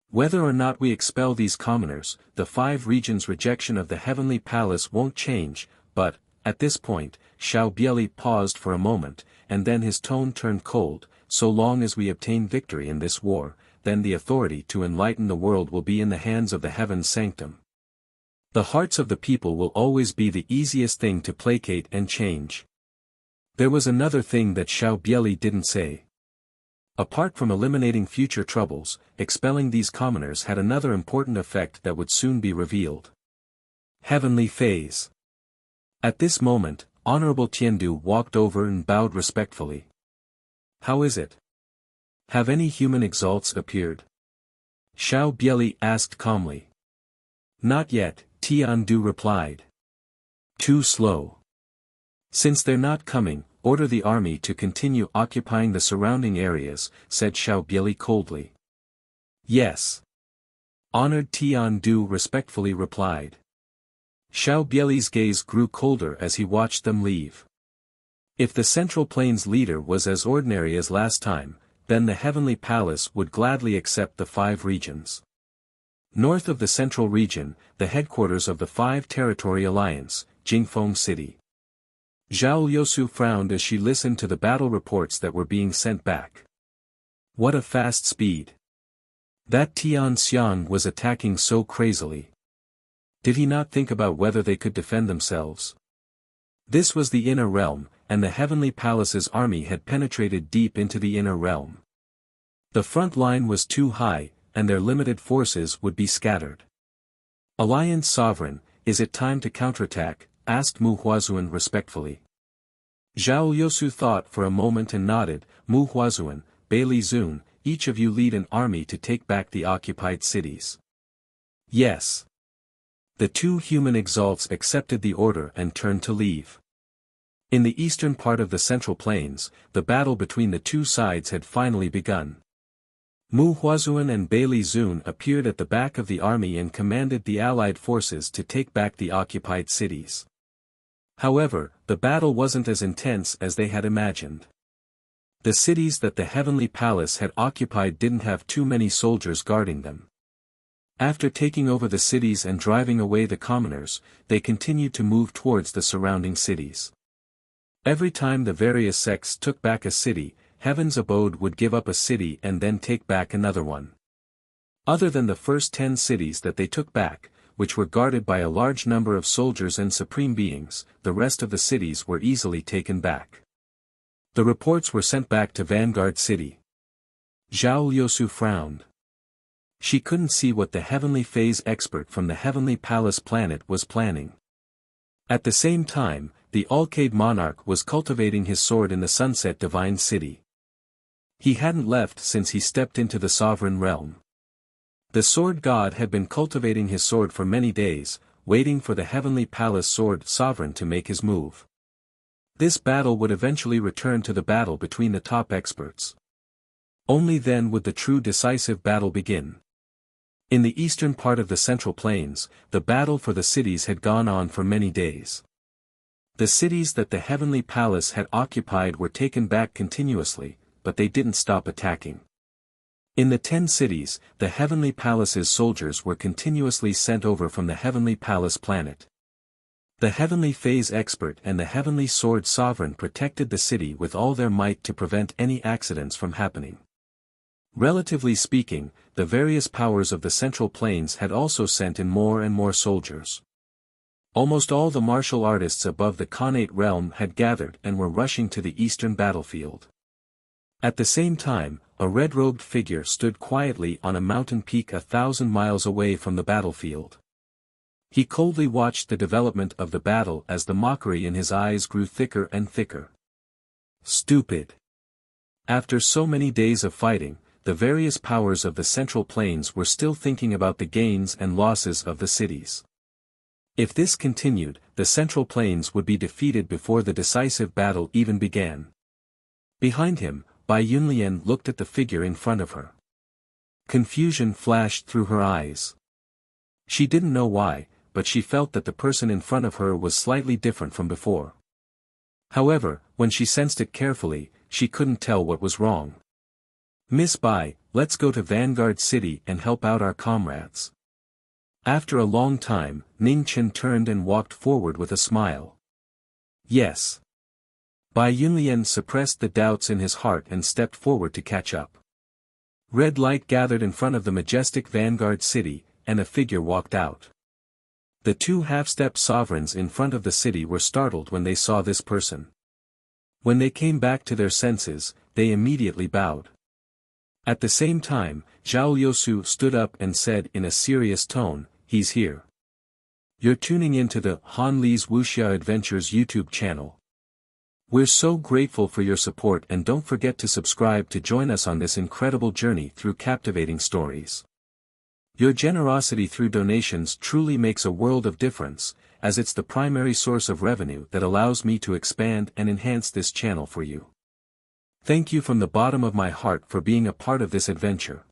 Whether or not we expel these commoners, the 5 regions' rejection of the heavenly palace won't change, but, at this point, Xiao Bieli paused for a moment, and then his tone turned cold. So long as we obtain victory in this war, then the authority to enlighten the world will be in the hands of the heaven's sanctum. The hearts of the people will always be the easiest thing to placate and change. There was another thing that Xiao Bieli didn't say. Apart from eliminating future troubles, expelling these commoners had another important effect that would soon be revealed. Heavenly phase. At this moment, Honorable Tiandu walked over and bowed respectfully. How is it? Have any human exalts appeared? Xiao Bieli asked calmly. Not yet, Tiandu replied. Too slow. Since they're not coming, order the army to continue occupying the surrounding areas, said Xiao Bieli coldly. Yes. Honored Tiandu respectfully replied. Xiao Bieli's gaze grew colder as he watched them leave. If the Central Plains leader was as ordinary as last time, then the Heavenly Palace would gladly accept the 5 regions. North of the Central Region, the headquarters of the 5 Territory Alliance, Jingfeng City. Zhao Liusu frowned as she listened to the battle reports that were being sent back. What a fast speed! That Tian Xiang was attacking so crazily. Did he not think about whether they could defend themselves? This was the inner realm, and the Heavenly Palace's army had penetrated deep into the inner realm. The front line was too high, and their limited forces would be scattered. Alliance Sovereign, is it time to counterattack? Asked Mu Huazuan respectfully. Zhao Liusu thought for a moment and nodded. Mu Huazuan, Beili Zun, each of you lead an army to take back the occupied cities. Yes. The 2 human exalts accepted the order and turned to leave. In the eastern part of the Central Plains, the battle between the 2 sides had finally begun. Mu Huazuan and Beili Zun appeared at the back of the army and commanded the allied forces to take back the occupied cities. However, the battle wasn't as intense as they had imagined. The cities that the Heavenly Palace had occupied didn't have too many soldiers guarding them. After taking over the cities and driving away the commoners, they continued to move towards the surrounding cities. Every time the various sects took back a city, Heaven's Abode would give up a city and then take back another one. Other than the first 10 cities that they took back, which were guarded by a large number of soldiers and supreme beings, the rest of the cities were easily taken back. The reports were sent back to Vanguard City. Zhao Liusu frowned. She couldn't see what the Heavenly Phase expert from the Heavenly Palace planet was planning. At the same time, the Alcade monarch was cultivating his sword in the Sunset Divine City. He hadn't left since he stepped into the sovereign realm. The sword god had been cultivating his sword for many days, waiting for the Heavenly Palace sword sovereign to make his move. This battle would eventually return to the battle between the top experts. Only then would the true decisive battle begin. In the eastern part of the Central Plains, the battle for the cities had gone on for many days. The cities that the Heavenly Palace had occupied were taken back continuously, but they didn't stop attacking. In the 10 cities, the Heavenly Palace's soldiers were continuously sent over from the Heavenly Palace planet. The heavenly phase expert and the heavenly sword sovereign protected the city with all their might to prevent any accidents from happening. Relatively speaking, the various powers of the Central Plains had also sent in more and more soldiers. Almost all the martial artists above the Khanate realm had gathered and were rushing to the eastern battlefield. At the same time, a red-robed figure stood quietly on a mountain peak 1,000 miles away from the battlefield. He coldly watched the development of the battle as the mockery in his eyes grew thicker and thicker. Stupid! After so many days of fighting, the various powers of the Central Plains were still thinking about the gains and losses of the cities. If this continued, the Central Plains would be defeated before the decisive battle even began. Behind him, Bai Yunlian looked at the figure in front of her. Confusion flashed through her eyes. She didn't know why, but she felt that the person in front of her was slightly different from before. However, when she sensed it carefully, she couldn't tell what was wrong. "Miss Bai, let's go to Vanguard City and help out our comrades." After a long time, Ning Chen turned and walked forward with a smile. "Yes." Bai Yunlian suppressed the doubts in his heart and stepped forward to catch up. Red light gathered in front of the majestic Vanguard City, and a figure walked out. The two half-step sovereigns in front of the city were startled when they saw this person. When they came back to their senses, they immediately bowed. At the same time, Zhao Liusu stood up and said in a serious tone, "He's here. You're tuning into the Han Li's Wuxia Adventures YouTube channel. We're so grateful for your support, and don't forget to subscribe to join us on this incredible journey through captivating stories. Your generosity through donations truly makes a world of difference, as it's the primary source of revenue that allows me to expand and enhance this channel for you. Thank you from the bottom of my heart for being a part of this adventure."